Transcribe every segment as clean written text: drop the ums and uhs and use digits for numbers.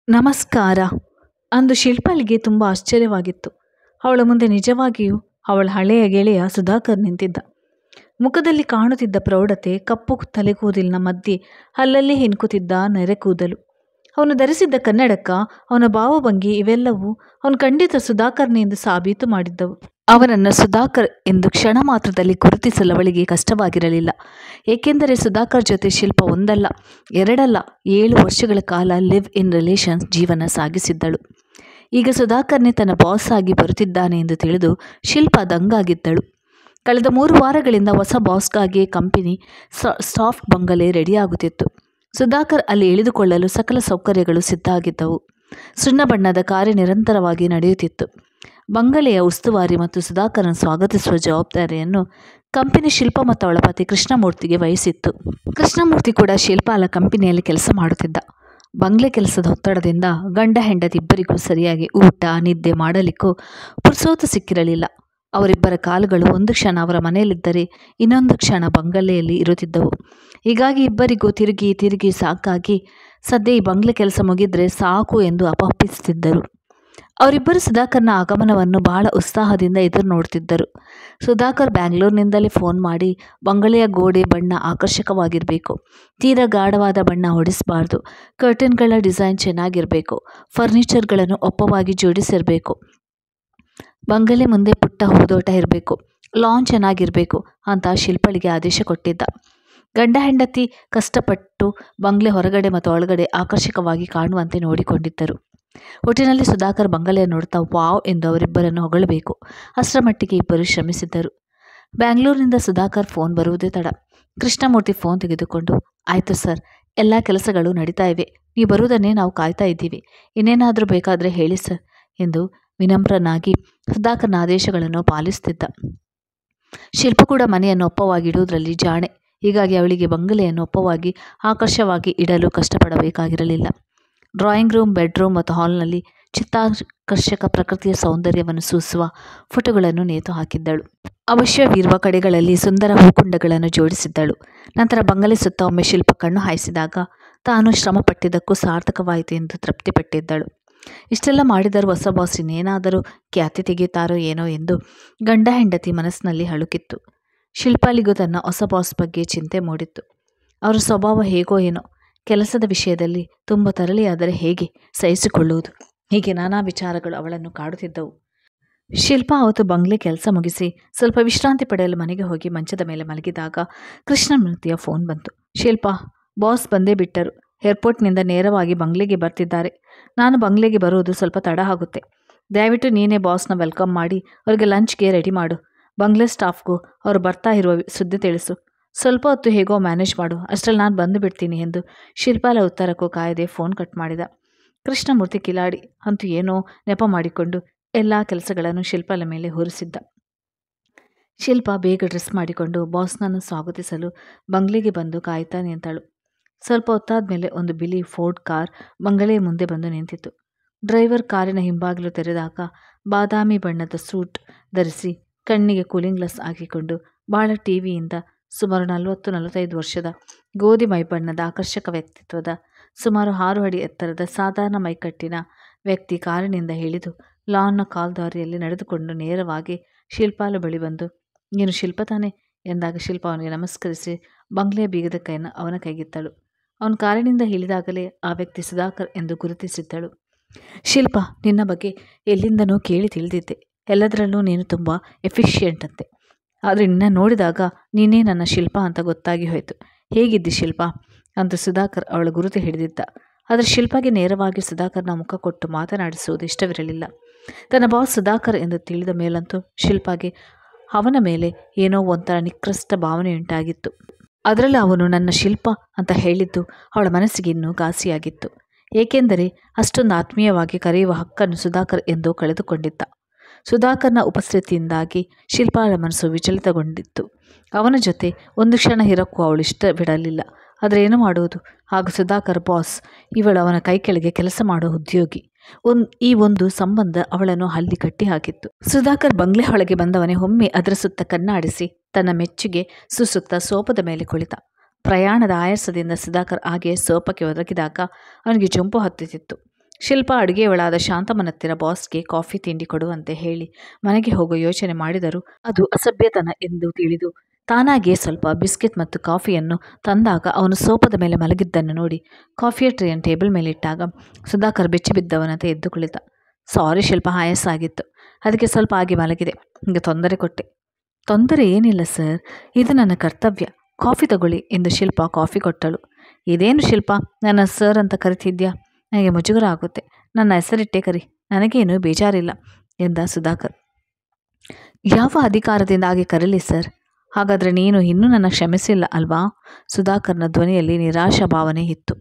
ನಮಸ್ಕಾರ. ಅಂದು ಶಿಲ್ಪಾಳಿಗೆ ತುಂಬ ಆಶ್ಚರ್ಯವಾಗಿತ್ತು. ಅವಳ ಮುಂದೆ ನಿಜವಾಗಿಯೂ ಅವಳ ಹಳೆಯ ಗೆಳೆಯ ಸುಧಾಕರ್ ನಿಂತಿದ್ದ. ಮುಖದಲ್ಲಿ ಕಾಣುತ್ತಿದ್ದ ಪ್ರೌಢತೆ, ಕಪ್ಪು ತಲೆಗೂದಲಿನ ಮಧ್ಯೆ ಅಲ್ಲಲ್ಲಿ ಹಿನ್ಕುತ್ತಿದ್ದ ನೆರೆಕೂದಲು, ಅವನು ಧರಿಸಿದ್ದ ಕನ್ನಡಕ, ಅವನ ಭಾವಭಂಗಿ ಇವೆಲ್ಲವೂ ಅವನು ಖಂಡಿತ ಸುಧಾಕರ್ನೇ ಎಂದು ಸಾಬೀತು ಮಾಡಿದ್ದವು. ಅವನನ್ನು ಸುಧಾಕರ್ ಎಂದು ಕ್ಷಣ ಮಾತ್ರದಲ್ಲಿ ಗುರುತಿಸಲು ಅವಳಿಗೆ ಕಷ್ಟವಾಗಿರಲಿಲ್ಲ. ಏಕೆಂದರೆ ಸುಧಾಕರ್ ಜೊತೆ ಶಿಲ್ಪ ಒಂದಲ್ಲ ಎರಡಲ್ಲ 7 ವರ್ಷಗಳ ಕಾಲ ಲಿವ್ ಇನ್ ರಿಲೇಷನ್ಸ್ ಜೀವನ ಸಾಗಿಸಿದ್ದಳು. ಈಗ ಸುಧಾಕರ್ನೇ ತನ್ನ ಬಾಸ್ ಆಗಿ ಬರುತ್ತಿದ್ದಾನೆ ಎಂದು ತಿಳಿದು ಶಿಲ್ಪ ದಂಗಾಗಿದ್ದಳು. ಕಳೆದ 3 ವಾರಗಳಿಂದ ಹೊಸ ಬಾಸ್ಗಾಗಿ ಕಂಪನಿ ಸಾಫ್ಟ್ ಬಂಗಲೆ ರೆಡಿಯಾಗುತ್ತಿತ್ತು. ಸುಧಾಕರ್ ಅಲ್ಲಿ ಇಳಿದುಕೊಳ್ಳಲು ಸಕಲ ಸೌಕರ್ಯಗಳು ಸಿದ್ಧ ಆಗಿದ್ದವು. ಸುಣ್ಣ ಬಣ್ಣದ ಕಾರ್ಯ ನಿರಂತರವಾಗಿ ನಡೆಯುತ್ತಿತ್ತು. ಬಂಗಲೆಯ ಉಸ್ತುವಾರಿ ಮತ್ತು ಸುಧಾಕರನ್ನು ಸ್ವಾಗತಿಸುವ ಜವಾಬ್ದಾರಿಯನ್ನು ಕಂಪನಿ ಶಿಲ್ಪ ಮತ್ತು ಅವಳ ಪತಿ ಕೃಷ್ಣಮೂರ್ತಿಗೆ ವಹಿಸಿತ್ತು. ಕೃಷ್ಣಮೂರ್ತಿ ಕೂಡ ಶಿಲ್ಪಾಳ ಕಂಪನಿಯಲ್ಲಿ ಕೆಲಸ ಮಾಡುತ್ತಿದ್ದ. ಬಂಗ್ಲೆ ಕೆಲಸದ ಒತ್ತಡದಿಂದ ಗಂಡ ಹೆಂಡತಿ ಇಬ್ಬರಿಗೂ ಸರಿಯಾಗಿ ಊಟ ನಿದ್ದೆ ಮಾಡಲಿಕ್ಕೂ ಪುರ್ಸೋತು ಸಿಕ್ಕಿರಲಿಲ್ಲ. ಅವರಿಬ್ಬರ ಕಾಲುಗಳು ಒಂದು ಕ್ಷಣ ಅವರ ಮನೆಯಲ್ಲಿದ್ದರೆ ಇನ್ನೊಂದು ಕ್ಷಣ ಬಂಗಲೆಯಲ್ಲಿ ಇರುತ್ತಿದ್ದವು. ಹೀಗಾಗಿ ಇಬ್ಬರಿಗೂ ತಿರುಗಿ ತಿರುಗಿ ಸಾಕಾಗಿ ಸದ್ಯ ಈ ಬಂಗ್ಲೆ ಕೆಲಸ ಮುಗಿದ್ರೆ ಸಾಕು ಎಂದು ಅಪಹಪಿಸುತ್ತಿದ್ದರು. ಅವರಿಬ್ಬರು ಸುಧಾಕರ್ನ ಆಗಮನವನ್ನು ಬಹಳ ಉತ್ಸಾಹದಿಂದ ಎದುರು ನೋಡುತ್ತಿದ್ದರು. ಸುಧಾಕರ್ ಬ್ಯಾಂಗ್ಳೂರಿನಿಂದಲೇ ಫೋನ್ ಮಾಡಿ, ಬಂಗಲೆಯ ಗೋಡೆ ಬಣ್ಣ ಆಕರ್ಷಕವಾಗಿರಬೇಕು, ತೀರಾ ಗಾಢವಾದ ಬಣ್ಣ ಹೊಡಿಸಬಾರ್ದು, ಕರ್ಟನ್ಗಳ ಡಿಸೈನ್ ಚೆನ್ನಾಗಿರಬೇಕು, ಫರ್ನಿಚರ್ಗಳನ್ನು ಒಪ್ಪವಾಗಿ ಜೋಡಿಸಿರಬೇಕು, ಬಂಗಲೆ ಮುಂದೆ ಪುಟ್ಟ ಹೂದೋಟ ಇರಬೇಕು, ಲಾನ್ ಚೆನ್ನಾಗಿರಬೇಕು ಅಂತ ಶಿಲ್ಪಳಿಗೆ ಆದೇಶ ಕೊಟ್ಟಿದ್ದ. ಗಂಡ ಹೆಂಡತಿ ಕಷ್ಟಪಟ್ಟು ಬಂಗ್ಲೆ ಹೊರಗಡೆ ಮತ್ತು ಒಳಗಡೆ ಆಕರ್ಷಕವಾಗಿ ಕಾಣುವಂತೆ ನೋಡಿಕೊಂಡಿದ್ದರು. ಒಟ್ಟಿನಲ್ಲಿ ಸುಧಾಕರ್ ಬಂಗಲೆಯ ನೋಡ್ತಾ ವಾವ್ ಎಂದು ಅವರಿಬ್ಬರನ್ನು ಹೊಗಳಬೇಕು. ಅಷ್ಟರ ಮಟ್ಟಿಗೆ ಇಬ್ಬರು ಶ್ರಮಿಸಿದ್ದರು. ಬ್ಯಾಂಗ್ಳೂರಿನಿಂದ ಸುಧಾಕರ್ ಫೋನ್ ಬರುವುದೇ ತಡ. ಕೃಷ್ಣಮೂರ್ತಿ ಫೋನ್ ತೆಗೆದುಕೊಂಡು, ಆಯಿತು ಸರ್, ಎಲ್ಲ ಕೆಲಸಗಳು ನಡೀತಾ ಇವೆ, ನೀವು ಬರುವುದನ್ನೇ ನಾವು ಕಾಯ್ತಾ ಇದ್ದೀವಿ, ಇನ್ನೇನಾದರೂ ಬೇಕಾದರೆ ಹೇಳಿ ಸರ್ ಎಂದು ವಿನಮ್ರನಾಗಿ ಸುಧಾಕರ್ನ ಆದೇಶಗಳನ್ನು ಪಾಲಿಸುತ್ತಿದ್ದ. ಶಿಲ್ಪ ಕೂಡ ಮನೆಯನ್ನು ಒಪ್ಪವಾಗಿ ಇಡುವುದರಲ್ಲಿ ಜಾಣೆ. ಹೀಗಾಗಿ ಅವಳಿಗೆ ಬಂಗಲೆಯನ್ನು ಒಪ್ಪವಾಗಿ ಆಕರ್ಷವಾಗಿ ಇಡಲು ಕಷ್ಟಪಡಬೇಕಾಗಿರಲಿಲ್ಲ. ಡ್ರಾಯಿಂಗ್ ರೂಮ್, ಬೆಡ್ರೂಮ್ ಮತ್ತು ಹಾಲ್ನಲ್ಲಿ ಚಿತ್ತಾಕರ್ಷಕ ಪ್ರಕೃತಿಯ ಸೌಂದರ್ಯವನ್ನು ಸೂಸುವ ಫೋಟೋಗಳನ್ನು ನೇತು ಹಾಕಿದ್ದಳು. ಅವಶ್ಯವಿರುವ ಕಡೆಗಳಲ್ಲಿ ಸುಂದರ ಹೂಕುಂಡಗಳನ್ನು ಜೋಡಿಸಿದ್ದಳು. ನಂತರ ಬಂಗಲೆ ಸುತ್ತ ಒಮ್ಮೆ ಶಿಲ್ಪ ಕಣ್ಣು ಹಾಯಿಸಿದಾಗ ತಾನು ಶ್ರಮಪಟ್ಟಿದ್ದಕ್ಕೂ ಸಾರ್ಥಕವಾಯಿತು ಎಂದು ತೃಪ್ತಿಪಟ್ಟಿದ್ದಳು. ಇಷ್ಟೆಲ್ಲ ಮಾಡಿದರೂ ಹೊಸ ಬಾಸ್ ಇನ್ನೇನಾದರೂ ಖ್ಯಾತಿ ತೆಗೆಯುತ್ತಾರೋ ಏನೋ ಎಂದು ಗಂಡ ಹೆಂಡತಿ ಮನಸ್ಸಿನಲ್ಲಿ ಅಳುಕಿತ್ತು. ಶಿಲ್ಪಾಳಿಗೂ ತನ್ನ ಹೊಸ ಬಾಸ್ ಬಗ್ಗೆ ಚಿಂತೆ ಮೂಡಿತ್ತು. ಅವರ ಸ್ವಭಾವ ಹೇಗೋ ಏನೋ, ಕೆಲಸದ ವಿಷಯದಲ್ಲಿ ತುಂಬ ತರಲೆಯಾದರೆ ಹೇಗೆ ಸಹಿಸಿಕೊಳ್ಳುವುದು, ಹೀಗೆ ನಾನಾ ವಿಚಾರಗಳು ಅವಳನ್ನು ಕಾಡುತ್ತಿದ್ದವು. ಶಿಲ್ಪ ಅವತ್ತು ಬಂಗ್ಲೆ ಕೆಲಸ ಮುಗಿಸಿ ಸ್ವಲ್ಪ ವಿಶ್ರಾಂತಿ ಪಡೆಯಲು ಮನೆಗೆ ಹೋಗಿ ಮಂಚದ ಮೇಲೆ ಮಲಗಿದಾಗ ಕೃಷ್ಣಮೂರ್ತಿಯ ಫೋನ್ ಬಂತು. ಶಿಲ್ಪ, ಬಾಸ್ ಬಂದೇ ಬಿಟ್ಟರು, ಏರ್ಪೋರ್ಟ್ನಿಂದ ನೇರವಾಗಿ ಬಂಗ್ಲೆಗೆ ಬರ್ತಿದ್ದಾರೆ. ನಾನು ಬಂಗ್ಲೆಗೆ ಬರುವುದು ಸ್ವಲ್ಪ ತಡ ಆಗುತ್ತೆ. ದಯವಿಟ್ಟು ನೀನೇ ಬಾಸ್ನ ವೆಲ್ಕಮ್ ಮಾಡಿ ಅವರಿಗೆ ಲಂಚ್ಗೆ ರೆಡಿ ಮಾಡು. ಬಂಗ್ಲೆ ಸ್ಟಾಫ್ಗೂ ಅವರು ಬರ್ತಾ ಇರುವ ಸುದ್ದಿ ತಿಳಿಸು. ಸ್ವಲ್ಪ ಹೊತ್ತು ಹೇಗೋ ಮ್ಯಾನೇಜ್ ಮಾಡು, ಅಷ್ಟರಲ್ಲಿ ನಾನು ಬಂದು ಬಿಡ್ತೀನಿ ಎಂದು ಶಿಲ್ಪಾಳ ಉತ್ತರಕ್ಕೂ ಕಾಯದೆ ಫೋನ್ ಕಟ್ ಮಾಡಿದ. ಕೃಷ್ಣಮೂರ್ತಿ ಕಿಲಾಡಿ ಅಂತೂ ಏನೋ ನೆಪ ಮಾಡಿಕೊಂಡು ಎಲ್ಲ ಕೆಲಸಗಳನ್ನು ಶಿಲ್ಪಾಳ ಮೇಲೆ ಹೊರಿಸಿದ್ದ. ಶಿಲ್ಪ ಬೇಗ ಡ್ರೆಸ್ ಮಾಡಿಕೊಂಡು ಬಾಸ್ನನ್ನು ಸ್ವಾಗತಿಸಲು ಬಂಗ್ಲೆಗೆ ಬಂದು ಕಾಯ್ತಾ ನಿಂತಳು. ಸ್ವಲ್ಪ ಹೊತ್ತಾದ ಮೇಲೆ ಒಂದು ಬಿಳಿ ಫೋರ್ಡ್ ಕಾರ್ ಬಂಗಲೆಯ ಮುಂದೆ ಬಂದು ನಿಂತಿತು. ಡ್ರೈವರ್ ಕಾರಿನ ಹಿಂಬಾಗಿಲು ತೆರೆದಾಗ ಬಾದಾಮಿ ಬಣ್ಣದ ಸೂಟ್ ಧರಿಸಿ ಕಣ್ಣಿಗೆ ಕೂಲಿಂಗ್ ಗ್ಲಾಸ್ ಹಾಕಿಕೊಂಡು ಬಹಳ ಟಿವಿಯಿಂದ ಸುಮಾರು 40-45 ವರ್ಷದ ಗೋಧಿ ಮೈಬಣ್ಣದ ಆಕರ್ಷಕ ವ್ಯಕ್ತಿತ್ವದ ಸುಮಾರು 6 ಅಡಿ ಎತ್ತರದ ಸಾಧಾರಣ ಮೈಕಟ್ಟಿನ ವ್ಯಕ್ತಿ ಕಾರಿನಿಂದ ಇಳಿದು ಲಾನ್ನ ಕಾಲ್ದಾರಿಯಲ್ಲಿ ನಡೆದುಕೊಂಡು ನೇರವಾಗಿ ಶಿಲ್ಪಾಳ ಬಳಿ ಬಂದು, ನೀನು ಶಿಲ್ಪ ತಾನೆ ಎಂದಾಗ ಶಿಲ್ಪ ಅವನಿಗೆ ನಮಸ್ಕರಿಸಿ ಬಂಗ್ಲೆಯ ಬೀಗದ ಕೈಯನ್ನು ಅವನ ಕೈಗಿತ್ತಳು. ಅವನು ಕಾರಿನಿಂದ ಇಳಿದಾಗಲೇ ಆ ವ್ಯಕ್ತಿ ಸುಧಾಕರ್ ಎಂದು ಗುರುತಿಸಿದ್ದಳು. ಶಿಲ್ಪ, ನಿನ್ನ ಬಗ್ಗೆ ಎಲ್ಲಿಂದನೂ ಕೇಳಿ ತಿಳಿದಿದ್ದೆ, ಎಲ್ಲದರಲ್ಲೂ ನೀನು ತುಂಬ ಎಫಿಷಿಯೆಂಟ್ ಅಂತೆ. ಆದರೆ ನಿನ್ನ ನೋಡಿದಾಗ ನೀನೇ ನನ್ನ ಶಿಲ್ಪ ಅಂತ ಗೊತ್ತಾಗಿ ಹೋಯಿತು. ಹೇಗಿದ್ದಿ ಶಿಲ್ಪ ಅಂತ ಸುಧಾಕರ್ ಅವಳ ಗುರುತು ಹಿಡಿದಿದ್ದ. ಆದರೆ ಶಿಲ್ಪಾಗೆ ನೇರವಾಗಿ ಸುಧಾಕರ್ನ ಮುಖ ಕೊಟ್ಟು ಮಾತನಾಡಿಸುವುದು ಇಷ್ಟವಿರಲಿಲ್ಲ. ತನ್ನ ಬಾಸ್ ಸುಧಾಕರ್ ಎಂದು ತಿಳಿದ ಮೇಲಂತೂ ಶಿಲ್ಪಾಗೆ ಅವನ ಮೇಲೆ ಏನೋ ಒಂಥರ ನಿಕೃಷ್ಟ ಭಾವನೆಯುಂಟಾಗಿತ್ತು. ಅದರಲ್ಲಿ ಅವನು ನನ್ನ ಶಿಲ್ಪ ಅಂತ ಹೇಳಿದ್ದು ಅವಳ ಮನಸ್ಸಿಗೆ ಇನ್ನೂ ಘಾಸಿಯಾಗಿತ್ತು. ಏಕೆಂದರೆ ಅಷ್ಟೊಂದು ಆತ್ಮೀಯವಾಗಿ ಕರೆಯುವ ಹಕ್ಕನ್ನು ಸುಧಾಕರ್ ಎಂದೋ ಕಳೆದುಕೊಂಡಿದ್ದ. ಸುಧಾಕರ್ನ ಉಪಸ್ಥಿತಿಯಿಂದಾಗಿ ಶಿಲ್ಪಾಳ ಮನಸ್ಸು ವಿಚಲಿತಗೊಂಡಿತ್ತು. ಅವನ ಜೊತೆ ಒಂದು ಕ್ಷಣ ಇರಕ್ಕೂ ಅವಳು ಇಷ್ಟವಿಡಲಿಲ್ಲ. ಆದರೆ ಏನು ಮಾಡುವುದು, ಹಾಗೂ ಸುಧಾಕರ್ ಬಾಸ್, ಇವಳು ಅವನ ಕೈ ಕೆಳಗೆ ಕೆಲಸ ಮಾಡೋ ಉದ್ಯೋಗಿ. ಈ ಒಂದು ಸಂಬಂಧ ಅವಳನ್ನು ಅಲ್ಲಿ ಕಟ್ಟಿ ಹಾಕಿತ್ತು. ಸುಧಾಕರ್ ಬಂಗ್ಲೆ ಒಳಗೆ ಬಂದವನೇ ಒಮ್ಮೆ ಅದರ ಸುತ್ತ ಕಣ್ಣಾಡಿಸಿ ತನ್ನ ಮೆಚ್ಚುಗೆ ಸುಸುತ್ತಾ ಸೋಫಾದ ಮೇಲೆ ಕುಳಿತ. ಪ್ರಯಾಣದ ಆಯಾಸದಿಂದ ಸುಧಾಕರ್ ಹಾಗೆ ಸೋಫಾಕ್ಕೆ ಒದಗಿದಾಗ ಅವನಿಗೆ ಜೊಂಪು ಹತ್ತುತ್ತಿತ್ತು. ಶಿಲ್ಪ ಅಡುಗೆಯವಳಾದ ಶಾಂತಮ್ಮನತ್ತಿರ ಬಾಸ್ಗೆ ಕಾಫಿ ತಿಂಡಿ ಕೊಡುವಂತೆ ಹೇಳಿ ಮನೆಗೆ ಹೋಗೋ ಯೋಚನೆ ಮಾಡಿದರೂ ಅದು ಅಸಭ್ಯತನ ಎಂದು ತಿಳಿದು ತಾನಾಗಿಯೇ ಸ್ವಲ್ಪ ಬಿಸ್ಕೆಟ್ ಮತ್ತು ಕಾಫಿಯನ್ನು ತಂದಾಗ ಅವನು ಸೋಫಾದ ಮೇಲೆ ಮಲಗಿದ್ದನ್ನು ನೋಡಿ ಕಾಫಿಯ ಟ್ರೇಯನ್ನು ಟೇಬಲ್ ಮೇಲೆ ಇಟ್ಟಾಗ ಸುಧಾಕರ್ ಬೆಚ್ಚಿ ಬಿದ್ದವನಂತೆ ಎದ್ದು ಕುಳಿತ. ಸಾರಿ ಶಿಲ್ಪ, ಆಯಾಸಾಗಿತ್ತು, ಅದಕ್ಕೆ ಸ್ವಲ್ಪ ಆಗಿ ಮಲಗಿದೆ, ಹಿಂಗೆ ತೊಂದರೆ ಕೊಟ್ಟೆ. ತೊಂದರೆ ಏನಿಲ್ಲ ಸರ್, ಇದು ನನ್ನ ಕರ್ತವ್ಯ, ಕಾಫಿ ತಗೊಳ್ಳಿ ಎಂದು ಶಿಲ್ಪ ಕಾಫಿ ಕೊಟ್ಟಳು. ಇದೇನು ಶಿಲ್ಪ, ನನ್ನ ಸರ್ ಅಂತ ಕರಿತಿದ್ಯಾ? ನನಗೆ ಮುಜುಗರ ಆಗುತ್ತೆ, ನನ್ನ ಹೆಸರಿಟ್ಟೇ ಕರಿ, ನನಗೇನು ಬೇಜಾರಿಲ್ಲ ಎಂದ ಸುಧಾಕರ್. ಯಾವ ಅಧಿಕಾರದಿಂದ ಹಾಗೆ ಕರೀಲಿ ಸರ್? ಹಾಗಾದರೆ ನೀನು ಇನ್ನೂ ನನ್ನ ಕ್ಷಮಿಸಿಲ್ಲ ಅಲ್ವಾ? ಸುಧಾಕರ್ನ ಧ್ವನಿಯಲ್ಲಿ ನಿರಾಶಾ ಭಾವನೆ ಇತ್ತು.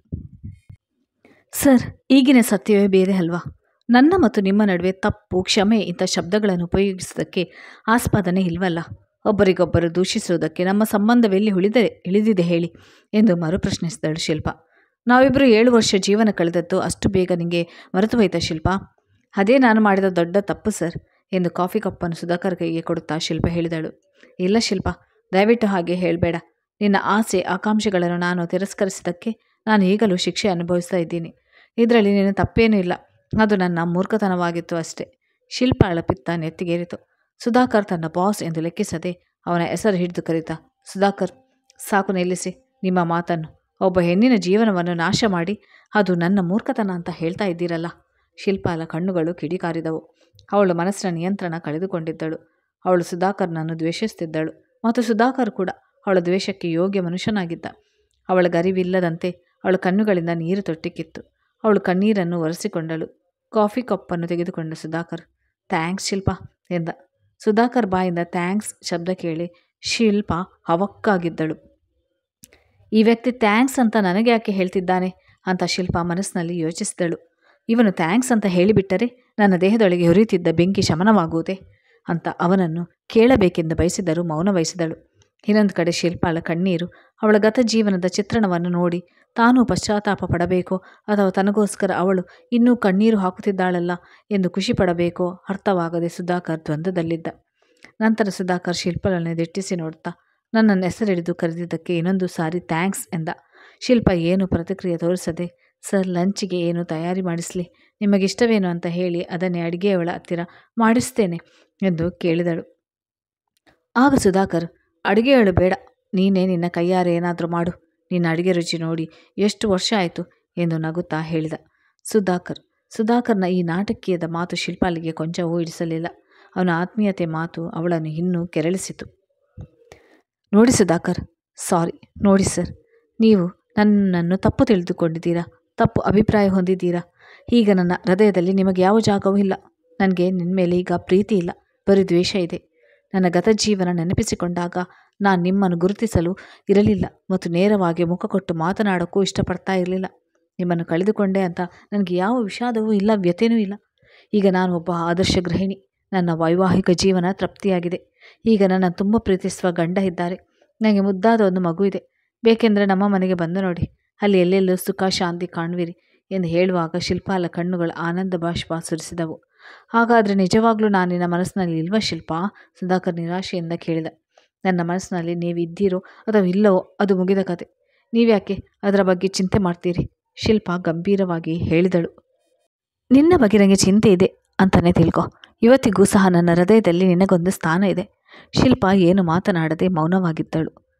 ಸರ್, ಈಗಿನ ಸತ್ಯವೇ ಬೇರೆ ಅಲ್ವಾ? ನನ್ನ ಮತ್ತು ನಿಮ್ಮ ನಡುವೆ ತಪ್ಪು, ಕ್ಷಮೆ ಇಂಥ ಶಬ್ದಗಳನ್ನು ಉಪಯೋಗಿಸೋದಕ್ಕೆ ಆಸ್ಪದನೆ ಇಲ್ವಲ್ಲ. ಒಬ್ಬರಿಗೊಬ್ಬರು ದೂಷಿಸುವುದಕ್ಕೆ ನಮ್ಮ ಸಂಬಂಧವೆಲ್ಲಿ ಇಳಿದಿದೆ ಹೇಳಿ ಎಂದು ಮರುಪ್ರಶ್ನಿಸಿದಳು ಶಿಲ್ಪ. ನಾವಿಬ್ಬರು 7 ವರ್ಷ ಜೀವನ ಕಳೆದದ್ದು ಅಷ್ಟು ಬೇಗ ನಿಮಗೆ ಮರೆತು ಹೋಯ್ತಾ ಶಿಲ್ಪ? ಅದೇ ನಾನು ಮಾಡಿದ ದೊಡ್ಡ ತಪ್ಪು ಸರ್ ಎಂದು ಕಾಫಿ ಕಪ್ಪನ್ನು ಸುಧಾಕರ್ ಕೈಗೆ ಕೊಡುತ್ತಾ ಶಿಲ್ಪ ಹೇಳಿದಳು. ಇಲ್ಲ ಶಿಲ್ಪ, ದಯವಿಟ್ಟು ಹಾಗೆ ಹೇಳಬೇಡ. ನಿನ್ನ ಆಸೆ ಆಕಾಂಕ್ಷೆಗಳನ್ನು ನಾನು ತಿರಸ್ಕರಿಸಿದ್ದಕ್ಕೆ ನಾನು ಈಗಲೂ ಶಿಕ್ಷೆ ಅನುಭವಿಸ್ತಾ ಇದ್ದೀನಿ. ಇದರಲ್ಲಿ ನಿನ್ನ ತಪ್ಪೇನೂ ಇಲ್ಲ, ಅದು ನನ್ನ ಮೂರ್ಖತನವಾಗಿತ್ತು ಅಷ್ಟೇ. ಶಿಲ್ಪ ಅಳಪಿತ್ತ ನೆತ್ತಿಗೇರಿತು. ಸುಧಾಕರ್ ತನ್ನ ಬಾಸ್ ಎಂದು ಲೆಕ್ಕಿಸದೆ ಅವನ ಹೆಸರು ಹಿಡಿದು ಕರೀತ. ಸುಧಾಕರ್, ಸಾಕು ನಿಲ್ಲಿಸಿ ನಿಮ್ಮ ಮಾತನ್ನು. ಒಬ್ಬ ಹೆಣ್ಣಿನ ಜೀವನವನ್ನು ನಾಶ ಮಾಡಿ ಅದು ನನ್ನ ಮೂರ್ಖತನ ಅಂತ ಹೇಳ್ತಾ ಇದ್ದೀರಲ್ಲ. ಶಿಲ್ಪಾಳ ಕಣ್ಣುಗಳು ಕಿಡಿಕಾರಿದವು. ಅವಳು ಮನಸ್ಸಿನ ನಿಯಂತ್ರಣ ಕಳೆದುಕೊಂಡಿದ್ದಳು. ಅವಳು ಸುಧಾಕರ್ನನ್ನು ದ್ವೇಷಿಸುತ್ತಿದ್ದಳು ಮತ್ತು ಸುಧಾಕರ್ ಕೂಡ ಅವಳ ದ್ವೇಷಕ್ಕೆ ಯೋಗ್ಯ ಮನುಷ್ಯನಾಗಿದ್ದ. ಅವಳ ಗರಿವಿಲ್ಲದಂತೆ ಅವಳ ಕಣ್ಣುಗಳಿಂದ ನೀರು ತೊಟ್ಟಿಕ್ಕಿತ್ತು. ಅವಳು ಕಣ್ಣೀರನ್ನು ಒರೆಸಿಕೊಂಡಳು. ಕಾಫಿ ಕಪ್ಪನ್ನು ತೆಗೆದುಕೊಂಡ ಸುಧಾಕರ್, ಥ್ಯಾಂಕ್ಸ್ ಶಿಲ್ಪ ಎಂದ. ಸುಧಾಕರ್ ಬಾಯಿಂದ ಥ್ಯಾಂಕ್ಸ್ ಶಬ್ದ ಕೇಳಿ ಶಿಲ್ಪ ಅವಕ್ಕಾಗಿದ್ದಳು. ಈ ವ್ಯಕ್ತಿ ಥ್ಯಾಂಕ್ಸ್ ಅಂತ ನನಗೆ ಯಾಕೆ ಹೇಳ್ತಿದ್ದಾನೆ ಅಂತ ಶಿಲ್ಪ ಮನಸ್ಸಿನಲ್ಲಿ ಯೋಚಿಸಿದಳು. ಇವನು ಥ್ಯಾಂಕ್ಸ್ ಅಂತ ಹೇಳಿಬಿಟ್ಟರೆ ನನ್ನ ದೇಹದೊಳಗೆ ಹುರಿಯುತ್ತಿದ್ದ ಬೆಂಕಿ ಶಮನವಾಗುವುದೇ ಅಂತ ಅವನನ್ನು ಕೇಳಬೇಕೆಂದು ಬಯಸಿದರೂ ಮೌನ ವಹಿಸಿದಳು. ಇನ್ನೊಂದು ಕಡೆ ಶಿಲ್ಪಾಳ ಕಣ್ಣೀರು ಅವಳ ಗತ ಜೀವನದ ಚಿತ್ರಣವನ್ನು ನೋಡಿ ತಾನೂ ಪಶ್ಚಾತ್ತಾಪ ಪಡಬೇಕೋ ಅಥವಾ ತನಗೋಸ್ಕರ ಅವಳು ಇನ್ನೂ ಕಣ್ಣೀರು ಹಾಕುತ್ತಿದ್ದಾಳಲ್ಲ ಎಂದು ಖುಷಿ ಪಡಬೇಕೋ ಅರ್ಥವಾಗದೆ ಸುಧಾಕರ್ ದ್ವಂದ್ವದಲ್ಲಿದ್ದ. ನಂತರ ಸುಧಾಕರ್ ಶಿಲ್ಪಳನ್ನು ದಿಟ್ಟಿಸಿ ನೋಡ್ತಾ, ನನ್ನನ್ನು ಹೆಸರಿಡಿದು ಕರೆದಿದ್ದಕ್ಕೆ ಇನ್ನೊಂದು ಸಾರಿ ಥ್ಯಾಂಕ್ಸ್ ಎಂದ. ಶಿಲ್ಪ ಏನು ಪ್ರತಿಕ್ರಿಯೆ ತೋರಿಸದೆ, ಸರ್ ಲಂಚಿಗೆ ಏನು ತಯಾರಿ ಮಾಡಿಸಲಿ, ನಿಮಗಿಷ್ಟವೇನು ಅಂತ ಹೇಳಿ ಅದನ್ನೇ ಅಡುಗೆಯವಳ ಹತ್ತಿರ ಮಾಡಿಸ್ತೇನೆ ಎಂದು ಕೇಳಿದಳು. ಆಗ ಸುಧಾಕರ್, ಅಡುಗೆಯವಳು ಬೇಡ, ನೀನೇ ನಿನ್ನ ಕೈಯಾರೆ ಏನಾದರೂ ಮಾಡು, ನಿನ್ನ ಅಡುಗೆ ರುಚಿ ನೋಡಿ ಎಷ್ಟು ವರ್ಷ ಆಯಿತು ಎಂದು ನಗುತ್ತಾ ಹೇಳಿದ. ಸುಧಾಕರ್ನ ಈ ನಾಟಕೀಯದ ಮಾತು ಶಿಲ್ಪಾಳಿಗೆ ಕೊಂಚವೂ ಇಡಿಸಲಿಲ್ಲ. ಅವನ ಆತ್ಮೀಯತೆ ಮಾತು ಅವಳನ್ನು ಇನ್ನೂ ಕೆರಳಿಸಿತು. ನೋಡಿ ಸುಧಾಕರ್, ಸಾರಿ. ನೋಡಿ ಸರ್, ನೀವು ನನ್ನನ್ನು ತಪ್ಪು ತಿಳಿದುಕೊಂಡಿದ್ದೀರಾ, ತಪ್ಪು ಅಭಿಪ್ರಾಯ ಹೊಂದಿದ್ದೀರಾ. ಈಗ ನನ್ನ ಹೃದಯದಲ್ಲಿ ನಿಮಗೆ ಯಾವ ಜಾಗವೂ ಇಲ್ಲ. ನನಗೆ ನಿನ್ನ ಮೇಲೆ ಈಗ ಪ್ರೀತಿ ಇಲ್ಲ, ಬರೀ ದ್ವೇಷ ಇದೆ. ನನ್ನ ಗತ ಜೀವನ ನೆನಪಿಸಿಕೊಂಡಾಗ ನಾನು ನಿಮ್ಮನ್ನು ಗುರುತಿಸಲು ಇರಲಿಲ್ಲ ಮತ್ತು ನೇರವಾಗಿ ಮುಖ ಕೊಟ್ಟು ಮಾತನಾಡೋಕ್ಕೂ ಇಷ್ಟಪಡ್ತಾ ಇರಲಿಲ್ಲ. ನಿಮ್ಮನ್ನು ಕಳೆದುಕೊಂಡೆ ಅಂತ ನನಗೆ ಯಾವ ವಿಷಾದವೂ ಇಲ್ಲ, ವ್ಯಥೆನೂ ಇಲ್ಲ. ಈಗ ನಾನು ಒಬ್ಬ ಆದರ್ಶ ಗೃಹಿಣಿ. ನನ್ನ ವೈವಾಹಿಕ ಜೀವನ ತೃಪ್ತಿಯಾಗಿದೆ. ಈಗ ನನ್ನ ತುಂಬ ಪ್ರೀತಿಸುವ ಗಂಡ ಇದ್ದಾರೆ. ನನಗೆ ಮುದ್ದಾದ ಒಂದು ಮಗು ಇದೆ. ಬೇಕೆಂದರೆ ನಮ್ಮ ಮನೆಗೆ ಬಂದು ನೋಡಿ, ಅಲ್ಲಿ ಎಲ್ಲೆಲ್ಲೂ ಸುಖ ಶಾಂತಿ ಕಾಣುವಿರಿ ಎಂದು ಹೇಳುವಾಗ ಶಿಲ್ಪಾಳ ಕಣ್ಣುಗಳ ಆನಂದ ಬಾಷ್ಪ ಸುರಿಸಿದವು. ಹಾಗಾದರೆ ನಿಜವಾಗ್ಲೂ ನಾನು ನಿನ್ನ ಮನಸ್ಸಿನಲ್ಲಿ ಇಲ್ವಾ ಶಿಲ್ಪ? ಸುಧಾಕರ್ ನಿರಾಶೆಯಿಂದ ಕೇಳಿದ. ನನ್ನ ಮನಸ್ಸಿನಲ್ಲಿ ನೀವಿದ್ದೀರೋ ಅಥವಾ ಇಲ್ಲವೋ ಅದು ಮುಗಿದ ಕತೆ. ನೀವ್ಯಾಕೆ ಅದರ ಬಗ್ಗೆ ಚಿಂತೆ ಮಾಡ್ತೀರಿ? ಶಿಲ್ಪ ಗಂಭೀರವಾಗಿ ಹೇಳಿದಳು. ನಿನ್ನ ಬಗ್ಗೆ ನನಗೆ ಚಿಂತೆ ಇದೆ ಅಂತಲೇ ತಿಳ್ಕೊ. ಇವತ್ತಿಗೂ ಸಹ ನನ್ನ ಹೃದಯದಲ್ಲಿ ನಿನಗೊಂದು ಸ್ಥಾನ ಇದೆ. ಶಿಲ್ಪ ಏನು ಮಾತನಾಡದೆ ಮೌನವಾಗಿದ್ದಳು.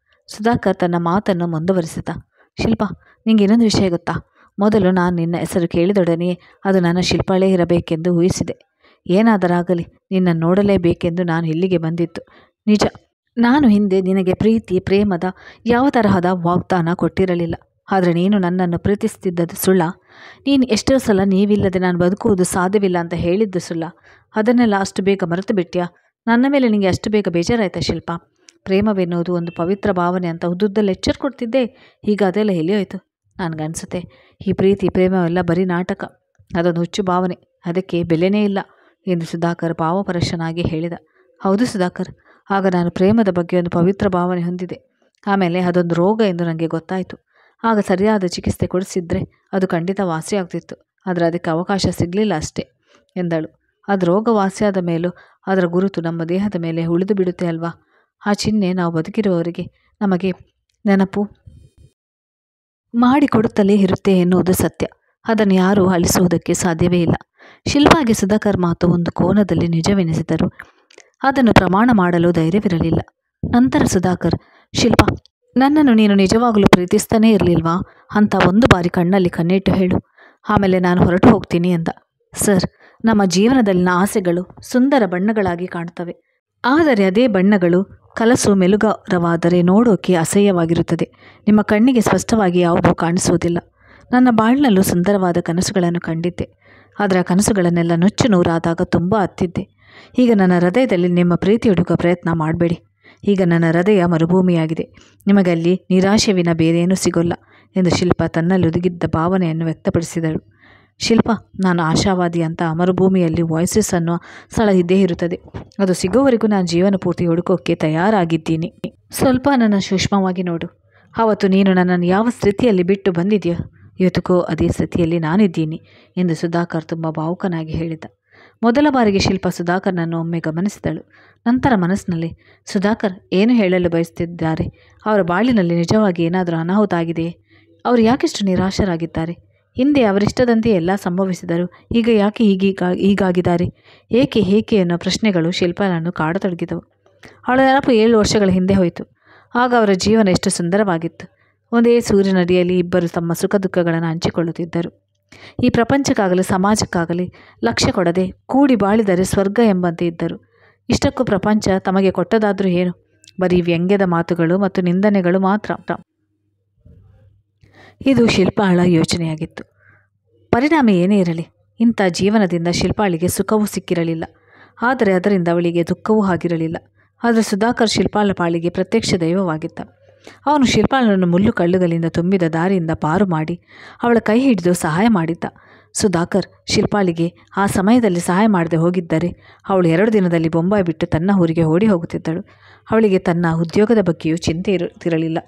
ಸುಧಾಕರ್ ತನ್ನ ಮಾತನ್ನು ಮುಂದುವರಿಸಿದ. ಶಿಲ್ಪ, ನಿಂಗೆ ಇನ್ನೊಂದು ವಿಷಯ ಗೊತ್ತಾ? ಮೊದಲು ನಾನು ನಿನ್ನ ಹೆಸರು ಕೇಳಿದೊಡನೆಯೇ ಅದು ನನ್ನ ಶಿಲ್ಪಾಳೇ ಇರಬೇಕೆಂದು ಊಹಿಸಿದೆ. ಏನಾದರಾಗಲಿ ನಿನ್ನನ್ನು ನೋಡಲೇಬೇಕೆಂದು ನಾನು ಇಲ್ಲಿಗೆ ಬಂದಿತ್ತು ನಿಜ. ನಾನು ಹಿಂದೆ ನಿನಗೆ ಪ್ರೀತಿ ಪ್ರೇಮದ ಯಾವ ತರಹದ ವಾಗ್ದಾನ ಕೊಟ್ಟಿರಲಿಲ್ಲ. ಆದರೆ ನೀನು ನನ್ನನ್ನು ಪ್ರೀತಿಸುತ್ತಿದ್ದದ್ದು ಸುಳ್ಳ? ನೀನು ಎಷ್ಟೋ ಸಲ ನೀವಿಲ್ಲದೆ ನಾನು ಬದುಕುವುದು ಸಾಧ್ಯವಿಲ್ಲ ಅಂತ ಹೇಳಿದ್ದು ಸುಳ್ಳ? ಅದನ್ನೆಲ್ಲ ಅಷ್ಟು ಬೇಗ ಮರೆತು ಬಿಟ್ಯಾ? ನನ್ನ ಮೇಲೆ ನಿನಗೆ ಅಷ್ಟು ಬೇಗ ಬೇಜಾರಾಯ್ತಾ ಶಿಲ್ಪ? ಪ್ರೇಮವೆನ್ನುವುದು ಒಂದು ಪವಿತ್ರ ಭಾವನೆ ಅಂತ ಉದ್ದುದ್ದಲ್ಲಿ ಎಚ್ಚರ ಕೊಡ್ತಿದ್ದೆ. ಈಗ ಅದೆಲ್ಲ ಎಲ್ಲಿಯೋಯ್ತು? ನನಗನ್ಸುತ್ತೆ ಈ ಪ್ರೀತಿ ಪ್ರೇಮವೆಲ್ಲ ಬರೀ ನಾಟಕ, ಅದೊಂದು ಹುಚ್ಚು ಭಾವನೆ, ಅದಕ್ಕೆ ಬೆಲೆನೇ ಇಲ್ಲ ಎಂದು ಸುಧಾಕರ್ ಭಾವಪರಶನಾಗಿ ಹೇಳಿದ. ಹೌದು ಸುಧಾಕರ್, ಆಗ ನಾನು ಪ್ರೇಮದ ಬಗ್ಗೆ ಒಂದು ಪವಿತ್ರ ಭಾವನೆ ಹೊಂದಿದೆ. ಆಮೇಲೆ ಅದೊಂದು ರೋಗ ಎಂದು ನನಗೆ ಗೊತ್ತಾಯಿತು. ಆಗ ಸರಿಯಾದ ಚಿಕಿತ್ಸೆ ಕೊಡಿಸಿದ್ರೆ ಅದು ಖಂಡಿತ ವಾಸಿಯಾಗ್ತಿತ್ತು. ಆದರೆ ಅದಕ್ಕೆ ಅವಕಾಶ ಸಿಗಲಿಲ್ಲ ಅಷ್ಟೇ ಎಂದಳು. ಅದು ರೋಗ ವಾಸಿಯಾದ ಮೇಲೂ ಅದರ ಗುರುತು ನಮ್ಮ ದೇಹದ ಮೇಲೆ ಉಳಿದು ಬಿಡುತ್ತೆ ಅಲ್ವಾ? ಆ ಚಿಹ್ನೆ ನಾವು ಬದುಕಿರುವವರಿಗೆ ನಮಗೆ ನೆನಪು ಮಾಡಿಕೊಡುತ್ತಲೇ ಇರುತ್ತೆ ಎನ್ನುವುದು ಸತ್ಯ. ಅದನ್ನು ಯಾರೂ ಅಳಿಸುವುದಕ್ಕೆ ಸಾಧ್ಯವೇ ಇಲ್ಲ. ಶಿಲ್ಪಾಗೆ ಸುಧಾಕರ್ ಮಾತು ಒಂದು ಕೋನದಲ್ಲಿ ನಿಜವೆನಿಸಿದರು. ಅದನ್ನು ಪ್ರಮಾಣ ಮಾಡಲು ಧೈರ್ಯವಿರಲಿಲ್ಲ. ನಂತರ ಸುಧಾಕರ್, ಶಿಲ್ಪಾ, ನನ್ನನ್ನು ನೀನು ನಿಜವಾಗಲೂ ಪ್ರೀತಿಸ್ತಾನೇ ಇರಲಿಲ್ವಾ ಅಂತ ಒಂದು ಬಾರಿ ಕಣ್ಣಲ್ಲಿ ಕಣ್ಣಿಟ್ಟು ಹೇಳು, ಆಮೇಲೆ ನಾನು ಹೊರಟು ಹೋಗ್ತೀನಿ ಎಂದ. ಸರ್, ನಮ್ಮ ಜೀವನದಲ್ಲಿನ ಆಸೆಗಳು ಸುಂದರ ಬಣ್ಣಗಳಾಗಿ ಕಾಣುತ್ತವೆ. ಆದರೆ ಅದೇ ಬಣ್ಣಗಳು ಕಲಸು ಮೆಲುಗರವಾದರೆ ನೋಡೋಕೆ ಅಸಹ್ಯವಾಗಿರುತ್ತದೆ. ನಿಮ್ಮ ಕಣ್ಣಿಗೆ ಸ್ಪಷ್ಟವಾಗಿ ಯಾವುದೂ ಕಾಣಿಸುವುದಿಲ್ಲ. ನನ್ನ ಬಾಳಿನಲ್ಲೂ ಸುಂದರವಾದ ಕನಸುಗಳನ್ನು ಕಂಡಿದ್ದೆ. ಆದರೆ ಆ ಕನಸುಗಳನ್ನೆಲ್ಲ ನುಚ್ಚು ನೂರಾದಾಗ ತುಂಬ ಅತ್ತಿದ್ದೆ. ಈಗ ನನ್ನ ಹೃದಯದಲ್ಲಿ ನಿಮ್ಮ ಪ್ರೀತಿ ಹುಡುಕೋ ಪ್ರಯತ್ನ ಮಾಡಬೇಡಿ. ಈಗ ನನ್ನ ಹೃದಯ ಮರುಭೂಮಿಯಾಗಿದೆ. ನಿಮಗಲ್ಲಿ ನಿರಾಶೆವಿನ ಬೇರೇನೂ ಸಿಗೋಲ್ಲ ಎಂದು ಶಿಲ್ಪ ತನ್ನಲ್ಲಿ ಒದಗಿದ್ದ ಭಾವನೆಯನ್ನು ವ್ಯಕ್ತಪಡಿಸಿದಳು. ಶಿಲ್ಪ, ನಾನು ಆಶಾವಾದಿ ಅಂತ ಮರುಭೂಮಿಯಲ್ಲಿ ವಾಯ್ಸಸ್ ಅನ್ನೋ ಸ್ಥಳ ಇದ್ದೇ ಇರುತ್ತದೆ. ಅದು ಸಿಗೋವರೆಗೂ ನಾನು ಜೀವನ ಪೂರ್ತಿ ಹುಡುಕೋಕ್ಕೆ ತಯಾರಾಗಿದ್ದೀನಿ. ಸ್ವಲ್ಪ ನನ್ನ ಸೂಕ್ಷ್ಮವಾಗಿ ನೋಡು. ಆವತ್ತು ನೀನು ನನ್ನನ್ನು ಯಾವ ಸ್ಥಿತಿಯಲ್ಲಿ ಬಿಟ್ಟು ಬಂದಿದೆಯೋ ಇವತ್ತಿಗೂ ಅದೇ ಸ್ಥಿತಿಯಲ್ಲಿ ನಾನಿದ್ದೀನಿ ಎಂದು ಸುಧಾಕರ್ ತುಂಬ ಭಾವುಕನಾಗಿ ಹೇಳಿದ. ಮೊದಲ ಬಾರಿಗೆ ಶಿಲ್ಪ ಸುಧಾಕರ್ನನ್ನು ಒಮ್ಮೆ ಗಮನಿಸಿದಳು. ನಂತರ ಮನಸ್ಸಿನಲ್ಲಿ, ಸುಧಾಕರ್ ಏನು ಹೇಳಲು ಬಯಸುತ್ತಿದ್ದಾರೆ? ಅವರ ಬಾಳಿನಲ್ಲಿ ನಿಜವಾಗಿ ಏನಾದರೂ ಅನಾಹುತ ಆಗಿದೆಯೇ? ಅವರು ಯಾಕೆಷ್ಟು ನಿರಾಶರಾಗಿದ್ದಾರೆ? ಹಿಂದೆ ಅವರಿಷ್ಟದಂತೆ ಎಲ್ಲ ಸಂಭವಿಸಿದರು, ಈಗ ಯಾಕೆ ಹೀಗಾಗಿದ್ದಾರೆ? ಏಕೆ ಅನ್ನೋ ಪ್ರಶ್ನೆಗಳು ಶಿಲ್ಪನನ್ನು ಕಾಡತೊಡಗಿದವು. ಅವಳ ನೆನಪು 7 ವರ್ಷಗಳ ಹಿಂದೆ ಹೋಯಿತು. ಆಗ ಅವರ ಜೀವನ ಎಷ್ಟು ಸುಂದರವಾಗಿತ್ತು. ಒಂದೇ ಸೂರ್ಯನಡಿಯಲ್ಲಿ ಇಬ್ಬರು ತಮ್ಮ ಸುಖ ದುಃಖಗಳನ್ನು ಹಂಚಿಕೊಳ್ಳುತ್ತಿದ್ದರು. ಈ ಪ್ರಪಂಚಕ್ಕಾಗಲಿ ಸಮಾಜಕ್ಕಾಗಲಿ ಲಕ್ಷ್ಯ ಕೊಡದೆ ಕೂಡಿ ಬಾಳಿದರೆ ಸ್ವರ್ಗ ಎಂಬಂತೆ ಇದ್ದರು. ಇಷ್ಟಕ್ಕೂ ಪ್ರಪಂಚ ತಮಗೆ ಕೊಟ್ಟದಾದರೂ ಏನು? ಬರೀ ವ್ಯಂಗ್ಯದ ಮಾತುಗಳು ಮತ್ತು ನಿಂದನೆಗಳು ಮಾತ್ರ. ಇದು ಶಿಲ್ಪಾಳ ಯೋಚನೆಯಾಗಿತ್ತು. ಪರಿಣಾಮ ಏನೇ ಇರಲಿ, ಇಂಥ ಜೀವನದಿಂದ ಶಿಲ್ಪಾಳಿಗೆ ಸುಖವೂ ಸಿಕ್ಕಿರಲಿಲ್ಲ. ಆದರೆ ಅದರಿಂದ ಅವಳಿಗೆ ದುಃಖವೂ ಆಗಿರಲಿಲ್ಲ. ಆದರೆ ಸುಧಾಕರ್ ಶಿಲ್ಪಾಳ ಪಾಳಿಗೆ ಪ್ರತ್ಯಕ್ಷ ದೈವವಾಗಿದ್ದ. ಅವನು ಶಿಲ್ಪಾಳನ್ನು ಮುಳ್ಳು ಕಳ್ಳುಗಳಿಂದ ತುಂಬಿದ ದಾರಿಯಿಂದ ಪಾರು ಮಾಡಿ ಅವಳ ಕೈ ಹಿಡಿದು ಸಹಾಯ ಮಾಡಿದ್ದ. ಸುಧಾಕರ್ ಶಿಲ್ಪಾಳಿಗೆ ಆ ಸಮಯದಲ್ಲಿ ಸಹಾಯ ಮಾಡದೆ ಹೋಗಿದ್ದರೆ ಅವಳು 2 ದಿನದಲ್ಲಿ ಬೊಂಬಾಯಿ ಬಿಟ್ಟು ತನ್ನ ಊರಿಗೆ ಓಡಿ ಹೋಗುತ್ತಿದ್ದಳು. ಅವಳಿಗೆ ತನ್ನ ಉದ್ಯೋಗದ ಬಗ್ಗೆಯೂ ಚಿಂತೆ ಇರುತ್ತಿರಲಿಲ್ಲ.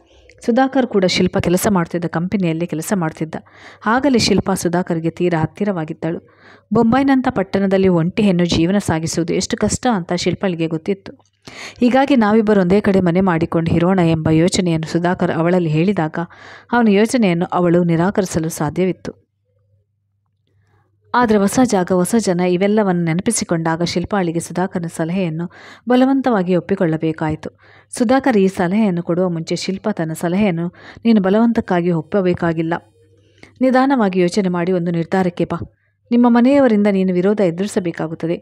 ಸುಧಾಕರ್ ಕೂಡ ಶಿಲ್ಪ ಕೆಲಸ ಮಾಡ್ತಿದ್ದ ಕಂಪನಿಯಲ್ಲಿ ಕೆಲಸ ಮಾಡ್ತಿದ್ದ. ಆಗಲೇ ಶಿಲ್ಪ ಸುಧಾಕರ್ಗೆ ತೀರಾ ಹತ್ತಿರವಾಗಿದ್ದಳು. ಬೊಂಬಾಯಿನಂಥ ಪಟ್ಟಣದಲ್ಲಿ ಒಂಟಿ ಹೆಣ್ಣು ಜೀವನ ಸಾಗಿಸುವುದು ಎಷ್ಟು ಕಷ್ಟ ಅಂತ ಶಿಲ್ಪಾಳಿಗೆ ಗೊತ್ತಿತ್ತು. ಹೀಗಾಗಿ ನಾವಿಬ್ಬರು ಒಂದೇ ಕಡೆ ಮನೆ ಮಾಡಿಕೊಂಡು ಇರೋಣ ಎಂಬ ಯೋಚನೆಯನ್ನು ಸುಧಾಕರ್ ಅವಳಲ್ಲಿ ಹೇಳಿದಾಗ ಅವನ ಯೋಚನೆಯನ್ನು ಅವಳು ನಿರಾಕರಿಸಲು ಸಾಧ್ಯವಿತ್ತು. ಆದರೆ ಹೊಸ ಜಾಗ, ಹೊಸ ಜನ ಇವೆಲ್ಲವನ್ನು ನೆನಪಿಸಿಕೊಂಡಾಗ ಶಿಲ್ಪಾಳಿಗೆ ಸುಧಾಕರ್ನ ಸಲಹೆಯನ್ನು ಬಲವಂತವಾಗಿ ಒಪ್ಪಿಕೊಳ್ಳಬೇಕಾಯಿತು. ಸುಧಾಕರ್ ಈ ಸಲಹೆಯನ್ನು ಕೊಡುವ ಮುಂಚೆ ಶಿಲ್ಪ ತನ್ನ ಸಲಹೆಯನ್ನು ನೀನು ಬಲವಂತಕ್ಕಾಗಿ ಒಪ್ಪಬೇಕಾಗಿಲ್ಲ, ನಿಧಾನವಾಗಿ ಯೋಚನೆ ಮಾಡಿ ಒಂದು ನಿರ್ಧಾರಕ್ಕೆ ಬಾ. ನಿಮ್ಮ ಮನೆಯವರಿಂದ ನೀನು ವಿರೋಧ ಎದುರಿಸಬೇಕಾಗುತ್ತದೆ.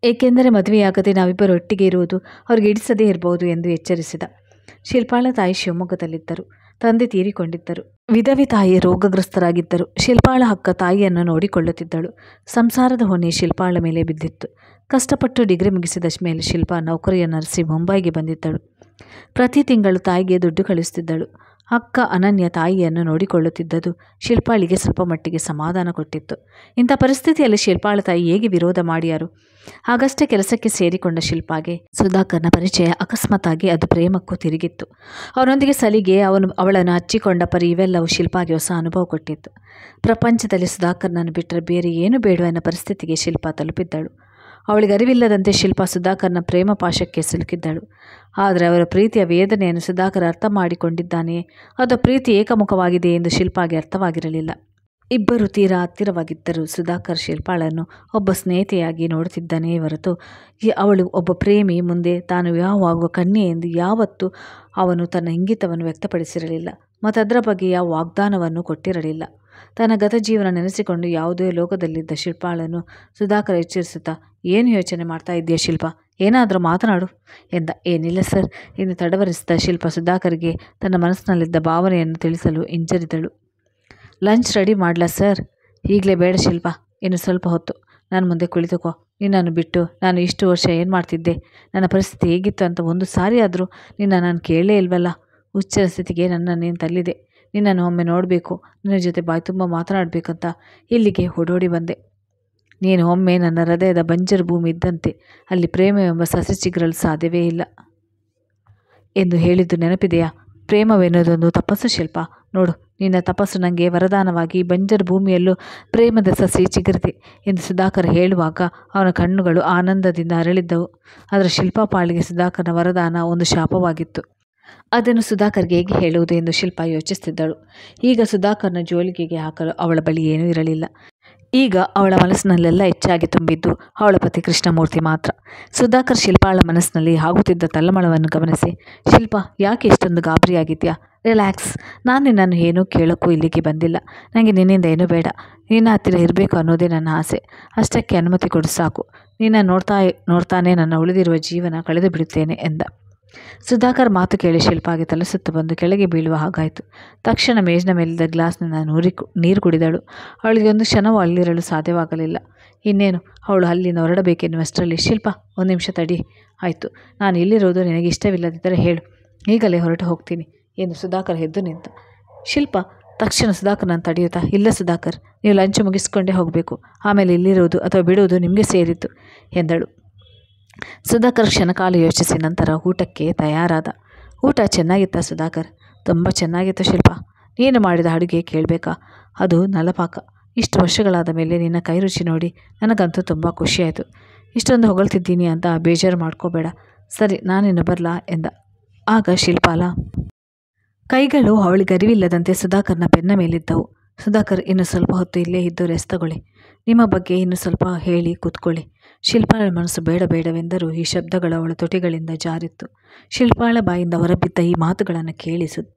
ಏಕೆಂದರೆ ಮದುವೆಯಾಗದೆ ನಾವಿಬ್ಬರು ಒಟ್ಟಿಗೆ ಇರುವುದು ಅವ್ರಿಗೆ ಇಡಿಸದೇ ಇರಬಹುದು ಎಂದು ಎಚ್ಚರಿಸಿದ. ಶಿಲ್ಪಾಳ ತಾಯಿ ಶಿವಮೊಗ್ಗದಲ್ಲಿದ್ದರು. ತಂದೆ ತೀರಿಕೊಂಡಿದ್ದರು. ವಿಧವೆ ತಾಯಿ ರೋಗಗ್ರಸ್ತರಾಗಿದ್ದರು. ಶಿಲ್ಪಾಳ ಅಕ್ಕ ತಾಯಿಯನ್ನು ನೋಡಿಕೊಳ್ಳುತ್ತಿದ್ದಳು. ಸಂಸಾರದ ಹೊಣೆ ಶಿಲ್ಪಾಳ ಮೇಲೆ ಬಿದ್ದಿತ್ತು. ಕಷ್ಟಪಟ್ಟು ಡಿಗ್ರಿ ಮುಗಿಸಿದ ಮೇಲೆ ಶಿಲ್ಪ ನೌಕರಿಯನ್ನು ಅರಸಿ ಮುಂಬೈಗೆ ಬಂದಿದ್ದಳು. ಪ್ರತಿ ತಿಂಗಳು ತಾಯಿಗೆ ದುಡ್ಡು ಕಳಿಸುತ್ತಿದ್ದಳು. ಅಕ್ಕ ಅನನ್ಯ ತಾಯಿಯನ್ನು ನೋಡಿಕೊಳ್ಳುತ್ತಿದ್ದುದು ಶಿಲ್ಪಾಳಿಗೆ ಸ್ವಲ್ಪ ಮಟ್ಟಿಗೆ ಸಮಾಧಾನ ಕೊಟ್ಟಿತ್ತು. ಇಂಥ ಪರಿಸ್ಥಿತಿಯಲ್ಲಿ ಶಿಲ್ಪಾಳ ತಾಯಿ ಹೇಗೆ ವಿರೋಧ ಮಾಡಿಯಾರು? ಆಗಷ್ಟೇ ಕೆಲಸಕ್ಕೆ ಸೇರಿಕೊಂಡ ಶಿಲ್ಪಾಗೆ ಸುಧಾಕರ್ನ ಪರಿಚಯ. ಅಕಸ್ಮಾತ್ತಾಗಿ ಅದು ಪ್ರೇಮಕ್ಕೂ ತಿರುಗಿತ್ತು. ಅವನೊಂದಿಗೆ ಸಲಿಗೆ, ಅವಳನ್ನು ಹಚ್ಚಿಕೊಂಡ ಪರಿ ಇವೆಲ್ಲವೂ ಶಿಲ್ಪಾಗೆ ಹೊಸ ಅನುಭವ ಕೊಟ್ಟಿತ್ತು. ಪ್ರಪಂಚದಲ್ಲಿ ಸುಧಾಕರ್ನನ್ನು ಬಿಟ್ಟರೆ ಬೇರೆ ಏನು ಬೇಡ ಎನ್ನೋ ಪರಿಸ್ಥಿತಿಗೆ ಶಿಲ್ಪ ತಲುಪಿದ್ದಳು. ಅವಳಿಗೆ ಅರಿವಿಲ್ಲದಂತೆ ಶಿಲ್ಪ ಸುಧಾಕರ್ನ ಪ್ರೇಮ ಪಾಶಕ್ಕೆ ಸಿಲುಕಿದ್ದಳು. ಆದರೆ ಅವರ ಪ್ರೀತಿಯ ವೇದನೆಯನ್ನು ಸುಧಾಕರ್ ಅರ್ಥ ಮಾಡಿಕೊಂಡಿದ್ದಾನೆಯೇ, ಅದು ಪ್ರೀತಿ ಏಕಮುಖವಾಗಿದೆ ಎಂದು ಶಿಲ್ಪಾಗೆ ಅರ್ಥವಾಗಿರಲಿಲ್ಲ. ಇಬ್ಬರು ತೀರಾ ಹತ್ತಿರವಾಗಿದ್ದರು. ಸುಧಾಕರ್ ಶಿಲ್ಪಾಳನ್ನು ಒಬ್ಬ ಸ್ನೇಹಿತೆಯಾಗಿ ನೋಡುತ್ತಿದ್ದಾನೆಯೇ ಹೊರತು ಅವಳು ಒಬ್ಬ ಪ್ರೇಮಿ ಮುಂದೆ ತಾನು ವಿವಾಹವಾಗುವ ಕನ್ಯೆ ಎಂದು ಯಾವತ್ತೂ ಅವನು ತನ್ನ ಇಂಗಿತವನ್ನು ವ್ಯಕ್ತಪಡಿಸಿರಲಿಲ್ಲ ಮತ್ತು ಅದರ ಬಗ್ಗೆ ಯಾವ ವಾಗ್ದಾನವನ್ನು ಕೊಟ್ಟಿರಲಿಲ್ಲ. ತನ್ನ ಗತ ಜೀವನ ನೆನೆಸಿಕೊಂಡು ಯಾವುದೇ ಲೋಕದಲ್ಲಿದ್ದ ಶಿಲ್ಪಾಳನ್ನು ಸುಧಾಕರ್ ಎಚ್ಚರಿಸುತ್ತಾ, ಏನು ಯೋಚನೆ ಮಾಡ್ತಾ ಇದೆಯಾ ಶಿಲ್ಪ? ಏನಾದರೂ ಮಾತನಾಡು ಎಂದ. ಏನಿಲ್ಲ ಸರ್ ಎಂದು ತಡವರಿಸಿದ ಶಿಲ್ಪ ಸುಧಾಕರ್ಗೆ ತನ್ನ ಮನಸ್ಸಿನಲ್ಲಿದ್ದ ಭಾವನೆಯನ್ನು ತಿಳಿಸಲು ಹಿಂಜರಿದಳು. ಲಂಚ್ ರೆಡಿ ಮಾಡಲಾ ಸರ್? ಈಗಲೇ ಬೇಡ ಶಿಲ್ಪ, ಇನ್ನು ಸ್ವಲ್ಪ ಹೊತ್ತು ನಾನು ಮುಂದೆ ಕುಳಿತುಕೋ. ನಿನ್ನನ್ನು ಬಿಟ್ಟು ನಾನು ಇಷ್ಟು ವರ್ಷ ಏನು ಮಾಡ್ತಿದ್ದೆ, ನನ್ನ ಪರಿಸ್ಥಿತಿ ಹೇಗಿತ್ತು ಅಂತ ಒಂದು ಸಾರಿ ಆದರೂ ನಾನು ಕೇಳಲೇ ಇಲ್ವಲ್ಲ. ಹುಚ್ಚರ ಸ್ಥಿತಿಗೆ ನನ್ನನ್ನೇನು ತಳ್ಳಿದೆ. ನಿನ್ನನ್ನು ಒಮ್ಮೆ ನೋಡಬೇಕು, ನಿನ್ನ ಜೊತೆ ಬಾಯಿ ತುಂಬ ಮಾತನಾಡಬೇಕಂತ ಇಲ್ಲಿಗೆ ಓಡೋಡಿ ಬಂದೆ. ನೀನು ಒಮ್ಮೆ ನನ್ನ ಹೃದಯದ ಬಂಜರು ಭೂಮಿ ಇದ್ದಂತೆ, ಅಲ್ಲಿ ಪ್ರೇಮವೆಂಬ ಸಸಿ ಚಿಗುರಲು ಸಾಧ್ಯವೇ ಇಲ್ಲ ಎಂದು ಹೇಳಿದ್ದು ನೆನಪಿದೆಯಾ? ಪ್ರೇಮವೆನ್ನುವುದೊಂದು ತಪಸ್ಸು ಶಿಲ್ಪ. ನೋಡು, ನಿನ್ನ ತಪಸ್ಸು ನನಗೆ ವರದಾನವಾಗಿ ಬಂಜರು ಭೂಮಿಯಲ್ಲೂ ಪ್ರೇಮದ ಸಸಿ ಚಿಗುರಿದೆ ಎಂದು ಸುಧಾಕರ್ ಹೇಳುವಾಗ ಅವನ ಕಣ್ಣುಗಳು ಆನಂದದಿಂದ ಅರಳಿದ್ದವು. ಆದರೆ ಶಿಲ್ಪ ಪಾಳಿಗೆ ಸುಧಾಕರ್ನ ವರದಾನ ಒಂದು ಶಾಪವಾಗಿತ್ತು. ಅದನ್ನು ಸುಧಾಕರ್ಗೆ ಹೇಗೆ ಹೇಳುವುದು ಎಂದು ಶಿಲ್ಪ ಯೋಚಿಸುತ್ತಿದ್ದಳು. ಈಗ ಸುಧಾಕರ್ನ ಜೋಲಿಗೆಗೆ ಹಾಕಲು ಅವಳ ಬಳಿ ಏನೂ ಇರಲಿಲ್ಲ. ಈಗ ಅವಳ ಮನಸ್ಸಿನಲ್ಲೆಲ್ಲ ಹೆಚ್ಚಾಗಿ ತುಂಬಿದ್ದು ಅವಳ ಪತಿ ಕೃಷ್ಣಮೂರ್ತಿ ಮಾತ್ರ. ಸುಧಾಕರ್ ಶಿಲ್ಪಾಳ ಮನಸ್ಸಿನಲ್ಲಿ ಆಗುತ್ತಿದ್ದ ತಲ್ಲಮಳವನ್ನು ಗಮನಿಸಿ, ಶಿಲ್ಪ, ಯಾಕೆ ಇಷ್ಟೊಂದು ಗಾಬರಿಯಾಗಿದ್ಯಾ? ರಿಲ್ಯಾಕ್ಸ್. ನಾನು ನಿನ್ನನ್ನು ಏನೂ ಕೇಳೋಕ್ಕೂ ಇಲ್ಲಿಗೆ ಬಂದಿಲ್ಲ. ನನಗೆ ನಿನ್ನಿಂದ ಏನೂ ಬೇಡ. ನಿನ್ನ ಹತ್ತಿರ ಇರಬೇಕು ಅನ್ನೋದೇ ನನ್ನ ಆಸೆ. ಅಷ್ಟಕ್ಕೆ ಅನುಮತಿ ಕೊಡು ಸಾಕು. ನಿನ್ನ ನೋಡ್ತಾನೆ ನನ್ನ ಉಳಿದಿರುವ ಜೀವನ ಕಳೆದು ಬಿಡುತ್ತೇನೆ ಎಂದ. ಸುಧಾಕರ್ ಮಾತು ಕೇಳಿ ಶಿಲ್ಪಾಗೆ ತಲೆಸುತ್ತು ಬಂದು ಕೆಳಗೆ ಬೀಳುವ ಹಾಗಾಯಿತು. ತಕ್ಷಣ ಮೇಜಿನ ಮೇಲಿದ್ದ ಗ್ಲಾಸ್ನಿಂದ ನೀರು ಕುಡಿದಳು. ಅವಳಿಗೆ ಒಂದು ಕ್ಷಣವೂ ಅಲ್ಲಿರಲು ಸಾಧ್ಯವಾಗಲಿಲ್ಲ. ಇನ್ನೇನು ಅವಳು ಅಲ್ಲಿಂದ ಹೊರಡಬೇಕೆನ್ನುವಷ್ಟರಲ್ಲಿ, ಶಿಲ್ಪ, ಒಂದು ನಿಮಿಷ ತಡಿ. ಆಯಿತು, ನಾನು ಇಲ್ಲಿರೋದು ನಿನಗೆ ಇಷ್ಟವಿಲ್ಲದಿದ್ದರೆ ಹೇಳು, ಈಗಲೇ ಹೊರಟು ಹೋಗ್ತೀನಿ ಎಂದು ಸುಧಾಕರ್ ಎದ್ದು ನಿಂತ. ಶಿಲ್ಪ ತಕ್ಷಣ ಸುಧಾಕರ್ನನ್ನು ತಡೆಯುತ್ತಾ, ಇಲ್ಲ ಸುಧಾಕರ್, ನೀವು ಲಂಚ್ ಮುಗಿಸ್ಕೊಂಡೇ ಹೋಗಬೇಕು. ಆಮೇಲೆ ಇಲ್ಲಿರುವುದು ಅಥವಾ ಬಿಡುವುದು ನಿಮಗೆ ಸೇರಿತ್ತು ಎಂದಳು. ಸುಧಾಕರ್ ಕ್ಷಣಕಾಲ ಯೋಚಿಸಿ ನಂತರ ಊಟಕ್ಕೆ ತಯಾರಾದ. ಊಟ ಚೆನ್ನಾಗಿತ್ತ ಸುಧಾಕರ್? ತುಂಬ ಚೆನ್ನಾಗಿತ್ತು ಶಿಲ್ಪ. ನೀನು ಮಾಡಿದ ಅಡುಗೆ ಕೇಳಬೇಕಾ? ಅದು ನಲಪಾಕ. ಇಷ್ಟು ವರ್ಷಗಳಾದ ಮೇಲೆ ನಿನ್ನ ಕೈ ರುಚಿ ನೋಡಿ ನನಗಂತೂ ತುಂಬ ಖುಷಿಯಾಯಿತು. ಇಷ್ಟೊಂದು ಹೊಗಳ್ತಿದ್ದೀನಿ ಅಂತ ಬೇಜಾರು ಮಾಡ್ಕೋಬೇಡ. ಸರಿ, ನಾನಿನ್ನು ಬರಲಾ ಎಂದ. ಆಗ ಶಿಲ್ಪಾಲ ಕೈಗಳು ಅವಳಿಗೆ ಅರಿವಿಲ್ಲದಂತೆ ಸುಧಾಕರ್ನ ಬೆನ್ನ ಮೇಲಿದ್ದವು. ಸುಧಾಕರ್, ಇನ್ನು ಸ್ವಲ್ಪ ಹೊತ್ತು ಇಲ್ಲೇ ಇದ್ದು ರೆಸ್ಟ್ ತಗೊಳ್ಳಿ. ನಿಮ್ಮ ಬಗ್ಗೆ ಇನ್ನು ಸ್ವಲ್ಪ ಹೇಳಿ ಕೂತ್ಕೊಳ್ಳಿ. ಶಿಲ್ಪಾಳ ಮನಸ್ಸು ಬೇಡವೆಂದರೂ ಈ ಶಬ್ದಗಳು ಅವಳ ತುಟಿಗಳಿಂದ ಜಾರಿತ್ತು. ಶಿಲ್ಪಾಳ ಬಾಯಿಂದ ಹೊರಬಿದ್ದ ಈ ಮಾತುಗಳನ್ನು ಕೇಳಿ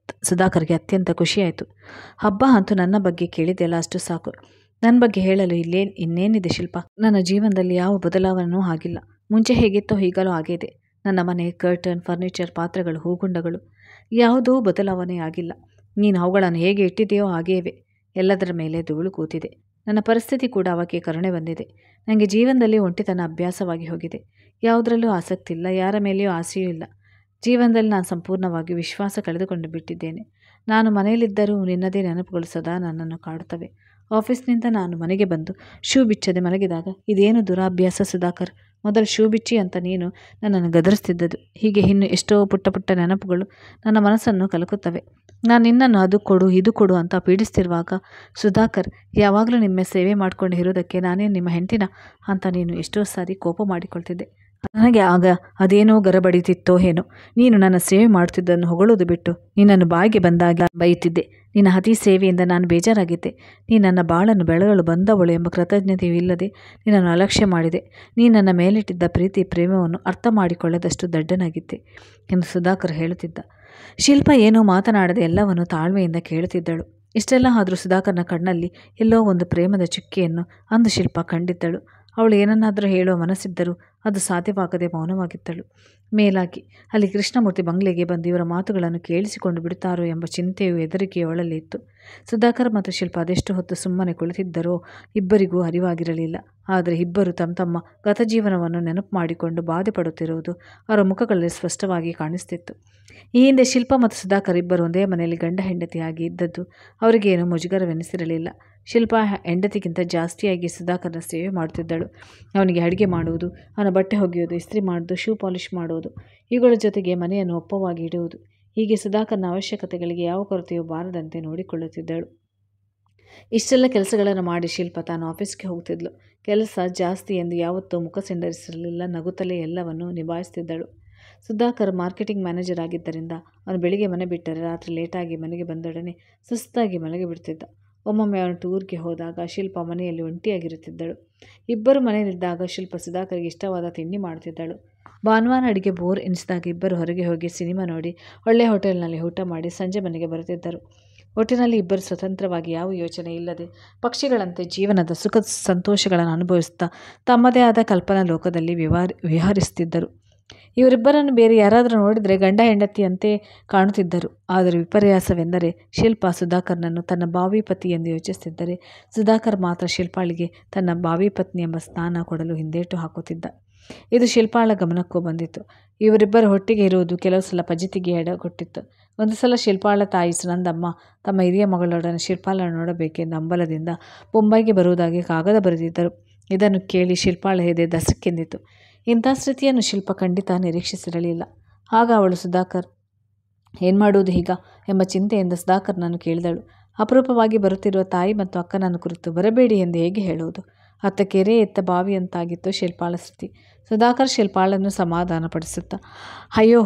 ಸುಧಾಕರ್ಗೆ ಅತ್ಯಂತ ಖುಷಿಯಾಯಿತು. ಹಬ್ಬ ಅಂತೂ ನನ್ನ ಬಗ್ಗೆ ಕೇಳಿದೆಯಲ್ಲ, ಅಷ್ಟು ಸಾಕು. ನನ್ನ ಬಗ್ಗೆ ಹೇಳಲು ಇನ್ನೇನಿದೆ ಶಿಲ್ಪ? ನನ್ನ ಜೀವನದಲ್ಲಿ ಯಾವ ಬದಲಾವಣೆಯೂ ಆಗಿಲ್ಲ. ಮುಂಚೆ ಹೇಗಿತ್ತೋ ಈಗಲೂ ಹಾಗೇ ಇದೆ. ನನ್ನ ಮನೆ, ಕರ್ಟನ್, ಫರ್ನಿಚರ್, ಪಾತ್ರೆಗಳು, ಹೂಗುಂಡಗಳು ಯಾವುದೂ ಬದಲಾವಣೆ ಆಗಿಲ್ಲ. ನೀನು ಅವುಗಳನ್ನು ಹೇಗೆ ಇಟ್ಟಿದೆಯೋ ಹಾಗೇ ಇವೆ. ಎಲ್ಲದರ ಮೇಲೆ ಧೂಳು ಕೂತಿದೆ. ನನ್ನ ಪರಿಸ್ಥಿತಿ ಕೂಡ ಅವಕ್ಕೆ ಕರುಣೆ ಬಂದಿದೆ. ನನಗೆ ಜೀವನದಲ್ಲಿ ಒಂಟಿತನ ಅಭ್ಯಾಸವಾಗಿ ಹೋಗಿದೆ. ಯಾವುದರಲ್ಲೂ ಆಸಕ್ತಿ ಇಲ್ಲ, ಯಾರ ಮೇಲೆಯೂ ಆಸೆಯೂ ಇಲ್ಲ. ಜೀವನದಲ್ಲಿ ನಾನು ಸಂಪೂರ್ಣವಾಗಿ ವಿಶ್ವಾಸ ಕಳೆದುಕೊಂಡು ಬಿಟ್ಟಿದ್ದೇನೆ. ನಾನು ಮನೆಯಲ್ಲಿದ್ದರೂ ನಿನ್ನದೇ ನೆನಪುಗಳು ಸದಾ ನನ್ನನ್ನು ಕಾಡುತ್ತವೆ. ಆಫೀಸ್ನಿಂದ ನಾನು ಮನೆಗೆ ಬಂದು ಶೂ ಬಿಚ್ಚದೆ ಮಲಗಿದಾಗ, ಇದೇನು ದುರಾಭ್ಯಾಸ ಸುಧಾಕರ್, ಮೊದಲು ಶೂ ಬಿಚ್ಚಿ ಅಂತ ನೀನು ನನ್ನನ್ನು ಗದರಿಸ್ತಿದ್ದದು. ಹೀಗೆ ಇನ್ನು ಎಷ್ಟೋ ಪುಟ್ಟ ನೆನಪುಗಳು ನನ್ನ ಮನಸ್ಸನ್ನು ಕಲಕುತ್ತವೆ. ನಾನು ನಿನ್ನನ್ನು ಅದು ಕೊಡು ಇದು ಕೊಡು ಅಂತ ಪೀಡಿಸ್ತಿರುವಾಗ, ಸುಧಾಕರ್, ಯಾವಾಗಲೂ ನಿಮ್ಮ ಸೇವೆ ಮಾಡಿಕೊಂಡು ಇರೋದಕ್ಕೆ ನಾನೇನು ನಿಮ್ಮ ಹೆಂಡತಿನ ಅಂತ ನೀನು ಎಷ್ಟೋ ಸಾರಿ ಕೋಪ ಮಾಡಿಕೊಳ್ತಿದ್ದೆ. ನನಗೆ ಆಗ ಅದೇನೋ ಗರಬಡಿತಿತ್ತೋ ಏನೋ. ನೀನು ನನ್ನ ಸೇವೆ ಮಾಡುತ್ತಿದ್ದನ್ನು ಹೊಗಳೋದು ಬಿಟ್ಟು ನಿನ್ನನ್ನು ಬಾಯಿಗೆ ಬಂದಾಗ ಬೈಯುತ್ತಿದ್ದೆ. ನಿನ್ನ ಅತಿ ಸೇವೆಯಿಂದ ನಾನು ಬೇಜಾರಾಗಿದ್ದೆ. ನೀ ನನ್ನ ಬಾಳನ್ನು ಬೆಳಗಲು ಬಂದವಳು ಎಂಬ ಕೃತಜ್ಞತೆಯೂ ಇಲ್ಲದೆ ನಿನ್ನನ್ನು ಅಲಕ್ಷ್ಯ ಮಾಡಿದೆ. ನೀ ನನ್ನ ಮೇಲಿಟ್ಟಿದ್ದ ಪ್ರೀತಿ ಪ್ರೇಮವನ್ನು ಅರ್ಥ ಮಾಡಿಕೊಳ್ಳದಷ್ಟು ದಡ್ಡನಾಗಿದ್ದೆ ಎಂದು ಸುಧಾಕರ್ ಹೇಳುತ್ತಿದ್ದ. ಶಿಲ್ಪ ಏನೋ ಮಾತನಾಡದೆ ಎಲ್ಲವನ್ನು ತಾಳ್ಮೆಯಿಂದ ಕೇಳುತ್ತಿದ್ದಳು. ಇಷ್ಟೆಲ್ಲ ಆದರೂ ಸುಧಾಕರ್ನ ಕಣ್ಣಲ್ಲಿ ಎಲ್ಲೋ ಒಂದು ಪ್ರೇಮದ ಚುಕ್ಕೆಯನ್ನು ಅಂದು ಶಿಲ್ಪ ಕಂಡಿದ್ದಳು. ಅವಳು ಏನನ್ನಾದರೂ ಹೇಳುವ ಮನಸ್ಸಿದ್ದರೂ ಅದು ಸಾಧ್ಯವಾಗದೆ ಮೌನವಾಗಿದ್ದಳು. ಮೇಲಾಗಿ ಅಲ್ಲಿ ಕೃಷ್ಣಮೂರ್ತಿ ಬಂಗ್ಲೆಗೆ ಬಂದು ಇವರ ಮಾತುಗಳನ್ನು ಕೇಳಿಸಿಕೊಂಡು ಬಿಡುತ್ತಾರೋ ಎಂಬ ಚಿಂತೆಯು ಹೆದರಿಕೆಯು ಅವಳಲ್ಲಿ ಇತ್ತು. ಸುಧಾಕರ್ ಮತ್ತು ಶಿಲ್ಪ ಅದೆಷ್ಟು ಹೊತ್ತು ಸುಮ್ಮನೆ ಕುಳಿತಿದ್ದರೋ ಇಬ್ಬರಿಗೂ ಅರಿವಾಗಿರಲಿಲ್ಲ. ಆದರೆ ಇಬ್ಬರು ತಮ್ಮ ಗತಜೀವನವನ್ನು ನೆನಪು ಮಾಡಿಕೊಂಡು ಬಾಧೆ ಪಡುತ್ತಿರುವುದು ಅವರ ಮುಖಗಳಲ್ಲಿ ಸ್ಪಷ್ಟವಾಗಿ ಕಾಣಿಸ್ತಿತ್ತು. ಈ ಹಿಂದೆ ಶಿಲ್ಪ ಮತ್ತು ಸುಧಾಕರ್ ಇಬ್ಬರು ಒಂದೇ ಮನೆಯಲ್ಲಿ ಗಂಡ ಹೆಂಡತಿಯಾಗಿ ಇದ್ದದ್ದು ಅವರಿಗೇನು ಮುಜುಗರವೆನಿಸಿರಲಿಲ್ಲ. ಶಿಲ್ಪ ಹೆಂಡತಿಗಿಂತ ಜಾಸ್ತಿಯಾಗಿ ಸುಧಾಕರ್ನ ಸೇವೆ ಮಾಡುತ್ತಿದ್ದಳು. ಅವನಿಗೆ ಅಡುಗೆ ಮಾಡುವುದು, ಅವನ ಬಟ್ಟೆ ಒಗೆಯುವುದು, ಇಸ್ತ್ರಿ ಮಾಡುವುದು, ಶೂ ಪಾಲಿಷ್ ಮಾಡುವುದು, ಇವುಗಳ ಜೊತೆಗೆ ಮನೆಯನ್ನು ಒಪ್ಪವಾಗಿ ಇಡುವುದು. ಹೀಗೆ ಸುಧಾಕರ್ನ ಅವಶ್ಯಕತೆಗಳಿಗೆ ಯಾವ ಕೊರತೆಯೂ ಬಾರದಂತೆ ನೋಡಿಕೊಳ್ಳುತ್ತಿದ್ದಳು. ಇಷ್ಟೆಲ್ಲ ಕೆಲಸಗಳನ್ನು ಮಾಡಿ ಶಿಲ್ಪ ತಾನು ಆಫೀಸ್ಗೆ ಹೋಗ್ತಿದ್ಳು. ಕೆಲಸ ಜಾಸ್ತಿ ಎಂದು ಯಾವತ್ತೂ ಮುಖ ಸಿಂಡರಿಸಿರಲಿಲ್ಲ. ನಗುತ್ತಲೇ ಎಲ್ಲವನ್ನು ನಿಭಾಯಿಸ್ತಿದ್ದಳು. ಸುಧಾಕರ್ ಮಾರ್ಕೆಟಿಂಗ್ ಮ್ಯಾನೇಜರ್ ಆಗಿದ್ದರಿಂದ ಅವನು ಬೆಳಿಗ್ಗೆ ಮನೆ ಬಿಟ್ಟರೆ ರಾತ್ರಿ ಲೇಟಾಗಿ ಮನೆಗೆ ಬಂದೊಡನೆ ಸುಸ್ತಾಗಿ ಮಲಗಿ ಬಿಡ್ತಿದ್ದ. ಒಮ್ಮೊಮ್ಮೆ ಅವನು ಟೂರ್ಗೆ ಹೋದಾಗ ಶಿಲ್ಪ ಮನೆಯಲ್ಲಿ ಒಂಟಿಯಾಗಿರುತ್ತಿದ್ದಳು. ಇಬ್ಬರು ಮನೆಯಲ್ಲಿದ್ದಾಗ ಶಿಲ್ಪ ಸುಧಾಕರ್ಗೆ ಇಷ್ಟವಾದ ತಿಂಡಿ ಮಾಡುತ್ತಿದ್ದಳು. ಭಾನುವಾರ ಅಡಿಗೆ ಬೋರ್ ಎನಿಸಿದಾಗ ಇಬ್ಬರು ಹೊರಗೆ ಹೋಗಿ ಸಿನಿಮಾ ನೋಡಿ ಒಳ್ಳೆಯ ಹೋಟೆಲ್ನಲ್ಲಿ ಊಟ ಮಾಡಿ ಸಂಜೆ ಮನೆಗೆ ಬರುತ್ತಿದ್ದರು. ಒಟ್ಟಿನಲ್ಲಿ ಇಬ್ಬರು ಸ್ವತಂತ್ರವಾಗಿ ಯಾವ ಯೋಚನೆ ಇಲ್ಲದೆ ಪಕ್ಷಿಗಳಂತೆ ಜೀವನದ ಸುಖ ಸಂತೋಷಗಳನ್ನು ಅನುಭವಿಸುತ್ತಾ ತಮ್ಮದೇ ಆದ ಕಲ್ಪನಾ ಲೋಕದಲ್ಲಿ ವಿಹರಿಸುತ್ತಿದ್ದರು. ಇವರಿಬ್ಬರನ್ನು ಬೇರೆ ಯಾರಾದರೂ ನೋಡಿದರೆ ಗಂಡ ಹೆಂಡತಿಯಂತೆ ಕಾಣುತ್ತಿದ್ದರು. ಆದರೆ ವಿಪರ್ಯಾಸವೆಂದರೆ ಶಿಲ್ಪ ಸುಧಾಕರ್ನನ್ನು ತನ್ನ ಭಾವಿ ಪತಿ ಎಂದು ಯೋಚಿಸುತ್ತಿದ್ದರೆ ಸುಧಾಕರ್ ಮಾತ್ರ ಶಿಲ್ಪಾಳಿಗೆ ತನ್ನ ಭಾವಿ ಪತ್ನಿ ಎಂಬ ಸ್ಥಾನ ಕೊಡಲು ಹಿಂದೇಟು ಹಾಕುತ್ತಿದ್ದ. ಇದು ಶಿಲ್ಪಾಳ ಗಮನಕ್ಕೂ ಬಂದಿತ್ತು. ಇವರಿಬ್ಬರು ಒಟ್ಟಿಗೆ ಇರುವುದು ಕೆಲವು ಸಲ ಫಜೀತಿಗೆ ಎಡೆಕೊಟ್ಟಿತ್ತು. ಒಂದು ಸಲ ಶಿಲ್ಪಾಳ ತಾಯಿ ಸುನಂದಮ್ಮ ತಮ್ಮ ಹಿರಿಯ ಮಗಳೊಡನೆ ಶಿಲ್ಪಾಳನ್ನು ನೋಡಬೇಕೆಂದು ಹಂಬಲದಿಂದ ಬೊಂಬೈಗೆ ಬರುವುದಾಗಿ ಕಾಗದ ಬರೆದಿದ್ದರು. ಇದನ್ನು ಕೇಳಿ ಶಿಲ್ಪಾಳ ಎದೆ ದಸಕ್ಕೆಂದಿತು. ಇಂಥ ಸ್ಥಿತಿಯನ್ನು ಶಿಲ್ಪ ಖಂಡಿತ ನಿರೀಕ್ಷಿಸಿರಲಿಲ್ಲ. ಆಗ ಅವಳು ಸುಧಾಕರ್ ಏನು ಮಾಡುವುದು ಈಗ ಎಂಬ ಚಿಂತೆಯಿಂದ ಸುಧಾಕರ್ನನ್ನು ಕೇಳಿದಳು. ಅಪರೂಪವಾಗಿ ಬರುತ್ತಿರುವ ತಾಯಿ ಮತ್ತು ಅಕ್ಕನನ್ನು ಕುರಿತು ಬರಬೇಡಿ ಎಂದು ಹೇಗೆ ಹೇಳುವುದು? ಅತ್ತ ಕೆರೆ ಎತ್ತ ಬಾವಿಯಂತಾಗಿತ್ತು ಶಿಲ್ಪಾಳ ಸ್ಥಿತಿ. ಸುಧಾಕರ್ ಶಿಲ್ಪಾಳನ್ನು ಸಮಾಧಾನಪಡಿಸುತ್ತಾ, ಅಯ್ಯೋ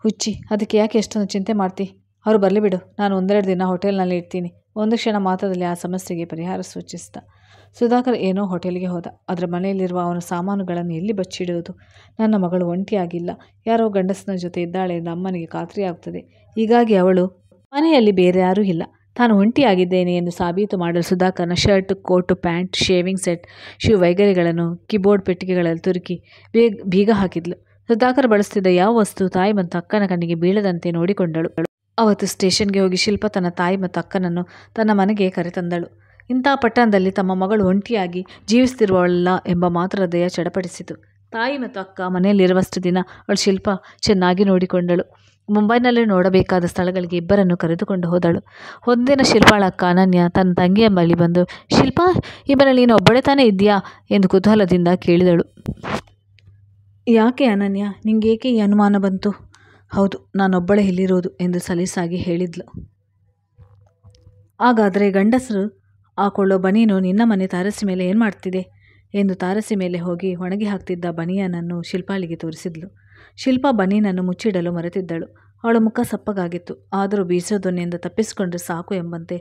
ಹುಚ್ಚಿ, ಅದಕ್ಕೆ ಯಾಕೆ ಎಷ್ಟೊಂದು ಚಿಂತೆ ಮಾಡ್ತಿ? ಅವರು ಬರಲಿ ಬಿಡು, ನಾನು ಒಂದೆರಡು ದಿನ ಹೋಟೆಲ್ನಲ್ಲಿ ಇರ್ತೀನಿ. ಒಂದು ಕ್ಷಣ ಮಾತ್ರದಲ್ಲಿ ಆ ಸಮಸ್ಯೆಗೆ ಪರಿಹಾರ ಸೂಚಿಸಿದ. ಸುಧಾಕರ್ ಏನೋ ಹೋಟೆಲ್ಗೆ ಹೋದ. ಅದರ ಮನೆಯಲ್ಲಿರುವ ಅವನ ಸಾಮಾನುಗಳನ್ನು ಎಲ್ಲಿ ಬಚ್ಚಿಡುವುದು? ನನ್ನ ಮಗಳು ಒಂಟಿಯಾಗಿಲ್ಲ, ಯಾರೋ ಗಂಡಸನ ಜೊತೆ ಇದ್ದಾಳೆ ಎಂದು ಅಮ್ಮನಿಗೆ ಖಾತ್ರಿಯಾಗುತ್ತದೆ. ಹೀಗಾಗಿ ಅವಳು ಮನೆಯಲ್ಲಿ ಬೇರೆ ಯಾರೂ ಇಲ್ಲ. ತಾನು ಒಂಟಿಯಾಗಿದ್ದೇನೆ ಎಂದು ಸಾಬೀತು ಮಾಡಲು ಸುಧಾಕರ್ನ shirt, coat, pant, shaving set, shoe ವೈಗರೆಗಳನ್ನು ಕೀಬೋರ್ಡ್ ಪೆಟ್ಟಿಗೆಗಳಲ್ಲಿ ತುರುಕಿ ಬೀಗ ಹಾಕಿದ್ಲು. ಸುಧಾಕರ್ ಬಳಸುತ್ತಿದ್ದ ಯಾವ ವಸ್ತು ತಾಯಿ ಮತ್ತು ಅಕ್ಕನ ಕಣ್ಣಿಗೆ ಬೀಳದಂತೆ ನೋಡಿಕೊಂಡಳು. ಅವತ್ತು ಸ್ಟೇಷನ್ಗೆ ಹೋಗಿ ಶಿಲ್ಪ ತನ್ನ ತಾಯಿ ಮತ್ತು ಅಕ್ಕನನ್ನು ತನ್ನ ಮನೆಗೆ ಕರೆತಂದಳು. ಇಂಥ ಪಟ್ಟಣದಲ್ಲಿ ತಮ್ಮ ಮಗಳು ಒಂಟಿಯಾಗಿ ಜೀವಿಸುತ್ತಿರುವವಳಲ್ಲ ಎಂಬ ಮಾತ್ರ ಹೃದಯ ಚಡಪಡಿಸಿತು. ತಾಯಿ ಮತ್ತು ಅಕ್ಕ ಮನೆಯಲ್ಲಿರುವಷ್ಟು ದಿನ ಅವಳು ಶಿಲ್ಪ ಚೆನ್ನಾಗಿ ನೋಡಿಕೊಂಡಳು. ಮುಂಬೈನಲ್ಲಿ ನೋಡಬೇಕಾದ ಸ್ಥಳಗಳಿಗೆ ಇಬ್ಬರನ್ನು ಕರೆದುಕೊಂಡು ಹೋದಳು. ಒಂದಿನ ಶಿಲ್ಪಾಳ ಅಕ್ಕ ಅನನ್ಯ ತನ್ನ ತಂಗಿಯ ಬಳಿ ಬಂದು, ಶಿಲ್ಪಾ, ಈ ಮನೆಯಲ್ಲಿ ನೀನು ಒಬ್ಬಳೇ ತಾನೇ ಇದೆಯಾ ಎಂದು ಕುತೂಹಲದಿಂದ ಕೇಳಿದಳು. ಯಾಕೆ ಅನನ್ಯ, ನಿಂಗೇಕೆ ಈ ಅನುಮಾನ ಬಂತು? ಹೌದು, ನಾನೊಬ್ಬಳೇ ಇಲ್ಲಿರೋದು ಎಂದು ಸಲೀಸಾಗಿ ಹೇಳಿದ್ಲು. ಹಾಗಾದರೆ ಗಂಡಸರು ಹಾಕೊಳ್ಳೋ ಬನೀನು ನಿನ್ನ ಮನೆ ತಾರಸಿ ಮೇಲೆ ಏನು ಮಾಡ್ತಿದೆ ಎಂದು ತಾರಸಿ ಮೇಲೆ ಹೋಗಿ ಒಣಗಿ ಹಾಕ್ತಿದ್ದ ಬನಿಯನನ್ನು ಶಿಲ್ಪಾಳಿಗೆ ತೋರಿಸಿದ್ಲು. ಶಿಲ್ಪ ಬನೀನನ್ನು ಮುಚ್ಚಿಡಲು ಮರೆತಿದ್ದಳು. ಅವಳ ಮುಖ ಸಪ್ಪಗಾಗಿತ್ತು. ಆದರೂ ಬೀಸೋದೊನ್ನೆಯಿಂದ ತಪ್ಪಿಸಿಕೊಂಡ್ರೆ ಸಾಕು ಎಂಬಂತೆ.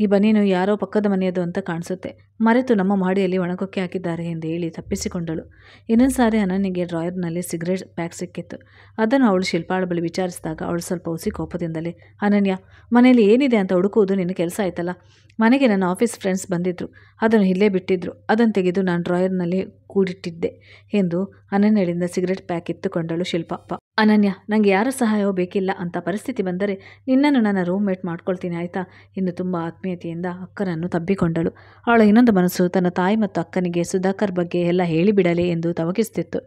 ಈ ಬನೀನು ಯಾರೋ ಪಕ್ಕದ ಮನೆಯದು ಅಂತ ಕಾಣಿಸುತ್ತೆ. ಮರೆತು ನಮ್ಮ ಮಾಡಿಯಲ್ಲಿ ಒಣಗೊಕ್ಕೆ ಹಾಕಿದ್ದಾರೆ ಎಂದು ಹೇಳಿ ತಪ್ಪಿಸಿಕೊಂಡಳು. ಇನ್ನೊಂದು ಸಾರಿ ಅನನ್ಯಗೆ ಡ್ರಾಯರ್ನಲ್ಲಿ ಸಿಗರೇಟ್ ಪ್ಯಾಕ್ ಸಿಕ್ಕಿತ್ತು. ಅದನ್ನು ಅವಳು ಶಿಲ್ಪಾಳ ಬಳಿ ವಿಚಾರಿಸಿದಾಗ ಅವಳು ಸ್ವಲ್ಪ ಹುಸಿ ಕೋಪದಿಂದಲೇ, ಅನನ್ಯ, ಮನೆಯಲ್ಲಿ ಏನಿದೆ ಅಂತ ಹುಡುಕುವುದು ನಿನ್ನ ಕೆಲಸ ಆಯ್ತಲ್ಲ. ಮನೆಗೆ ನನ್ನ ಆಫೀಸ್ ಫ್ರೆಂಡ್ಸ್ ಬಂದಿದ್ದರು, ಅದನ್ನು ಇಲ್ಲೇ ಬಿಟ್ಟಿದ್ರು, ಅದನ್ನು ತೆಗೆದು ನಾನು ಡ್ರಾಯರ್ನಲ್ಲಿ ಕೂಡಿಟ್ಟಿದ್ದೆ ಎಂದು ಅನನ್ಯಳಿಂದ ಸಿಗರೇಟ್ ಪ್ಯಾಕ್ ಎತ್ತುಕೊಂಡಳು ಶಿಲ್ಪ. ಅನನ್ಯ, ನನಗೆ ಯಾರ ಸಹಾಯವೂ ಬೇಕಿಲ್ಲ. ಅಂತ ಪರಿಸ್ಥಿತಿ ಬಂದರೆ ನಿನ್ನನ್ನು ನನ್ನ ರೂಮ್ಮೇಟ್ ಮಾಡ್ಕೊಳ್ತೀನಿ ಆಯಿತಾ ಎಂದು ತುಂಬ ಆತ್ಮೀಯತೆಯಿಂದ ಅಕ್ಕನನ್ನು ತಬ್ಬಿಕೊಂಡಳು. ಅವಳ ಇನ್ನೊಂದು ಮನಸ್ಸು ತನ್ನ ತಾಯಿ ಮತ್ತು ಅಕ್ಕನಿಗೆ ಸುಧಾಕರ್ ಬಗ್ಗೆ ಎಲ್ಲ ಹೇಳಿಬಿಡಲಿ ಎಂದು ತವಕಿಸ್ತಿತ್ತು.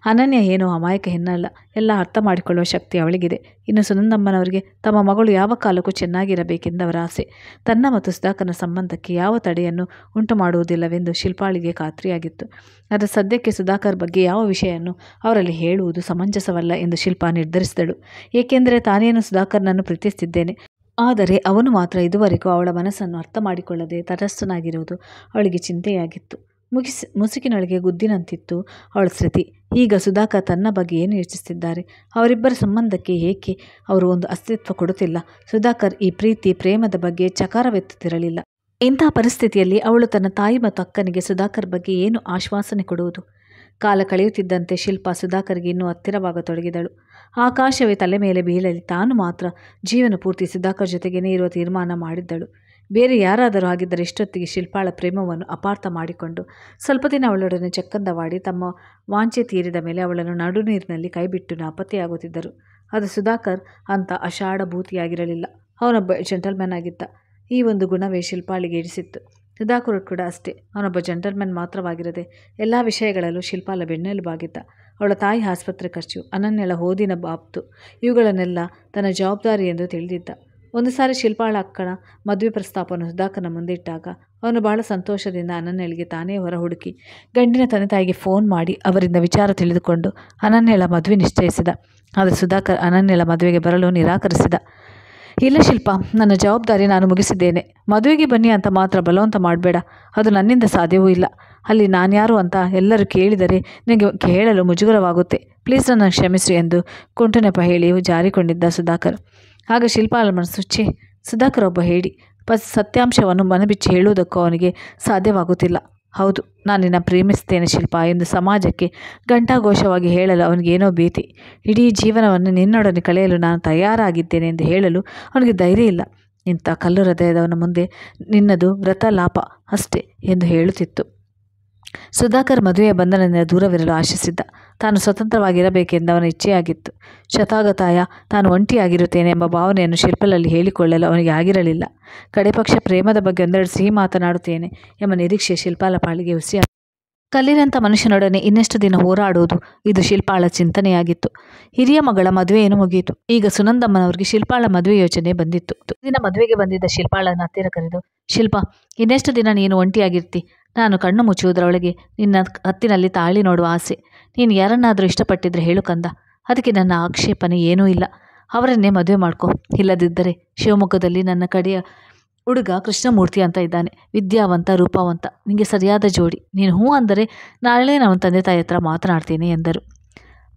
ಅನನ್ಯ ಏನೋ ಅಮಾಯಕ ಹೆಣ್ಣಲ್ಲ, ಎಲ್ಲ ಅರ್ಥ ಮಾಡಿಕೊಳ್ಳುವ ಶಕ್ತಿ ಅವಳಿಗಿದೆ. ಇನ್ನು ಸುನಂದಮ್ಮನವರಿಗೆ ತಮ್ಮ ಮಗಳು ಯಾವ ಕಾಲಕ್ಕೂ ಚೆನ್ನಾಗಿರಬೇಕೆಂದವರ ಆಸೆ. ತನ್ನ ಮತ್ತು ಸುಧಾಕರ್ನ ಸಂಬಂಧಕ್ಕೆ ಯಾವ ತಡೆಯನ್ನು ಉಂಟು ಮಾಡುವುದಿಲ್ಲವೆಂದು ಶಿಲ್ಪಾಳಿಗೆ ಖಾತ್ರಿಯಾಗಿತ್ತು. ಆದರೆ ಸದ್ಯಕ್ಕೆ ಸುಧಾಕರ್ ಬಗ್ಗೆ ಯಾವ ವಿಷಯವನ್ನು ಅವರಲ್ಲಿ ಹೇಳುವುದು ಸಮಂಜಸವಲ್ಲ ಎಂದು ಶಿಲ್ಪ ನಿರ್ಧರಿಸಿದಳು. ಏಕೆಂದರೆ ತಾನೇನು ಸುಧಾಕರ್ನನ್ನು ಪ್ರೀತಿಸುತ್ತಿದ್ದೇನೆ, ಆದರೆ ಅವನು ಮಾತ್ರ ಇದುವರೆಗೂ ಅವಳ ಮನಸ್ಸನ್ನು ಅರ್ಥ ಮಾಡಿಕೊಳ್ಳದೆ ತಟಸ್ಥನಾಗಿರುವುದು ಅವಳಿಗೆ ಚಿಂತೆಯಾಗಿತ್ತು. ಮುಸುಕಿನೊಳಗೆ ಗುದ್ದಿನಂತಿತ್ತು ಅವಳ ಸ್ಥಿತಿ. ಈಗ ಸುಧಾಕರ್ ತನ್ನ ಬಗ್ಗೆ ಏನು ಯೋಚಿಸುತ್ತಿದ್ದಾರೆ? ಅವರಿಬ್ಬರ ಸಂಬಂಧಕ್ಕೆ ಏಕೆ ಅವರು ಒಂದು ಅಸ್ತಿತ್ವ ಕೊಡುತ್ತಿಲ್ಲ? ಸುಧಾಕರ್ ಈ ಪ್ರೀತಿ ಪ್ರೇಮದ ಬಗ್ಗೆ ಚಕಾರವೆತ್ತುತ್ತಿರಲಿಲ್ಲ. ಇಂತಹ ಪರಿಸ್ಥಿತಿಯಲ್ಲಿ ಅವಳು ತನ್ನ ತಾಯಿ ಮತ್ತು ಅಕ್ಕನಿಗೆ ಸುಧಾಕರ್ ಬಗ್ಗೆ ಏನು ಆಶ್ವಾಸನೆ ಕೊಡುವುದು? ಕಾಲ ಕಳೆಯುತ್ತಿದ್ದಂತೆ ಶಿಲ್ಪ ಸುಧಾಕರ್ಗೆ ಇನ್ನೂ ಹತ್ತಿರವಾಗತೊಡಗಿದಳು. ಆಕಾಶವೇ ತಲೆ ಮೇಲೆ ಬೀಳಲಿ, ತಾನು ಮಾತ್ರ ಜೀವನ ಪೂರ್ತಿ ಸುಧಾಕರ್ ಜೊತೆಗೇನೇ ಇರುವ ತೀರ್ಮಾನ ಮಾಡಿದ್ದಳು. ಬೇರೆ ಯಾರಾದರೂ ಆಗಿದ್ದರೆ ಇಷ್ಟೊತ್ತಿಗೆ ಶಿಲ್ಪಾಳ ಪ್ರೇಮವನ್ನು ಅಪಾರ್ಥ ಮಾಡಿಕೊಂಡು ಸ್ವಲ್ಪ ದಿನ ಅವಳೊಡನೆ ಚಕ್ಕಂದವಾಡಿ ತಮ್ಮ ವಾಂಛೆ ತೀರಿದ ಮೇಲೆ ಅವಳನ್ನು ನಡುನೀರಿನಲ್ಲಿ ಕೈಬಿಟ್ಟು ನಾಪತ್ತೆಯಾಗುತ್ತಿದ್ದರು. ಅದು ಸುಧಾಕರ್ ಅಂತ ಅಷಾಢಭೂತಿಯಾಗಿರಲಿಲ್ಲ. ಅವನೊಬ್ಬ ಜೆಂಟಲ್ಮ್ಯಾನ್ ಆಗಿದ್ದ. ಈ ಒಂದು ಗುಣವೇ ಶಿಲ್ಪಾಳಿಗೆ ಇಡಿಸಿತ್ತು. ಸುಧಾಕರ್ ಕೂಡ ಅಷ್ಟೇ, ಅವನೊಬ್ಬ ಜೆಂಟಲ್ಮ್ಯಾನ್ ಮಾತ್ರವಾಗಿರದೆ ಎಲ್ಲ ವಿಷಯಗಳಲ್ಲೂ ಶಿಲ್ಪಾಳ ಬೆನ್ನೆಲುಬಾಗಿದ್ದ. ಅವಳ ತಾಯಿ ಆಸ್ಪತ್ರೆ ಖರ್ಚು, ಅನನ್ಯಳ ಓದಿನ ಬಾಬ್ತು, ಇವುಗಳನ್ನೆಲ್ಲ ತನ್ನ ಜವಾಬ್ದಾರಿ ಎಂದು ತಿಳಿದಿದ್ದ. ಒಂದು ಸಾರಿ ಶಿಲ್ಪಾಳ ಅಕ್ಕನ ಮದುವೆ ಪ್ರಸ್ತಾಪವನ್ನು ಸುಧಾಕರ್ನ ಮುಂದೆ ಇಟ್ಟಾಗ ಅವನು ಬಹಳ ಸಂತೋಷದಿಂದ ಅನನ್ಯಳಿಗೆ ತಾನೇ ಹೊರ ಹುಡುಕಿ ಗಂಡಿನ ತಂದೆ ತಾಯಿಗೆ ಫೋನ್ ಮಾಡಿ ಅವರಿಂದ ವಿಚಾರ ತಿಳಿದುಕೊಂಡು ಅನನ್ಯಳ ಮದುವೆ ನಿಶ್ಚಯಿಸಿದ. ಆದರೆ ಸುಧಾಕರ್ ಅನನ್ಯಳ ಮದುವೆಗೆ ಬರಲು ನಿರಾಕರಿಸಿದ. ಇಲ್ಲ ಶಿಲ್ಪ, ನನ್ನ ಜವಾಬ್ದಾರಿ ನಾನು ಮುಗಿಸಿದ್ದೇನೆ. ಮದುವೆಗೆ ಬನ್ನಿ ಅಂತ ಮಾತ್ರ ಬಲವಂತ ಮಾಡಬೇಡ, ಅದು ನನ್ನಿಂದ ಸಾಧ್ಯವೂ ಇಲ್ಲ. ಅಲ್ಲಿ ನಾನ್ಯಾರು ಅಂತ ಎಲ್ಲರೂ ಕೇಳಿದರೆ ನಿನಗೆ ಹೇಳಲು ಮುಜುಗರವಾಗುತ್ತೆ. ಪ್ಲೀಸ್ ನನ್ನ ಕ್ಷಮಿಸಿ ಎಂದು ಕುಂಟುನೆಪ ಹೇಳಿ ಜಾರಿಕೊಂಡಿದ್ದ ಸುಧಾಕರ್. ಆಗ ಶಿಲ್ಪಾಳ ಮನಸ್ಸು, ಛೇ, ಸುಧಾಕರ್ ಒಬ್ಬ ಹೇಳಿ, ಸತ್ಯಾಂಶವನ್ನು ಮನಬಿಚ್ಚಿ ಹೇಳುವುದಕ್ಕೂ ಅವನಿಗೆ ಸಾಧ್ಯವಾಗುತ್ತಿಲ್ಲ. ಹೌದು, ನಾನು ನಿನ್ನ ಪ್ರೇಮಿಸ್ತೇನೆ ಶಿಲ್ಪ ಎಂದು ಸಮಾಜಕ್ಕೆ ಘಂಟಾಘೋಷವಾಗಿ ಹೇಳಲು ಅವನಿಗೇನೋ ಭೀತಿ. ಇಡೀ ಜೀವನವನ್ನು ನಿನ್ನೊಡನೆ ಕಳೆಯಲು ನಾನು ತಯಾರಾಗಿದ್ದೇನೆ ಎಂದು ಹೇಳಲು ಅವನಿಗೆ ಧೈರ್ಯ ಇಲ್ಲ. ಇಂಥ ಕಲ್ಲು ಹೃದಯದವನ ಮುಂದೆ ನಿನ್ನದು ವ್ರತಲಾಪ ಅಷ್ಟೇ ಎಂದು ಹೇಳುತ್ತಿತ್ತು. ಸುಧಾಕರ್ ಮದುವೆಯ ಬಂಧನದಿಂದ ದೂರವಿರಲು ಆಶಿಸಿದ್ದ. ತಾನು ಸ್ವತಂತ್ರವಾಗಿರಬೇಕೆಂದು ಅವನ ಇಚ್ಛೆಯಾಗಿತ್ತು. ಶತಾಗತಾಯ ತಾನು ಒಂಟಿಯಾಗಿರುತ್ತೇನೆ ಎಂಬ ಭಾವನೆಯನ್ನು ಶಿಲ್ಪಲಲ್ಲಿ ಹೇಳಿಕೊಳ್ಳಲು ಅವನಿಗೆ ಆಗಿರಲಿಲ್ಲ. ಕಡೆಪಕ್ಷ ಪ್ರೇಮದ ಬಗ್ಗೆ ಒಂದೆರಡು ಸಿಹಿ ಮಾತನಾಡುತ್ತೇನೆ ಎಂಬ ನಿರೀಕ್ಷೆ ಶಿಲ್ಪಾಳ ಪಾಳಿಗೆ ಹುಸಿಯಾಗಿತ್ತು. ಕಲ್ಲಿನಂಥ ಮನುಷ್ಯನೊಡನೆ ಇನ್ನೆಷ್ಟು ದಿನ ಹೋರಾಡುವುದು, ಇದು ಶಿಲ್ಪಾಳ ಚಿಂತನೆಯಾಗಿತ್ತು. ಹಿರಿಯ ಮಗಳ ಮದುವೆಯನ್ನು ಮುಗಿಯಿತು. ಈಗ ಸುನಂದಮ್ಮನವರಿಗೆ ಶಿಲ್ಪಾಳ ಮದುವೆ ಯೋಚನೆ ಬಂದಿತ್ತು. ದಿನ ಮದುವೆಗೆ ಬಂದಿದ್ದ ಶಿಲ್ಪಾಳನ ಹತ್ತಿರ ಕರೆದು, ಶಿಲ್ಪ, ಇನ್ನೆಷ್ಟು ದಿನ ನೀನು ಒಂಟಿಯಾಗಿರ್ತಿ? ನಾನು ಕಣ್ಣು ಮುಚ್ಚುವುದರೊಳಗೆ ನಿನ್ನ ಹತ್ತಿನಲ್ಲಿ ತಾಳಿ ನೋಡುವ ಆಸೆ. ನೀನು ಯಾರನ್ನಾದರೂ ಇಷ್ಟಪಟ್ಟಿದ್ರೆ ಹೇಳು ಕಂದ, ಅದಕ್ಕೆ ನನ್ನ ಆಕ್ಷೇಪಣೆ ಏನೂ ಇಲ್ಲ. ಅವರನ್ನೇ ಮದುವೆ ಮಾಡ್ಕೊ. ಇಲ್ಲದಿದ್ದರೆ ಶಿವಮೊಗ್ಗದಲ್ಲಿ ನನ್ನ ಕಡೆಯ ಹುಡುಗ ಕೃಷ್ಣಮೂರ್ತಿ ಅಂತ ಇದ್ದಾನೆ, ವಿದ್ಯಾವಂತ, ರೂಪವಂತ, ನಿನಗೆ ಸರಿಯಾದ ಜೋಡಿ. ನೀನು ಹ್ಞೂ ಅಂದರೆ ನಾಳೆ ನನ್ನ ತಂದೆ ತಾಯಿ ಹತ್ರ ಮಾತನಾಡ್ತೀನಿ ಎಂದರು.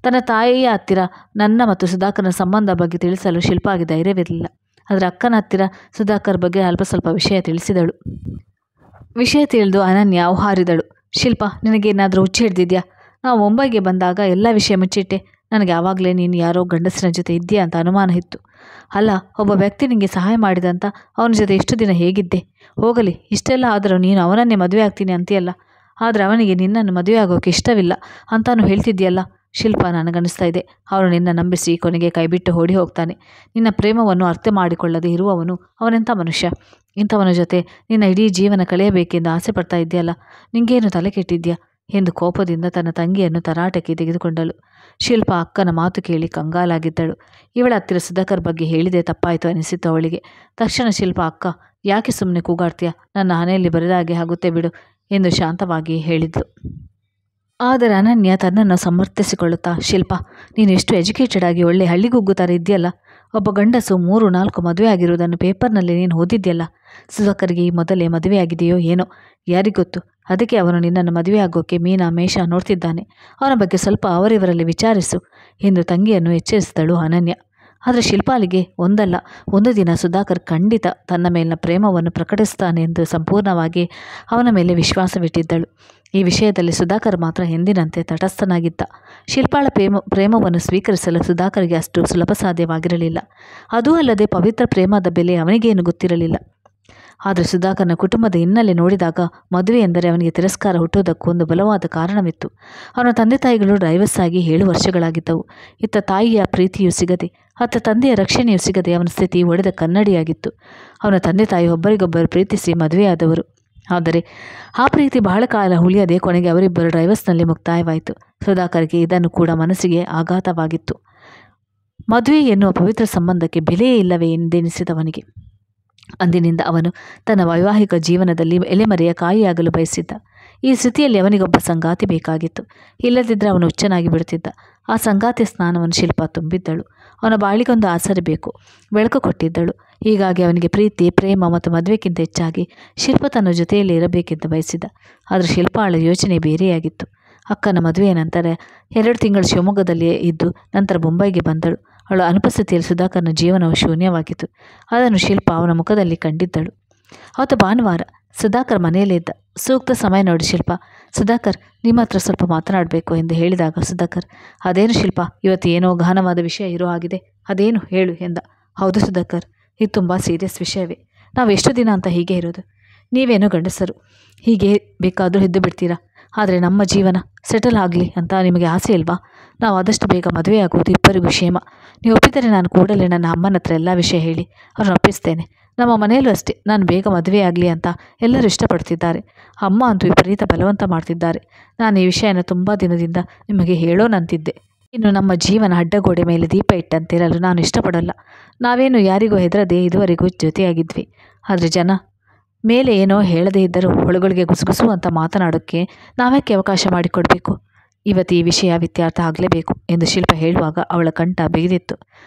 ತನ್ನ ತಾಯಿಯ ಹತ್ತಿರ ನನ್ನ ಮತ್ತು ಸುಧಾಕರ್ನ ಸಂಬಂಧ ಬಗ್ಗೆ ತಿಳಿಸಲು ಶಿಲ್ಪಾಗೆ ಧೈರ್ಯವಿರಲಿಲ್ಲ. ಆದರೆ ಅಕ್ಕನ ಹತ್ತಿರ ಸುಧಾಕರ್ ಬಗ್ಗೆ ಅಲ್ಪ ಸ್ವಲ್ಪ ವಿಷಯ ತಿಳಿಸಿದಳು. ವಿಷಯ ತಿಳಿದು ಅನನ್ಯ ಹಾರಿದಳು. ಶಿಲ್ಪ, ನಿನಗೇನಾದರೂ ಹುಚ್ಚು ಹಿಡ್ದಿದ್ಯಾ? ನಾವು ಮುಂಬೈಗೆ ಬಂದಾಗ ಎಲ್ಲ ವಿಷಯ ಮುಚ್ಚಿಟ್ಟೆ. ನನಗೆ ಆವಾಗಲೇ ನೀನು ಯಾರೋ ಗಂಡಸಿನ ಜೊತೆ ಇದ್ದೀಯಾ ಅಂತ ಅನುಮಾನ ಇತ್ತು. ಅಲ್ಲ, ಒಬ್ಬ ವ್ಯಕ್ತಿ ನಿನಗೆ ಸಹಾಯ ಮಾಡಿದಂತ ಅವನ ಜೊತೆ ಇಷ್ಟು ದಿನ ಹೇಗಿದ್ದೆ? ಹೋಗಲಿ, ಇಷ್ಟೆಲ್ಲ ಆದರೂ ನೀನು ಅವನನ್ನೇ ಮದುವೆ ಆಗ್ತೀನಿ ಅಂತೀಯಲ್ಲ. ಆದರೆ ಅವನಿಗೆ ನಿನ್ನನ್ನು ಮದುವೆ ಆಗೋಕ್ಕೆ ಇಷ್ಟವಿಲ್ಲ ಅಂತಾನು ಹೇಳ್ತಿದ್ಯಲ್ಲ. ಶಿಲ್ಪ, ನನಗನ್ನಿಸ್ತಾ ಇದೆ ಅವನು ನಿನ್ನ ನಂಬಿಸಿ ಕೊನೆಗೆ ಕೈಬಿಟ್ಟು ಓಡಿ ಹೋಗ್ತಾನೆ. ನಿನ್ನ ಪ್ರೇಮವನ್ನು ಅರ್ಥ ಮಾಡಿಕೊಳ್ಳದೆ ಇರುವವನು ಅವನೆಂಥ ಮನುಷ್ಯ? ಇಂಥವನ ಜೊತೆ ನಿನ್ನ ಇಡೀ ಜೀವನ ಕಳೆಯಬೇಕೆಂದು ಆಸೆ ಪಡ್ತಾ ಇದೆಯಲ್ಲ, ನಿಂಗೇನು ತಲೆ ಕೆಟ್ಟಿದ್ಯಾ ಎಂದು ಕೋಪದಿಂದ ತನ್ನ ತಂಗಿಯನ್ನು ತರಾಟೆಗೆ ತೆಗೆದುಕೊಂಡಳು. ಶಿಲ್ಪ ಅಕ್ಕನ ಮಾತು ಕೇಳಿ ಕಂಗಾಲಾಗಿದ್ದಳು. ಇವಳ ಹತ್ತಿರ ಸುಧಾಕರ್ ಬಗ್ಗೆ ಹೇಳಿದೆ ತಪ್ಪಾಯಿತು ಅನಿಸಿತು ಅವಳಿಗೆ. ತಕ್ಷಣ ಶಿಲ್ಪ, ಅಕ್ಕ ಯಾಕೆ ಸುಮ್ಮನೆ ಕೂಗಾಡ್ತೀಯ? ನನ್ನ ಹಣೆಯಲ್ಲಿ ಬರೆದಾಗೆ ಆಗುತ್ತೆ ಬಿಡು ಎಂದು ಶಾಂತವಾಗಿ ಹೇಳಿದ್ಲು. ಆದರೆ ಅನನ್ಯ ತನ್ನನ್ನು ಸಮರ್ಥಿಸಿಕೊಳ್ಳುತ್ತಾ, ಶಿಲ್ಪ, ನೀನು ಎಷ್ಟು ಎಜುಕೇಟೆಡ್ ಆಗಿ ಒಳ್ಳೆ ಹಳ್ಳಿಗುಗ್ಗು ಥರ ಇದೆಯಲ್ಲ. ಒಬ್ಬ ಗಂಡಸು 3-4 ಮದುವೆ ಆಗಿರುವುದನ್ನು ಪೇಪರ್ನಲ್ಲಿ ನೀನು ಓದಿದ್ಯಲ್ಲ. ಸುಧಾಕರ್ಗೆ ಈ ಮೊದಲೇ ಮದುವೆಯಾಗಿದೆಯೋ ಏನೋ, ಯಾರಿಗೊತ್ತು? ಅದಕ್ಕೆ ಅವನು ನಿನ್ನನ್ನು ಮದುವೆ ಆಗೋಕ್ಕೆ ಮೀನಾ ಮೇಷ ನೋಡ್ತಿದ್ದಾನೆ. ಅವನ ಬಗ್ಗೆ ಸ್ವಲ್ಪ ಅವರಿವರಲ್ಲಿ ವಿಚಾರಿಸು ಎಂದು ತಂಗಿಯನ್ನು ಎಚ್ಚರಿಸಿದಳು ಅನನ್ಯ. ಆದರೆ ಶಿಲ್ಪಾಲಿಗೆ ಒಂದಲ್ಲ ಒಂದು ದಿನ ಸುಧಾಕರ್ ಖಂಡಿತ ತನ್ನ ಮೇಲಿನ ಪ್ರೇಮವನ್ನು ಪ್ರಕಟಿಸ್ತಾನೆ ಎಂದು ಸಂಪೂರ್ಣವಾಗಿ ಅವನ ಮೇಲೆ ವಿಶ್ವಾಸವಿಟ್ಟಿದ್ದಳು. ಈ ವಿಷಯದಲ್ಲಿ ಸುಧಾಕರ್ ಮಾತ್ರ ಎಂದಿನಂತೆ ತಟಸ್ಥನಾಗಿದ್ದ. ಶಿಲ್ಪಾಳ ಪ್ರೇಮವನ್ನು ಸ್ವೀಕರಿಸಲು ಸುಧಾಕರ್ಗೆ ಅಷ್ಟು ಸುಲಭ ಸಾಧ್ಯವಾಗಿರಲಿಲ್ಲ. ಅದೂ ಅಲ್ಲದೆ ಪವಿತ್ರ ಪ್ರೇಮದ ಬೆಲೆ ಅವನಿಗೇನು ಗೊತ್ತಿರಲಿಲ್ಲ. ಆದರೆ ಸುಧಾಕರ್ನ ಕುಟುಂಬದ ಹಿನ್ನೆಲೆ ನೋಡಿದಾಗ ಮದುವೆ ಎಂದರೆ ಅವನಿಗೆ ತಿರಸ್ಕಾರ ಹುಟ್ಟುವುದಕ್ಕೂ ಒಂದು ಬಲವಾದ ಕಾರಣವಿತ್ತು. ಅವನ ತಂದೆ ತಾಯಿಗಳು ಡೈವರ್ಸ್ ಆಗಿ 7 ವರ್ಷಗಳಾಗಿದ್ದವು. ಇತ್ತ ತಾಯಿಯ ಪ್ರೀತಿಯೂ ಸಿಗದೆ, ಅತ್ತ ತಂದೆಯ ರಕ್ಷಣೆಯೂ ಸಿಗದೆ ಅವನ ಸ್ಥಿತಿ ಒಡೆದ ಕನ್ನಡಿಯಾಗಿತ್ತು. ಅವನ ತಂದೆ ತಾಯಿ ಒಬ್ಬರಿಗೊಬ್ಬರು ಪ್ರೀತಿಸಿ ಮದುವೆಯಾದವರು. ಆದರೆ ಆ ಪ್ರೀತಿ ಬಹಳ ಕಾಲ ಉಳಿಯದೆ ಕೊನೆಗೆ ಅವರಿಬ್ಬರು ಡೈವರ್ಸ್ನಲ್ಲಿ ಮುಕ್ತಾಯವಾಯಿತು. ಸುಧಾಕರ್ಗೆ ಇದನ್ನು ಕೂಡ ಮನಸ್ಸಿಗೆ ಆಘಾತವಾಗಿತ್ತು. ಮದುವೆ ಎನ್ನುವ ಪವಿತ್ರ ಸಂಬಂಧಕ್ಕೆ ಬೆಲೆಯೇ ಇಲ್ಲವೇ ಎಂದೆನಿಸಿದವನಿಗೆ. ಅಂದಿನಿಂದ ಅವನು ತನ್ನ ವೈವಾಹಿಕ ಜೀವನದಲ್ಲಿ ಎಲೆಮರೆಯ ಕಾಯಿಯಾಗಲು ಬಯಸಿದ್ದ. ಈ ಸ್ಥಿತಿಯಲ್ಲಿ ಅವನಿಗೊಬ್ಬ ಸಂಗಾತಿ ಬೇಕಾಗಿತ್ತು. ಇಲ್ಲದಿದ್ದರೆ ಅವನು ಹುಚ್ಚನಾಗಿ ಬಿಡುತ್ತಿದ್ದ. ಆ ಸಂಗಾತಿಯ ಸ್ನಾನವನ್ನು ಶಿಲ್ಪ ತುಂಬಿದ್ದಳು. ಅವನ ಬಾಳಿಗೊಂದು ಆಸರೆ ಬೇಕು, ಬೆಳಕು ಕೊಟ್ಟಿದ್ದಳು. ಹೀಗಾಗಿ ಅವನಿಗೆ ಪ್ರೀತಿ, ಪ್ರೇಮ ಮತ್ತು ಮದುವೆಗಿಂತ ಹೆಚ್ಚಾಗಿ ಶಿಲ್ಪ ತನ್ನ ಜೊತೆಯಲ್ಲಿ ಇರಬೇಕೆಂದು ಬಯಸಿದ್ದ. ಆದರೆ ಶಿಲ್ಪಾಳ ಯೋಚನೆ ಬೇರೆಯಾಗಿತ್ತು. ಅಕ್ಕನ ಮದುವೆಯ ನಂತರ 2 ತಿಂಗಳು ಶಿವಮೊಗ್ಗದಲ್ಲಿಯೇ ಇದ್ದು ನಂತರ ಮುಂಬೈಗೆ ಬಂದಳು. ಅವಳ ಅನುಪಸ್ಥಿತಿಯಲ್ಲಿ ಸುಧಾಕರ್ನ ಜೀವನವು ಶೂನ್ಯವಾಗಿತ್ತು. ಅದನ್ನು ಶಿಲ್ಪ ಅವನ ಮುಖದಲ್ಲಿ ಕಂಡಿದ್ದಳು. ಅವತ್ತು ಭಾನುವಾರ. ಸುಧಾಕರ್ ಮನೆಯಲ್ಲೇ ಇದ್ದ. ಸೂಕ್ತ ಸಮಯ ನೋಡಿ ಶಿಲ್ಪ, ಸುಧಾಕರ್ ನಿಮ್ಮ ಹತ್ರ ಸ್ವಲ್ಪ ಮಾತನಾಡಬೇಕು ಎಂದು ಹೇಳಿದಾಗ ಸುಧಾಕರ್, ಅದೇನು ಶಿಲ್ಪ, ಇವತ್ತು ಏನೋ ಗಹನವಾದ ವಿಷಯ ಇರೋ ಆಗಿದೆ, ಅದೇನು ಹೇಳು ಎಂದ. ಹೌದು ಸುಧಾಕರ್, ಇದು ತುಂಬ ಸೀರಿಯಸ್ ವಿಷಯವೇ. ನಾವು ಎಷ್ಟು ದಿನ ಅಂತ ಹೀಗೆ ಇರೋದು? ನೀವೇನೋ ಗಂಡಸರು, ಹೀಗೆ ಬೇಕಾದರೂ ಇದ್ದು ಬಿಡ್ತೀರಾ. ಆದರೆ ನಮ್ಮ ಜೀವನ ಸೆಟಲ್ ಆಗಲಿ ಅಂತ ನಿಮಗೆ ಆಸೆ ಇಲ್ವಾ? ನಾವು ಆದಷ್ಟು ಬೇಗ ಮದುವೆ ಆಗುವುದು ಇಬ್ಬರಿಗೂ ಕ್ಷೇಮ. ನೀವು ಒಪ್ಪಿದರೆ ನಾನು ಕೂಡಲೇ ನನ್ನ ಅಮ್ಮನ ಹತ್ರ ಎಲ್ಲ ವಿಷಯ ಹೇಳಿ ಅವ್ರನ್ನ ಒಪ್ಪಿಸ್ತೇನೆ. ನಮ್ಮ ಮನೆಯಲ್ಲೂ ಅಷ್ಟೇ, ನಾನು ಬೇಗ ಮದುವೆ ಆಗಲಿ ಅಂತ ಎಲ್ಲರೂ ಇಷ್ಟಪಡ್ತಿದ್ದಾರೆ. ಅಮ್ಮ ಅಂತೂ ವಿಪರೀತ ಬಲವಂತ ಮಾಡ್ತಿದ್ದಾರೆ. ನಾನು ಈ ವಿಷಯನ ತುಂಬ ದಿನದಿಂದ ನಿಮಗೆ ಹೇಳೋಣಂತಿದ್ದೆ. ಇನ್ನು ನಮ್ಮ ಜೀವನ ಅಡ್ಡಗೋಡೆ ಮೇಲೆ ದೀಪ ಇಟ್ಟಂತಿರಲು ನಾನು ಇಷ್ಟಪಡಲ್ಲ. ನಾವೇನು ಯಾರಿಗೂ ಹೆದರದೆ ಇದುವರೆಗೂ ಜೊತೆಯಾಗಿದ್ವಿ. ಆದರೆ ಜನ ಮೇಲೆ ಏನೋ ಹೇಳದೇ ಇದ್ದರೂ ಒಳಗೊಳಗೆ ಗುಸುಗುಸು ಅಂತ ಮಾತನಾಡೋಕ್ಕೆ ನಾವ್ಯಾಕೆ ಅವಕಾಶ ಮಾಡಿಕೊಡ್ಬೇಕು? ಇವತ್ತು ಈ ವಿಷಯ ಇತ್ಯರ್ಥ ಆಗಲೇಬೇಕು ಎಂದು ಶಿಲ್ಪ ಹೇಳುವಾಗ ಅವಳ ಕಂಠ ಬಿಗಿದಿತ್ತು.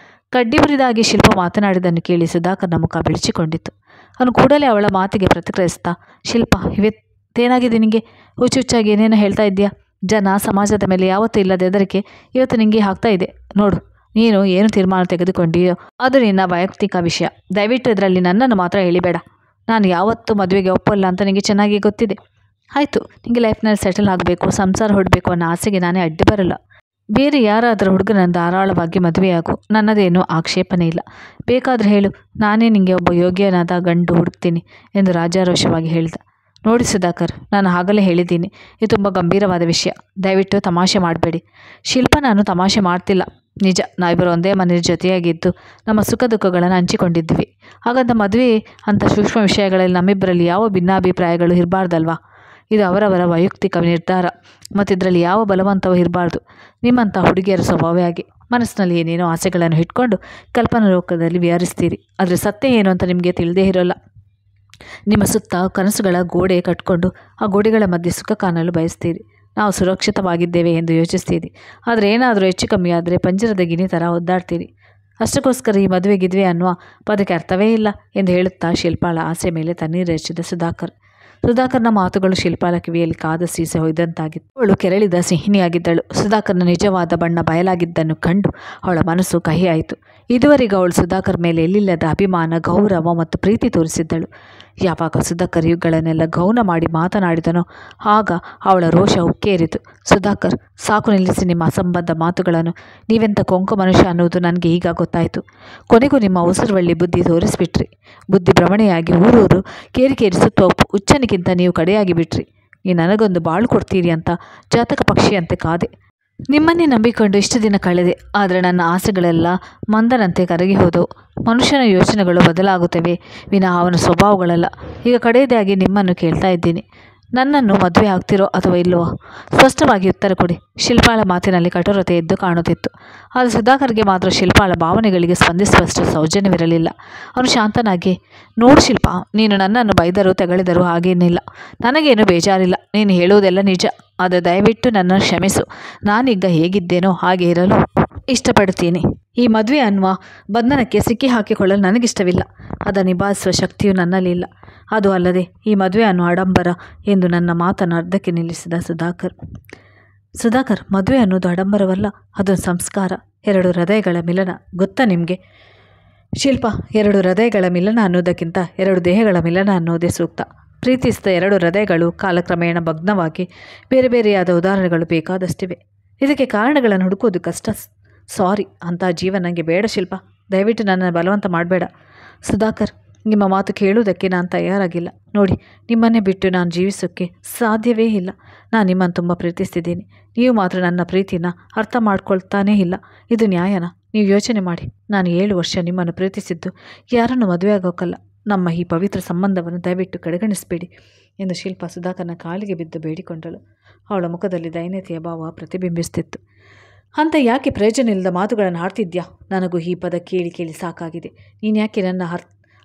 ಕಡ್ಡಿ ಹುರಿದಾಗಿ ಶಿಲ್ಪ ಮಾತನಾಡಿದ್ದನ್ನು ಕೇಳಿ ಸುಧಾಕರ್ನ ಮುಖ ಬೆಳಚಿಕೊಂಡಿತ್ತು. ಅವನು ಕೂಡಲೇ ಅವಳ ಮಾತಿಗೆ ಪ್ರತಿಕ್ರಿಯಿಸ್ತಾ, ಶಿಲ್ಪ, ಇವತ್ತೇನಾಗಿದೆ ನಿನಗೆ? ಹುಚ್ಚುಚ್ಚಾಗಿ ಏನೇನೋ ಹೇಳ್ತಾ ಇದೆಯಾ? ಜನ ಸಮಾಜದ ಮೇಲೆ ಯಾವತ್ತೂ ಇಲ್ಲದೆ ಹೆದರಿಕೆ ಇವತ್ತು ನಿನಗೆ ಆಗ್ತಾ ಇದೆ ನೋಡು. ನೀನು ಏನು ತೀರ್ಮಾನ ತೆಗೆದುಕೊಂಡಿಯೋ ಅದು ನಿನ್ನ ವೈಯಕ್ತಿಕ ವಿಷಯ. ದಯವಿಟ್ಟು ಇದರಲ್ಲಿ ನನ್ನನ್ನು ಮಾತ್ರ ಹೇಳಿಬೇಡ. ನಾನು ಯಾವತ್ತೂ ಮದುವೆಗೆ ಒಪ್ಪಲ್ಲ ಅಂತ ನಿನಗೆ ಚೆನ್ನಾಗಿ ಗೊತ್ತಿದೆ. ಆಯಿತು, ನಿನಗೆ ಲೈಫ್ನಲ್ಲಿ ಸೆಟಲ್ ಆಗಬೇಕು, ಸಂಸಾರ ಹೊಡಬೇಕು ಅನ್ನೋ ಆಸೆಗೆ ನಾನೇ ಅಡ್ಡಿ ಬರಲ್ಲ. ಬೇರೆ ಯಾರಾದರೂ ಹುಡುಗನನ್ನು ಧಾರಾಳವಾಗಿ ಮದುವೆಯಾಗು, ನನ್ನದೇನೂ ಆಕ್ಷೇಪಣೆ ಇಲ್ಲ. ಬೇಕಾದರೆ ಹೇಳು, ನಾನೇ ನಿನಗೆ ಒಬ್ಬ ಯೋಗ್ಯನಾದ ಗಂಡು ಹುಡುಕ್ತೀನಿ ಎಂದು ರಾಜಾರೋಷವಾಗಿ ಹೇಳಿದ. ನೋಡಿ ಸುಧಾಕರ್, ನಾನು ಆಗಲೇ ಹೇಳಿದ್ದೀನಿ, ಇದು ತುಂಬ ಗಂಭೀರವಾದ ವಿಷಯ. ದಯವಿಟ್ಟು ತಮಾಷೆ ಮಾಡಬೇಡಿ. ಶಿಲ್ಪ, ನಾನು ತಮಾಷೆ ಮಾಡ್ತಿಲ್ಲ. ನಿಜ, ನಾವಿಬ್ಬರು ಒಂದೇ ಮನೆಯ ಜೊತೆಯಾಗಿದ್ದು ನಮ್ಮ ಸುಖ ದುಃಖಗಳನ್ನು ಹಂಚಿಕೊಂಡಿದ್ವಿ. ಹಾಗಂತ ಮದುವೆ ಅಂಥ ಸೂಕ್ಷ್ಮ ವಿಷಯಗಳಲ್ಲಿ ನಮ್ಮಿಬ್ಬರಲ್ಲಿ ಯಾವ ಭಿನ್ನಾಭಿಪ್ರಾಯಗಳು ಇರಬಾರ್ದಲ್ವಾ? ಇದು ಅವರವರ ವೈಯಕ್ತಿಕ ನಿರ್ಧಾರ ಮತ್ತು ಇದರಲ್ಲಿ ಯಾವ ಬಲವಂತವೂ ಇರಬಾರ್ದು. ನಿಮ್ಮಂಥ ಹುಡುಗಿಯರ ಸ್ವಭಾವವೇ ಆಗಿ ಮನಸ್ಸಿನಲ್ಲಿ ಏನೇನೋ ಆಸೆಗಳನ್ನು ಇಟ್ಕೊಂಡು ಕಲ್ಪನಾ ಲೋಕದಲ್ಲಿ ವಿಹರಿಸ್ತೀರಿ. ಆದರೆ ಸತ್ಯ ಏನು ಅಂತ ನಿಮಗೆ ತಿಳಿದೇ ಇರೋಲ್ಲ. ನಿಮ್ಮ ಸುತ್ತ ಕನಸುಗಳ ಗೋಡೆ ಕಟ್ಕೊಂಡು ಆ ಗೋಡೆಗಳ ಮಧ್ಯೆ ಸುಖ ಕಾಣಲು ಬಯಸ್ತೀರಿ. ನಾವು ಸುರಕ್ಷಿತವಾಗಿದ್ದೇವೆ ಎಂದು ಯೋಚಿಸ್ತೀರಿ. ಆದರೆ ಏನಾದರೂ ಹೆಚ್ಚು ಕಮ್ಮಿ ಆದರೆ ಪಂಜರದ ಗಿಣಿ ಥರ ಒದ್ದಾಡ್ತೀರಿ. ಅಷ್ಟಕ್ಕೋಸ್ಕರ ಈ ಮದುವೆ ಅನ್ನುವ ಪದಕ್ಕೆ ಅರ್ಥವೇ ಇಲ್ಲ ಎಂದು ಹೇಳುತ್ತಾ ಶಿಲ್ಪಾಳ ಆಸೆ ಮೇಲೆ ತಣ್ಣೀರು ಹಚ್ಚಿದ ಸುಧಾಕರ್. ಸುಧಾಕರ್ನ ಮಾತುಗಳು ಶಿಲ್ಪಾಳ ಕಿವಿಯಲ್ಲಿ ಕಾದ ಸೀಸೆ ಹೊಯ್ದಂತಾಗಿತ್ತು. ಅವಳು ಕೆರಳಿದ ಸಿಹಿನಿಯಾಗಿದ್ದಳು. ಸುಧಾಕರ್ನ ನಿಜವಾದ ಬಣ್ಣ ಬಯಲಾಗಿದ್ದನ್ನು ಕಂಡು ಅವಳ ಮನಸ್ಸು ಕಹಿಯಾಯಿತು. ಇದುವರೆಗೂ ಅವಳು ಸುಧಾಕರ್ ಮೇಲೆ ಎಲ್ಲಿಲ್ಲದ ಅಭಿಮಾನ, ಗೌರವ ಮತ್ತು ಪ್ರೀತಿ ತೋರಿಸಿದ್ದಳು. ಯಾವಾಗ ಸುಧಾಕರ್ ಇವುಗಳನ್ನೆಲ್ಲ ಗೌನ ಮಾಡಿ ಮಾತನಾಡಿದನೋ ಆಗ ಅವಳ ರೋಷ ಉಕ್ಕೇರಿತು. ಸುಧಾಕರ್, ಸಾಕು ನಿಲ್ಲಿಸಿ ನಿಮ್ಮ ಅಸಂಬದ್ಧ ಮಾತುಗಳನ್ನು. ನೀವೆಂಥ ಕೊಂಕು ಮನುಷ್ಯ ಅನ್ನುವುದು ನನಗೆ ಈಗ ಗೊತ್ತಾಯಿತು. ಕೊನೆಗೂ ನಿಮ್ಮ ಉಸಿರುವಳ್ಳಿ ಬುದ್ಧಿ ತೋರಿಸ್ಬಿಟ್ರಿ. ಬುದ್ಧಿ ಭ್ರಮಣೆಯಾಗಿ ಊರೂರು ಕೇರಿ ಸುತ್ತೋ ಹುಚ್ಚನಿಗಿಂತ ನೀವು ಕಡೆಯಾಗಿ ಬಿಟ್ರಿ. ನೀವು ನನಗೊಂದು ಬಾಳು ಕೊಡ್ತೀರಿ ಅಂತ ಜಾತಕ ಪಕ್ಷಿಯಂತೆ ಕಾದೆ. ನಿಮ್ಮನ್ನೇ ನಂಬಿಕೊಂಡು ಇಷ್ಟು ದಿನ ಕಳೆದೆ. ಆದರೆ ನನ್ನ ಆಸೆಗಳೆಲ್ಲ ಮಂದನಂತೆ ಕರಗಿ ಹೋದವು. ಮನುಷ್ಯನ ಯೋಚನೆಗಳು ಬದಲಾಗುತ್ತವೆ ವಿನಃ ಅವನ ಸ್ವಭಾವಗಳಲ್ಲ. ಈಗ ಕಡೆಯದಾಗಿ ನಿಮ್ಮನ್ನು ಕೇಳ್ತಾ ಇದ್ದೀನಿ, ನನ್ನನ್ನು ಮದುವೆ ಆಗ್ತಿರೋ ಅಥವಾ ಇಲ್ಲವೋ? ಸ್ಪಷ್ಟವಾಗಿ ಉತ್ತರ ಕೊಡಿ. ಶಿಲ್ಪಾಳ ಮಾತಿನಲ್ಲಿ ಕಠೋರತೆ ಎದ್ದು ಕಾಣುತ್ತಿತ್ತು. ಆದರೆ ಸುಧಾಕರ್ಗೆ ಮಾತ್ರ ಶಿಲ್ಪಾಳ ಭಾವನೆಗಳಿಗೆ ಸ್ಪಂದಿಸುವಷ್ಟು ಸೌಜನ್ಯವಿರಲಿಲ್ಲ. ಅವನು ಶಾಂತನಾಗಿ, ನೋಡು ಶಿಲ್ಪ, ನೀನು ನನ್ನನ್ನು ಬೈದರೂ ತೆಗಳಿದರೂ ಹಾಗೇನಿಲ್ಲ. ನನಗೇನು ಬೇಜಾರಿಲ್ಲ. ನೀನು ಹೇಳುವುದೆಲ್ಲ ನಿಜ. ಆದರೆ ದಯವಿಟ್ಟು ನನ್ನನ್ನು ಕ್ಷಮಿಸು. ನಾನೀಗ ಹೇಗಿದ್ದೇನೋ ಹಾಗೆ ಇರಲು ಇಷ್ಟಪಡ್ತೀನಿ. ಈ ಮದುವೆ ಅನ್ನುವ ಬಂಧನಕ್ಕೆ ಸಿಕ್ಕಿ ಹಾಕಿಕೊಳ್ಳಲು ನನಗಿಷ್ಟವಿಲ್ಲ. ಅದನ್ನು ನಿಭಾಯಿಸುವ ಶಕ್ತಿಯು ನನ್ನಲ್ಲಿಲ್ಲ. ಅದು ಅಲ್ಲದೆ ಈ ಮದುವೆ ಅನ್ನುವ ಆಡಂಬರ ಎಂದು ನನ್ನ ಮಾತನ್ನು ಅರ್ಧಕ್ಕೆ ನಿಲ್ಲಿಸಿದ ಸುಧಾಕರ್, ಮದುವೆ ಅನ್ನೋದು ಆಡಂಬರವಲ್ಲ, ಅದೊಂದು ಸಂಸ್ಕಾರ, ಎರಡು ಹೃದಯಗಳ ಮಿಲನ. ಗೊತ್ತಾ ನಿಮಗೆ ಶಿಲ್ಪ? ಎರಡು ಹೃದಯಗಳ ಮಿಲನ ಅನ್ನೋದಕ್ಕಿಂತ ಎರಡು ದೇಹಗಳ ಮಿಲನ ಅನ್ನೋದೇ ಸೂಕ್ತ. ಪ್ರೀತಿಸಿದ ಎರಡು ಹೃದಯಗಳು ಕಾಲಕ್ರಮೇಣ ಭಗ್ನವಾಗಿ ಬೇರೆ ಬೇರೆಯಾದ ಉದಾಹರಣೆಗಳು ಬೇಕಾದಷ್ಟಿವೆ. ಇದಕ್ಕೆ ಕಾರಣಗಳನ್ನು ಹುಡುಕೋದು ಕಷ್ಟ. ಸಾರಿ, ಅಂಥ ಜೀವ ನನಗೆ ಬೇಡ ಶಿಲ್ಪ. ದಯವಿಟ್ಟು ನನ್ನನ್ನು ಬಲವಂತ ಮಾಡಬೇಡ. ಸುಧಾಕರ್, ನಿಮ್ಮ ಮಾತು ಕೇಳುವುದಕ್ಕೆ ನಾನು ತಯಾರಾಗಿಲ್ಲ. ನೋಡಿ, ನಿಮ್ಮನ್ನೇ ಬಿಟ್ಟು ನಾನು ಜೀವಿಸೋಕ್ಕೆ ಸಾಧ್ಯವೇ ಇಲ್ಲ. ನಾನು ನಿಮ್ಮನ್ನು ತುಂಬ ಪ್ರೀತಿಸ್ತಿದ್ದೀನಿ. ನೀವು ಮಾತ್ರ ನನ್ನ ಪ್ರೀತಿನ ಅರ್ಥ ಮಾಡ್ಕೊಳ್ತಾನೇ ಇಲ್ಲ. ಇದು ನ್ಯಾಯನಾ? ನೀವು ಯೋಚನೆ ಮಾಡಿ. ನಾನು 7 ವರ್ಷ ನಿಮ್ಮನ್ನು ಪ್ರೀತಿಸಿದ್ದು ಯಾರನ್ನು ಮದುವೆ ಆಗೋಕ್ಕಲ್ಲ. ನಮ್ಮ ಈ ಪವಿತ್ರ ಸಂಬಂಧವನ್ನು ದಯವಿಟ್ಟು ಕಡೆಗಣಿಸಬೇಡಿ ಎಂದು ಶಿಲ್ಪ ಸುಧಾಕರ್ನ ಕಾಲಿಗೆ ಬಿದ್ದು ಬೇಡಿಕೊಂಡಳು. ಅವಳ ಮುಖದಲ್ಲಿ ದೈನ್ಯತೆಯ ಭಾವ ಪ್ರತಿಬಿಂಬಿಸುತ್ತಿತ್ತು. ಅಂತ ಯಾಕೆ ಪ್ರಯೋಜನ ಇಲ್ಲದ ಮಾತುಗಳನ್ನು ಆಡ್ತಿದ್ಯಾ? ನನಗೂ ಈ ಪದ ಕೇಳಿ ಕೇಳಿ ಸಾಕಾಗಿದೆ. ನೀನು ಯಾಕೆ ನನ್ನ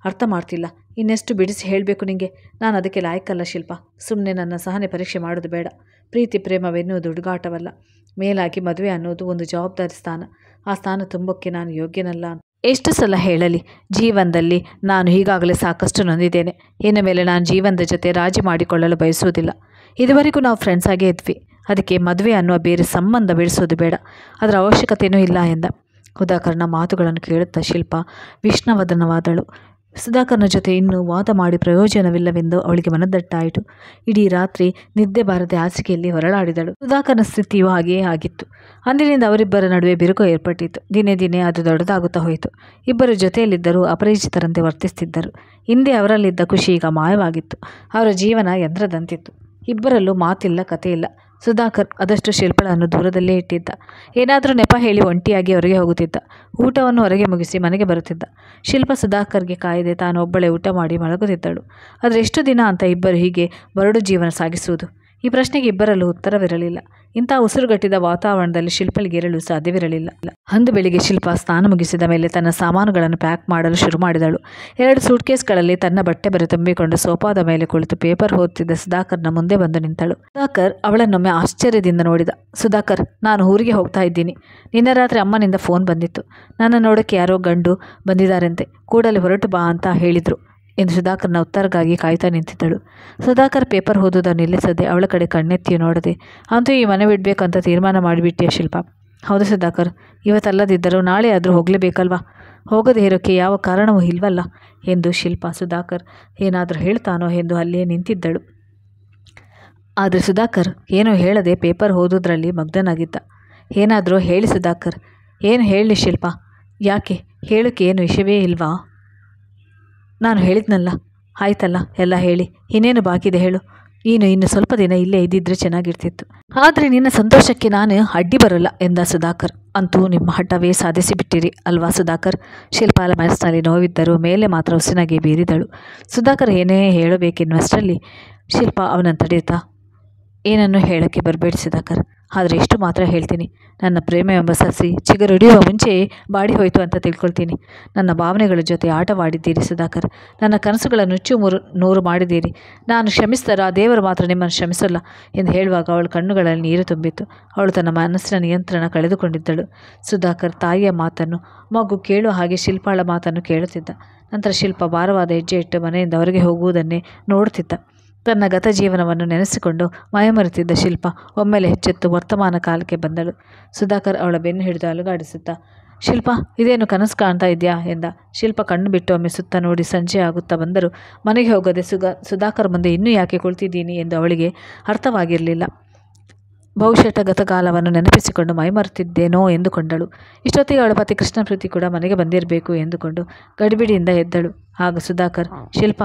ಅರ್ಥ ಮಾಡ್ತಿಲ್ಲ? ಇನ್ನೆಷ್ಟು ಬಿಡಿಸಿ ಹೇಳಬೇಕು ನಿನಗೆ? ನಾನು ಅದಕ್ಕೆ ಲಾಯಕ್ಕಲ್ಲ ಶಿಲ್ಪ. ಸುಮ್ಮನೆ ನನ್ನ ಸಹನೆ ಪರೀಕ್ಷೆ ಮಾಡೋದು ಬೇಡ. ಪ್ರೀತಿ ಪ್ರೇಮವೆನ್ನುವುದು ಹುಡುಗಾಟವಲ್ಲ. ಮೇಲಾಗಿ ಮದುವೆ ಅನ್ನೋದು ಒಂದು ಜವಾಬ್ದಾರಿ ಸ್ಥಾನ. ಆ ಸ್ಥಾನ ತುಂಬೋಕ್ಕೆ ನಾನು ಯೋಗ್ಯನಲ್ಲ ಅಂತ ಎಷ್ಟು ಸಲ ಹೇಳಲಿ? ಜೀವನದಲ್ಲಿ ನಾನು ಈಗಾಗಲೇ ಸಾಕಷ್ಟು ನೊಂದಿದ್ದೇನೆ. ಇನ್ನು ಮೇಲೆ ನಾನು ಜೀವನದ ಜೊತೆ ರಾಜಿ ಮಾಡಿಕೊಳ್ಳಲು ಬಯಸುವುದಿಲ್ಲ. ಇದುವರೆಗೂ ನಾವು ಫ್ರೆಂಡ್ಸ್ ಆಗೇ ಇದ್ವಿ. ಅದಕ್ಕೆ ಮದುವೆ ಅನ್ನುವ ಬೇರೆ ಸಂಬಂಧ ಬೆಳೆಸೋದು ಬೇಡ. ಅದರ ಅವಶ್ಯಕತೆಯೂ ಇಲ್ಲ ಎಂದ. ಸುಧಾಕರ್ನ ಮಾತುಗಳನ್ನು ಕೇಳುತ್ತಾ ಶಿಲ್ಪ ವಿಷ್ಣುವದನವಾದಳು. ಸುಧಾಕರ್ನ ಜೊತೆ ಇನ್ನೂ ವಾದ ಮಾಡಿ ಪ್ರಯೋಜನವಿಲ್ಲವೆಂದು ಅವಳಿಗೆ ಮನದಟ್ಟಾಯಿತು. ಇಡೀ ರಾತ್ರಿ ನಿದ್ದೆ ಬಾರದೆ ಹಾಸಿಗೆಯಲ್ಲಿ ಹೊರಳಾಡಿದಳು. ಸುಧಾಕರ್ನ ಸ್ಥಿತಿಯೂ ಹಾಗೆಯೇ ಆಗಿತ್ತು. ಅಂದಿನಿಂದ ಅವರಿಬ್ಬರ ನಡುವೆ ಬಿರುಕು ಏರ್ಪಟ್ಟಿತು. ದಿನೇ ದಿನೇ ಅದು ದೊಡ್ಡದಾಗುತ್ತಾ ಹೋಯಿತು. ಇಬ್ಬರು ಜೊತೆಯಲ್ಲಿದ್ದರೂ ಅಪರಿಚಿತರಂತೆ ವರ್ತಿಸುತ್ತಿದ್ದರು. ಹಿಂದೆ ಅವರಲ್ಲಿದ್ದ ಖುಷಿ ಈಗ ಮಾಯವಾಗಿತ್ತು. ಅವರ ಜೀವನ ಯಂತ್ರದಂತಿತ್ತು. ಇಬ್ಬರಲ್ಲೂ ಮಾತಿಲ್ಲ, ಕಥೆಯಿಲ್ಲ. ಸುಧಾಕರ್ ಆದಷ್ಟು ಶಿಲ್ಪಳನ್ನು ದೂರದಲ್ಲೇ ಇಟ್ಟಿದ್ದ. ಏನಾದರೂ ನೆಪ ಹೇಳಿ ಒಂಟಿಯಾಗಿ ಹೊರಗೆ ಹೋಗುತ್ತಿದ್ದ. ಊಟವನ್ನು ಹೊರಗೆ ಮುಗಿಸಿ ಮನೆಗೆ ಬರುತ್ತಿದ್ದ. ಶಿಲ್ಪ ಸುಧಾಕರ್ಗೆ ಕಾಯದೆ ತಾನು ಒಬ್ಬಳೇ ಊಟ ಮಾಡಿ ಮಲಗುತ್ತಿದ್ದಳು. ಆದರೆ ಎಷ್ಟು ದಿನ ಅಂತ ಇಬ್ಬರು ಹೀಗೆ ಬರಡು ಜೀವನ ಸಾಗಿಸುವುದು? ಈ ಪ್ರಶ್ನೆಗೆ ಇಬ್ಬರಲ್ಲೂ ಉತ್ತರವಿರಲಿಲ್ಲ. ಇಂಥ ಉಸಿರುಗಟ್ಟಿದ ವಾತಾವರಣದಲ್ಲಿ ಶಿಲ್ಪಳಿಗೆ ಇರಲು ಸಾಧ್ಯವಿರಲಿಲ್ಲ. ಅಂದು ಬೆಳಿಗ್ಗೆ ಶಿಲ್ಪ ಸ್ನಾನ ಮುಗಿಸಿದ ಮೇಲೆ ತನ್ನ ಸಾಮಾನುಗಳನ್ನು ಪ್ಯಾಕ್ ಮಾಡಲು ಶುರು ಮಾಡಿದಳು. 2 ಸೂಟ್ಕೇಸ್ಗಳಲ್ಲಿ ತನ್ನ ಬಟ್ಟೆ ಬರೆ ತುಂಬಿಕೊಂಡು ಸೋಫಾದ ಮೇಲೆ ಕುಳಿತು ಪೇಪರ್ ಓದುತ್ತಿದ್ದ ಸುಧಾಕರ್ನ ಮುಂದೆ ಬಂದು ನಿಂತಳು. ಸುಧಾಕರ್ ಅವಳನ್ನೊಮ್ಮೆ ಆಶ್ಚರ್ಯದಿಂದ ನೋಡಿದ. ಸುಧಾಕರ್, ನಾನು ಊರಿಗೆ ಹೋಗ್ತಾ ಇದ್ದೀನಿ. ನಿನ್ನೆ ರಾತ್ರಿ ಅಮ್ಮನಿಂದ ಫೋನ್ ಬಂದಿತ್ತು. ನನ್ನ ನೋಡೋಕ್ಕೆ ಯಾರೋ ಗಂಡು ಬಂದಿದ್ದಾರಂತೆ. ಕೂಡಲೇ ಹೊರಟು ಬಾ ಅಂತ ಹೇಳಿದರು ಎಂದು ಸುಧಾಕರ್ನ ಉತ್ತರಕ್ಕಾಗಿ ಕಾಯ್ತಾ ನಿಂತಿದ್ದಳು. ಸುಧಾಕರ್ ಪೇಪರ್ ಓದೋದನ್ನು ನಿಲ್ಲಿಸದೆ ಅವಳ ಕಡೆ ಕಣ್ಣೆತ್ತಿ ನೋಡದೆ, ಅಂತೂ ಈ ಮನೆ ಬಿಡಬೇಕಂತ ತೀರ್ಮಾನ ಮಾಡಿಬಿಟ್ಟಿಯ ಶಿಲ್ಪ? ಹೌದು ಸುಧಾಕರ್, ಇವತ್ತಲ್ಲದಿದ್ದರೂ ನಾಳೆ ಆದರೂ ಹೋಗಲೇಬೇಕಲ್ವಾ? ಹೋಗದೇ ಇರೋಕ್ಕೆ ಯಾವ ಕಾರಣವೂ ಇಲ್ವಲ್ಲ ಎಂದು ಶಿಲ್ಪ ಸುಧಾಕರ್ ಏನಾದರೂ ಹೇಳ್ತಾನೋ ಎಂದು ಅಲ್ಲಿಯೇ ನಿಂತಿದ್ದಳು. ಆದರೆ ಸುಧಾಕರ್ ಏನೂ ಹೇಳದೆ ಪೇಪರ್ ಓದೋದ್ರಲ್ಲಿ ಮಗ್ನನಾಗಿದ್ದ. ಏನಾದರೂ ಹೇಳಿ ಸುಧಾಕರ್. ಏನು ಹೇಳಲಿ ಶಿಲ್ಪ? ಯಾಕೆ, ಹೇಳೋಕ್ಕೆ ಏನು ವಿಷಯವೇ ಇಲ್ವಾ? ನಾನು ಹೇಳಿದ್ನಲ್ಲ, ಆಯ್ತಲ್ಲ, ಎಲ್ಲ ಹೇಳಿ. ಇನ್ನೇನು ಬಾಕಿದೆ ಹೇಳು. ನೀನು ಇನ್ನು ಸ್ವಲ್ಪ ದಿನ ಇಲ್ಲೇ ಇದ್ದಿದ್ರೆ ಚೆನ್ನಾಗಿರ್ತಿತ್ತು. ಆದರೆ ನಿನ್ನ ಸಂತೋಷಕ್ಕೆ ನಾನು ಅಡ್ಡಿ ಬರೋಲ್ಲ ಎಂದ ಸುಧಾಕರ್. ಅಂತೂ ನಿಮ್ಮ ಹಠವೇ ಸಾಧಿಸಿಬಿಟ್ಟಿರಿ ಅಲ್ವಾ ಸುಧಾಕರ್? ಶಿಲ್ಪಾಲ ಮನಸ್ಸಿನಲ್ಲಿ ನೋವಿದ್ದರೂ ಮೇಲೆ ಮಾತ್ರ ಉಸಿನಾಗಿ ಬೀರಿದಳು. ಸುಧಾಕರ್ ಏನೇ ಹೇಳಬೇಕೆನ್ನುವಷ್ಟರಲ್ಲಿ ಶಿಲ್ಪ ಅವನನ್ನು ತಡೆಯುತ್ತಾ, ಏನನ್ನೂ ಹೇಳೋಕ್ಕೆ ಬರಬೇಡಿ ಸುಧಾಕರ್. ಆದರೆ ಇಷ್ಟು ಮಾತ್ರ ಹೇಳ್ತೀನಿ, ನನ್ನ ಪ್ರೇಮ ಎಂಬ ಸಸಿ ಚಿಗುರೊಡೆಯುವ ಮುಂಚೆಯೇ ಬಾಡಿ ಹೋಯಿತು ಅಂತ ತಿಳ್ಕೊಳ್ತೀನಿ. ನನ್ನ ಭಾವನೆಗಳ ಜೊತೆ ಆಟವಾಡಿದ್ದೀರಿ ಸುಧಾಕರ್. ನನ್ನ ಕನಸುಗಳನ್ನು ನೂರು ಮಾಡಿದ್ದೀರಿ. ನಾನು ಕ್ಷಮಿಸಿದರೆ ಆ ದೇವರು ಮಾತ್ರ ನಿಮ್ಮನ್ನು ಕ್ಷಮಿಸಲ್ಲ ಎಂದು ಹೇಳುವಾಗ ಅವಳ ಕಣ್ಣುಗಳಲ್ಲಿ ನೀರು ತುಂಬಿತ್ತು. ಅವಳು ತನ್ನ ಮನಸ್ಸಿನ ನಿಯಂತ್ರಣ ಕಳೆದುಕೊಂಡಿದ್ದಳು. ಸುಧಾಕರ್ ತಾಯಿಯ ಮಾತನ್ನು ಮಗು ಕೇಳುವ ಹಾಗೆ ಶಿಲ್ಪಾಳ ಮಾತನ್ನು ಕೇಳುತ್ತಿದ್ದ. ನಂತರ ಶಿಲ್ಪ ಭಾರವಾದ ಹೆಜ್ಜೆ ಇಟ್ಟು ಮನೆಯಿಂದ ಹೊರಗೆ ಹೋಗುವುದನ್ನೇ ನೋಡುತ್ತಿದ್ದ. ತನ್ನ ಗತ ಜೀವನವನ್ನು ನೆನೆಸಿಕೊಂಡು ಮೈಮರೆತಿದ್ದ ಶಿಲ್ಪ ಒಮ್ಮೆಲೆ ಹೆಚ್ಚೆತ್ತು ವರ್ತಮಾನ ಕಾಲಕ್ಕೆ ಬಂದಳು. ಸುಧಾಕರ್ ಅವಳ ಬೆನ್ನು ಹಿಡಿದು ಅಲುಗಾಡಿಸುತ್ತಾ, ಶಿಲ್ಪ, ಇದೇನು ಕನಸು ಕಾಣ್ತಾ ಇದೆಯಾ ಎಂದ. ಶಿಲ್ಪ ಕಣ್ಣು ಬಿಟ್ಟು ಒಮ್ಮೆ ಸುತ್ತ ನೋಡಿ ಸಂಜೆ ಆಗುತ್ತಾ ಬಂದರೂ ಮನೆಗೆ ಹೋಗದೆ ಸುಧಾಕರ್ ಮುಂದೆ ಇನ್ನೂ ಯಾಕೆ ಕುಳಿತಿದ್ದೀನಿ ಎಂದು ಅವಳಿಗೆ ಅರ್ಥವಾಗಿರಲಿಲ್ಲ. ಬಹುಶಃ ಗತಕಾಲವನ್ನು ನೆನಪಿಸಿಕೊಂಡು ಮೈಮರೆತಿದ್ದೇನೋ ಎಂದುಕೊಂಡಳು. ಇಷ್ಟೊತ್ತಿಗೆ ಅವಳ ಪತಿ ಕೃಷ್ಣಮೂರ್ತಿ ಕೂಡ ಮನೆಗೆ ಬಂದಿರಬೇಕು ಎಂದುಕೊಂಡು ಗಡಿಬಿಡಿಯಿಂದ ಎದ್ದಳು. ಆಗ ಸುಧಾಕರ್, ಶಿಲ್ಪ,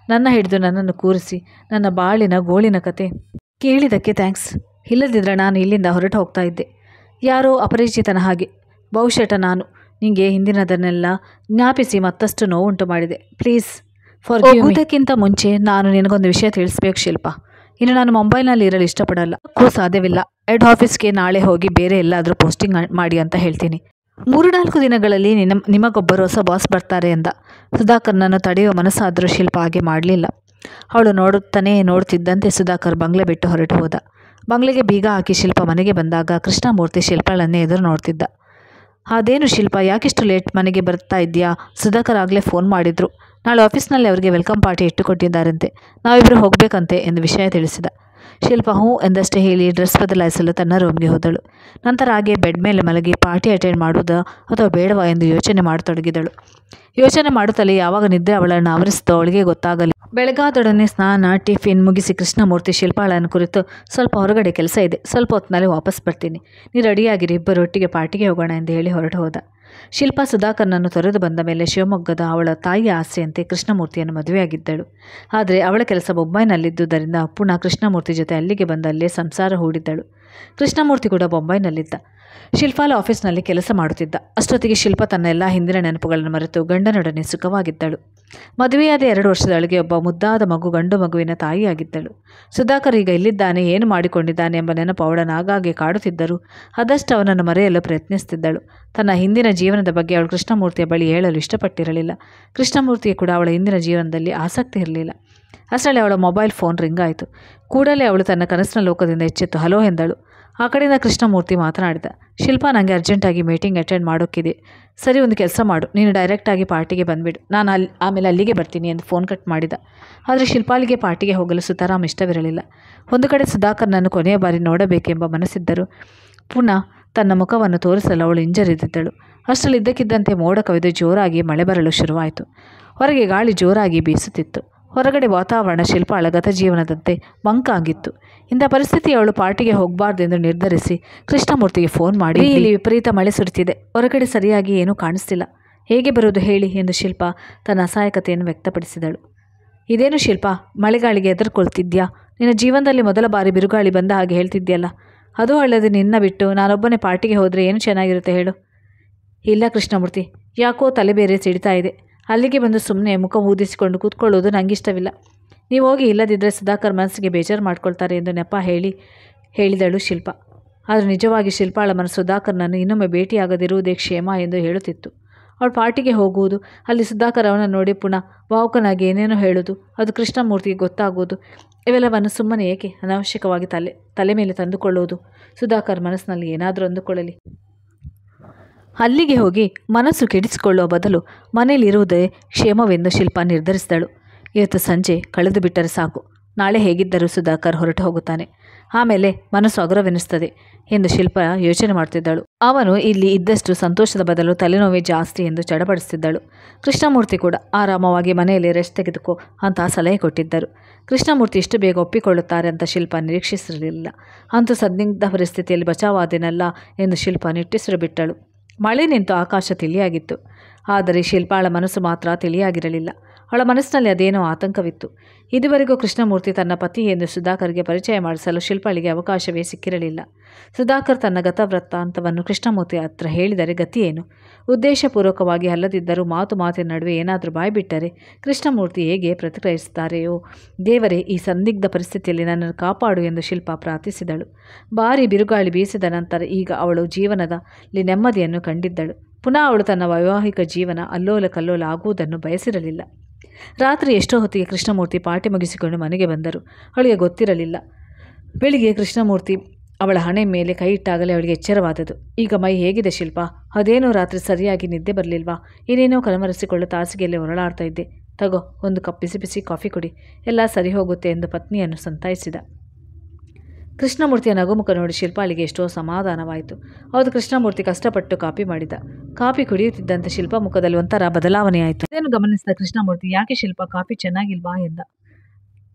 ನನ್ನ ಹಿಡಿದು ನನ್ನನ್ನು ಕೂರಿಸಿ ನನ್ನ ಬಾಳಿನ ಗೋಳಿನ ಕತೆ ಕೇಳಿದ್ದಕ್ಕೆ ಥ್ಯಾಂಕ್ಸ್. ಇಲ್ಲದಿದ್ದರೆ ನಾನು ಇಲ್ಲಿಂದ ಹೊರಟು ಹೋಗ್ತಾ ಇದ್ದೆ. ಯಾರೋ ಅಪರಿಚಿತನ ಹಾಗೆ. ಬಹುಶಃ ನಾನು ನಿಮಗೆ ಹಿಂದಿನದನ್ನೆಲ್ಲ ಜ್ಞಾಪಿಸಿ ಮತ್ತಷ್ಟು ನೋವುಂಟು ಮಾಡಿದೆ. ಪ್ಲೀಸ್ ಹೋಗುವುದಕ್ಕಿಂತ ಮುಂಚೆ ನಾನು ನಿನಗೊಂದು ವಿಷಯ ತಿಳಿಸ್ಬೇಕು ಶಿಲ್ಪ. ಇನ್ನು ನಾನು ಮುಂಬೈನಲ್ಲಿ ಇರಲು ಇಷ್ಟಪಡಲ್ಲ. ಸಾಧ್ಯವಿಲ್ಲ. ಹೆಡ್ ಆಫೀಸ್ಗೆ ನಾಳೆ ಹೋಗಿ ಬೇರೆ ಎಲ್ಲಾದರೂ ಪೋಸ್ಟಿಂಗ್ ಮಾಡಿ ಅಂತ ಹೇಳ್ತೀನಿ. 3-4 ದಿನಗಳಲ್ಲಿ ನಿಮಗೊಬ್ಬರು ಹೊಸ ಬಾಸ್ ಬರ್ತಾರೆ ಎಂದ. ಸುಧಾಕರ್ನನ್ನು ತಡೆಯುವ ಮನಸ್ಸಾದರೂ ಶಿಲ್ಪ ಹಾಗೆ ಮಾಡಲಿಲ್ಲ. ಅವಳು ನೋಡುತ್ತಿದ್ದಂತೆ ಸುಧಾಕರ್ ಬಂಗ್ಲೆ ಬಿಟ್ಟು ಹೊರಟು ಹೋದ. ಬಂಗ್ಲೆಗೆ ಬೀಗ ಹಾಕಿ ಶಿಲ್ಪ ಮನೆಗೆ ಬಂದಾಗ ಕೃಷ್ಣಮೂರ್ತಿ ಶಿಲ್ಪಳನ್ನೇ ಎದುರು ನೋಡ್ತಿದ್ದ. ಅದೇನು ಶಿಲ್ಪ, ಯಾಕಿಷ್ಟು ಲೇಟ್ ಮನೆಗೆ ಬರ್ತಾ ಇದೆಯಾ? ಸುಧಾಕರ್ ಆಗಲೇ ಫೋನ್ ಮಾಡಿದ್ರು. ನಾಳೆ ಆಫೀಸ್ನಲ್ಲಿ ಅವರಿಗೆ ವೆಲ್ಕಮ್ ಪಾರ್ಟಿ ಇಟ್ಟುಕೊಟ್ಟಿದ್ದಾರಂತೆ. ನಾವಿಬ್ಬರು ಹೋಗಬೇಕಂತೆ ಎಂದು ವಿಷಯ ತಿಳಿಸಿದ. ಶಿಲ್ಪ ಹ್ಞೂ ಎಂದಷ್ಟೇ ಹೇಳಿ ಡ್ರೆಸ್ ಬದಲಾಯಿಸಲು ತನ್ನ ರೂಮ್ಗೆ ಹೋದಳು. ನಂತರ ಹಾಗೆ ಬೆಡ್ ಮೇಲೆ ಮಲಗಿ ಪಾರ್ಟಿ ಅಟೆಂಡ್ ಮಾಡುವುದಾ ಅಥವಾ ಬೇಡವಾ ಎಂದು ಯೋಚನೆ ಮಾಡತೊಡಗಿದಳು. ಯೋಚನೆ ಮಾಡುತ್ತಲೇ ಯಾವಾಗ ನಿದ್ರೆ ಅವಳನ್ನು ಆವರಿಸಿತೋ ಅವಳಿಗೆ ಗೊತ್ತಾಗಲಿ. ಬೆಳಗಾದೊಡನೆ ಸ್ನಾನ, ಟಿಫಿನ್ ಮುಗಿಸಿ ಕೃಷ್ಣಮೂರ್ತಿ ಶಿಲ್ಪಾಳನ್ನು ಕುರಿತು, ಸ್ವಲ್ಪ ಹೊರಗಡೆ ಕೆಲಸ ಇದೆ, ಸ್ವಲ್ಪ ಹೊತ್ತಿನಲ್ಲಿ ವಾಪಸ್ ಬರ್ತೀನಿ, ನೀ ರೆಡಿಯಾಗಿರಿ, ಇಬ್ಬರು ಒಟ್ಟಿಗೆ ಪಾರ್ಟಿಗೆ ಹೋಗೋಣ ಎಂದು ಹೇಳಿ ಹೊರಟು ಹೋದ. ಶಿಲ್ಪ ಸುಧಾಕರ್ನನ್ನು ತೊರೆದು ಬಂದ ಮೇಲೆ ಶಿವಮೊಗ್ಗದ ಅವಳ ತಾಯಿಯ ಆಸೆಯಂತೆ ಕೃಷ್ಣಮೂರ್ತಿಯನ್ನು ಮದುವೆಯಾಗಿದ್ದಳು. ಆದರೆ ಅವಳ ಕೆಲಸ ಬೊಂಬೈನಲ್ಲಿದ್ದುದರಿಂದ ಪುನಃ ಕೃಷ್ಣಮೂರ್ತಿ ಜೊತೆ ಅಲ್ಲಿಗೆ ಬಂದು ಅಲ್ಲೇ ಸಂಸಾರ ಹೂಡಿದ್ದಳು. ಕೃಷ್ಣಮೂರ್ತಿ ಕೂಡ ಬೊಂಬೈನಲ್ಲಿದ್ದ. ಶಿಲ್ಪಾಲ ಆಫೀಸ್ನಲ್ಲಿ ಕೆಲಸ ಮಾಡುತ್ತಿದ್ದ. ಅಷ್ಟೊತ್ತಿಗೆ ಶಿಲ್ಪ ತನ್ನ ಎಲ್ಲ ಹಿಂದಿನ ನೆನಪುಗಳನ್ನು ಮರೆತು ಗಂಡನೊಡನೆ ಸುಖವಾಗಿದ್ದಳು. ಮದುವೆಯಾದ 2 ವರ್ಷದೊಳಗೆ ಒಬ್ಬ ಮುದ್ದಾದ ಗಂಡು ಮಗುವಿನ ತಾಯಿಯಾಗಿದ್ದಳು. ಸುಧಾಕರ್ ಈಗ ಇಲ್ಲಿದ್ದಾನೆ, ಏನು ಮಾಡಿಕೊಂಡಿದ್ದಾನೆ ಎಂಬ ನೆನಪು ಅವಳನ್ನು ಆಗಾಗ್ಗೆ ಕಾಡುತ್ತಿದ್ದರೂ ಆದಷ್ಟು ಅವನನ್ನು ಮರೆಯಲು ಪ್ರಯತ್ನಿಸುತ್ತಿದ್ದಳು. ತನ್ನ ಹಿಂದಿನ ಜೀವನದ ಬಗ್ಗೆ ಅವಳು ಕೃಷ್ಣಮೂರ್ತಿಯ ಬಳಿ ಹೇಳಲು ಇಷ್ಟಪಟ್ಟಿರಲಿಲ್ಲ. ಕೃಷ್ಣಮೂರ್ತಿಗೆ ಕೂಡ ಅವಳ ಹಿಂದಿನ ಜೀವನದಲ್ಲಿ ಆಸಕ್ತಿ ಇರಲಿಲ್ಲ. ಅಷ್ಟರಲ್ಲಿ ಅವಳ ಮೊಬೈಲ್ ಫೋನ್ ರಿಂಗ್ ಆಯಿತು. ಕೂಡಲೇ ಅವಳು ತನ್ನ ಕನಸಿನ ಲೋಕದಿಂದ ಎಚ್ಚೆತ್ತು ಹಲೋ ಎಂದಳು. ಆ ಕಡೆಯಿಂದ ಕೃಷ್ಣಮೂರ್ತಿ ಮಾತನಾಡಿದ. ಶಿಲ್ಪ, ನನಗೆ ಅರ್ಜೆಂಟಾಗಿ ಮೀಟಿಂಗ್ ಅಟೆಂಡ್ ಮಾಡೋಕ್ಕಿದೆ. ಸರಿ, ಒಂದು ಕೆಲಸ ಮಾಡು, ನೀನು ಡೈರೆಕ್ಟಾಗಿ ಪಾರ್ಟಿಗೆ ಬಂದುಬಿಡು, ನಾನು ಆಮೇಲೆ ಅಲ್ಲಿಗೆ ಬರ್ತೀನಿ ಎಂದು ಫೋನ್ ಕಟ್ ಮಾಡಿದ. ಆದರೆ ಶಿಲ್ಪಾಳಿಗೆ ಪಾರ್ಟಿಗೆ ಹೋಗಲು ಸುತಾರಾಮ್ ಇಷ್ಟವಿರಲಿಲ್ಲ. ಒಂದು ಕಡೆ ಸುಧಾಕರ್ನನ್ನು ಕೊನೆಯ ಬಾರಿ ನೋಡಬೇಕೆಂಬ ಮನಸ್ಸಿದ್ದರೂ ಪುನಃ ತನ್ನ ಮುಖವನ್ನು ತೋರಿಸಲು ಅವಳು ಹಿಂಜರಿದಿದ್ದಳು. ಅಷ್ಟರಲ್ಲಿ ಇದ್ದಕ್ಕಿದ್ದಂತೆ ಮೋಡ ಕವಿದು ಜೋರಾಗಿ ಮಳೆ ಬರಲು ಶುರುವಾಯಿತು. ಹೊರಗೆ ಗಾಳಿ ಜೋರಾಗಿ ಬೀಸುತ್ತಿತ್ತು. ಹೊರಗಡೆ ವಾತಾವರಣ ಶಿಲ್ಪಾಳ ಗತ ಜೀವನದಂತೆ ಮಂಕಾಗಿತ್ತು. ಇಂಥ ಪರಿಸ್ಥಿತಿ ಅವಳು ಪಾರ್ಟಿಗೆ ಹೋಗಬಾರ್ದೆಂದು ನಿರ್ಧರಿಸಿ ಕೃಷ್ಣಮೂರ್ತಿಗೆ ಫೋನ್ ಮಾಡಿ, ಇಲ್ಲಿ ವಿಪರೀತ ಮಳೆ ಸುರಿತಿದೆ, ಹೊರಗಡೆ ಸರಿಯಾಗಿ ಏನೂ ಕಾಣಿಸ್ತಿಲ್ಲ, ಹೇಗೆ ಬರೋದು ಹೇಳಿ ಎಂದು ಶಿಲ್ಪ ತನ್ನ ಅಸಹಾಯಕತೆಯನ್ನು ವ್ಯಕ್ತಪಡಿಸಿದಳು. ಇದೇನು ಶಿಲ್ಪ, ಮಳೆಗಾಳಿಗೆ ಹೆದರ್ಕೊಳ್ತಿದ್ಯಾ? ನಿನ್ನ ಜೀವನದಲ್ಲಿ ಮೊದಲ ಬಾರಿ ಬಿರುಗಾಳಿ ಬಂದ ಹಾಗೆ ಹೇಳ್ತಿದ್ಯಲ್ಲ. ಅದೂ ಅಲ್ಲದೆ ನಿನ್ನ ಬಿಟ್ಟು ನಾನೊಬ್ಬನೇ ಪಾರ್ಟಿಗೆ ಹೋದರೆ ಏನು ಚೆನ್ನಾಗಿರುತ್ತೆ ಹೇಳು. ಇಲ್ಲ ಕೃಷ್ಣಮೂರ್ತಿ, ಯಾಕೋ ತಲೆ ಬೇರೆ ಸಿಡಿತಾ ಇದೆ. ಅಲ್ಲಿಗೆ ಬಂದು ಸುಮ್ಮನೆ ಮುಖ ಊದಿಸಿಕೊಂಡು ಕೂತ್ಕೊಳ್ಳೋದು ನನಗಿಷ್ಟವಿಲ್ಲ. ನೀವು ಹೋಗಿ, ಇಲ್ಲದಿದ್ದರೆ ಸುಧಾಕರ್ ಮನಸ್ಸಿಗೆ ಬೇಜಾರು ಮಾಡ್ಕೊಳ್ತಾರೆ ಎಂದು ನೆಪ ಹೇಳಿದಳು ಶಿಲ್ಪ. ಆದರೆ ನಿಜವಾಗಿ ಶಿಲ್ಪಾಳ ಮನಸ್ಸು ಸುಧಾಕರ್ನನ್ನು ಇನ್ನೊಮ್ಮೆ ಭೇಟಿಯಾಗದಿರುವುದೇ ಕ್ಷೇಮ ಎಂದು ಹೇಳುತ್ತಿತ್ತು. ಅವಳು ಪಾರ್ಟಿಗೆ ಹೋಗುವುದು, ಅಲ್ಲಿ ಸುಧಾಕರ್ ಅವನನ್ನು ನೋಡಿ ಪುನಃ ಭಾವುಕನಾಗಿ ಏನೇನೋ ಹೇಳೋದು, ಅದು ಕೃಷ್ಣಮೂರ್ತಿಗೆ ಗೊತ್ತಾಗೋದು, ಇವೆಲ್ಲವನ್ನು ಸುಮ್ಮನೆ ಏಕೆ ಅನಾವಶ್ಯಕವಾಗಿ ತಲೆ ಮೇಲೆ ತಂದುಕೊಳ್ಳೋದು. ಸುಧಾಕರ್ ಮನಸ್ಸಿನಲ್ಲಿ ಏನಾದರೂ ಅಂದುಕೊಳ್ಳಲಿ, ಅಲ್ಲಿಗೆ ಹೋಗಿ ಮನಸ್ಸು ಕೆಡಿಸಿಕೊಳ್ಳುವ ಬದಲು ಮನೆಯಲ್ಲಿರುವುದೇ ಕ್ಷೇಮವೆಂದು ಶಿಲ್ಪ ನಿರ್ಧರಿಸಿದಳು. ಇವತ್ತು ಸಂಜೆ ಕಳೆದು ಬಿಟ್ಟರೆ ಸಾಕು, ನಾಳೆ ಹೇಗಿದ್ದರೂ ಸುಧಾಕರ್ ಹೊರಟು ಹೋಗುತ್ತಾನೆ, ಆಮೇಲೆ ಮನಸ್ಸು ಹಗುರವೆನಿಸ್ತದೆ ಎಂದು ಶಿಲ್ಪ ಯೋಚನೆ ಮಾಡ್ತಿದ್ದಳು. ಅವನು ಇಲ್ಲಿ ಇದ್ದಷ್ಟು ಸಂತೋಷದ ಬದಲು ತಲೆನೋವೇ ಜಾಸ್ತಿ ಎಂದು ಚಡಪಡಿಸುತ್ತಿದ್ದಳು. ಕೃಷ್ಣಮೂರ್ತಿ ಕೂಡ ಆರಾಮವಾಗಿ ಮನೆಯಲ್ಲಿ ರೆಸ್ಟ್ ತೆಗೆದುಕೋ ಅಂತ ಸಲಹೆ ಕೊಟ್ಟಿದ್ದರು. ಕೃಷ್ಣಮೂರ್ತಿ ಇಷ್ಟು ಬೇಗ ಒಪ್ಪಿಕೊಳ್ಳುತ್ತಾರೆ ಅಂತ ಶಿಲ್ಪ ನಿರೀಕ್ಷಿಸಿರಲಿಲ್ಲ. ಅಂತೂ ಸಂದಿಗ್ಧ ಪರಿಸ್ಥಿತಿಯಲ್ಲಿ ಬಚಾವಾದೇನಲ್ಲ ಎಂದು ಶಿಲ್ಪ ನಿಟ್ಟುಸಿರು ಬಿಟ್ಟಳು. ಮಳೆ ನಿಂತು ಆಕಾಶ ತಿಳಿಯಾಗಿತ್ತು. ಆದರೆ ಶಿಲ್ಪಾಳ ಮನಸ್ಸು ಮಾತ್ರ ತಿಳಿಯಾಗಿರಲಿಲ್ಲ. ಅವಳ ಮನಸ್ಸಿನಲ್ಲಿ ಅದೇನೋ ಆತಂಕವಿತ್ತು. ಇದುವರೆಗೂ ಕೃಷ್ಣಮೂರ್ತಿ ತನ್ನ ಪತಿ ಎಂದು ಸುಧಾಕರ್ಗೆ ಪರಿಚಯ ಮಾಡಿಸಲು ಶಿಲ್ಪಾಳಿಗೆ ಅವಕಾಶವೇ ಸಿಕ್ಕಿರಲಿಲ್ಲ. ಸುಧಾಕರ್ ತನ್ನ ಗತವೃತ್ತಾಂತವನ್ನು ಕೃಷ್ಣಮೂರ್ತಿ ಹತ್ರ ಹೇಳಿದರೆ ಗತಿಯೇನು? ಉದ್ದೇಶಪೂರ್ವಕವಾಗಿ ಅಲ್ಲದಿದ್ದರೂ ಮಾತಿನ ನಡುವೆ ಏನಾದರೂ ಬಾಯ್ಬಿಟ್ಟರೆ ಕೃಷ್ಣಮೂರ್ತಿ ಹೇಗೆ ಪ್ರತಿಕ್ರಿಯಿಸುತ್ತಾರೆಯೋ? ದೇವರೇ, ಈ ಸಂದಿಗ್ಧ ಪರಿಸ್ಥಿತಿಯಲ್ಲಿ ನನ್ನನ್ನು ಕಾಪಾಡು ಎಂದು ಶಿಲ್ಪ ಪ್ರಾರ್ಥಿಸಿದಳು. ಭಾರೀ ಬಿರುಗಾಳಿ ಬೀಸಿದ ನಂತರ ಈಗ ಅವಳು ಜೀವನದಲ್ಲಿ ನೆಮ್ಮದಿಯನ್ನು ಕಂಡಿದ್ದಳು. ಪುನಃ ಅವಳು ತನ್ನ ವೈವಾಹಿಕ ಜೀವನ ಅಲ್ಲೋಲ ಕಲ್ಲೋಲ ಆಗುವುದನ್ನು ಬಯಸಿರಲಿಲ್ಲ. ರಾತ್ರಿ ಎಷ್ಟೋ ಹೊತ್ತಿಗೆ ಕೃಷ್ಣಮೂರ್ತಿ ಪಾರ್ಟಿ ಮುಗಿಸಿಕೊಂಡು ಮನೆಗೆ ಬಂದರು. ಅವಳಿಗೆ ಗೊತ್ತಿರಲಿಲ್ಲ. ಬೆಳಿಗ್ಗೆ ಕೃಷ್ಣಮೂರ್ತಿ ಅವಳ ಹಣೆ ಮೇಲೆ ಕೈ ಇಟ್ಟಾಗಲೇ ಅವಳಿಗೆ ಎಚ್ಚರವಾದದು. ಈಗ ಮೈ ಹೇಗಿದೆ ಶಿಲ್ಪ? ಅದೇನೋ ರಾತ್ರಿ ಸರಿಯಾಗಿ ನಿದ್ದೆ ಬರಲಿಲ್ವಾ? ಏನೇನೋ ಕಲಮರೆಸಿಕೊಳ್ಳು ಹಾಸಿಗೆಯಲ್ಲಿ ಹೊರಳಾಡ್ತಾ ಇದ್ದೆ. ತಗೋ, ಒಂದು ಕಪ್ ಬಿಸಿ ಬಿಸಿ ಕಾಫಿ ಕುಡಿ, ಎಲ್ಲ ಸರಿ ಹೋಗುತ್ತೆ ಎಂದು ಪತ್ನಿಯನ್ನು ಸಂತಾಯಿಸಿದ. ಕೃಷ್ಣಮೂರ್ತಿಯ ನಗುಮುಖ ನೋಡಿ ಶಿಲ್ಪಾಳಿಗೆ ಎಷ್ಟೋ ಸಮಾಧಾನವಾಯಿತು. ಹೌದು, ಕೃಷ್ಣಮೂರ್ತಿ ಕಷ್ಟಪಟ್ಟು ಕಾಫಿ ಮಾಡಿದ್ದ. ಕಾಫಿ ಕುಡಿಯುತ್ತಿದ್ದಂತೆ ಶಿಲ್ಪ ಮುಖದಲ್ಲಿ ಒಂಥರ ಬದಲಾವಣೆಯಾಯಿತು. ಇದನ್ನು ಗಮನಿಸಿದ ಕೃಷ್ಣಮೂರ್ತಿ, ಯಾಕೆ ಶಿಲ್ಪ, ಕಾಫಿ ಚೆನ್ನಾಗಿಲ್ವಾ ಎಂದ.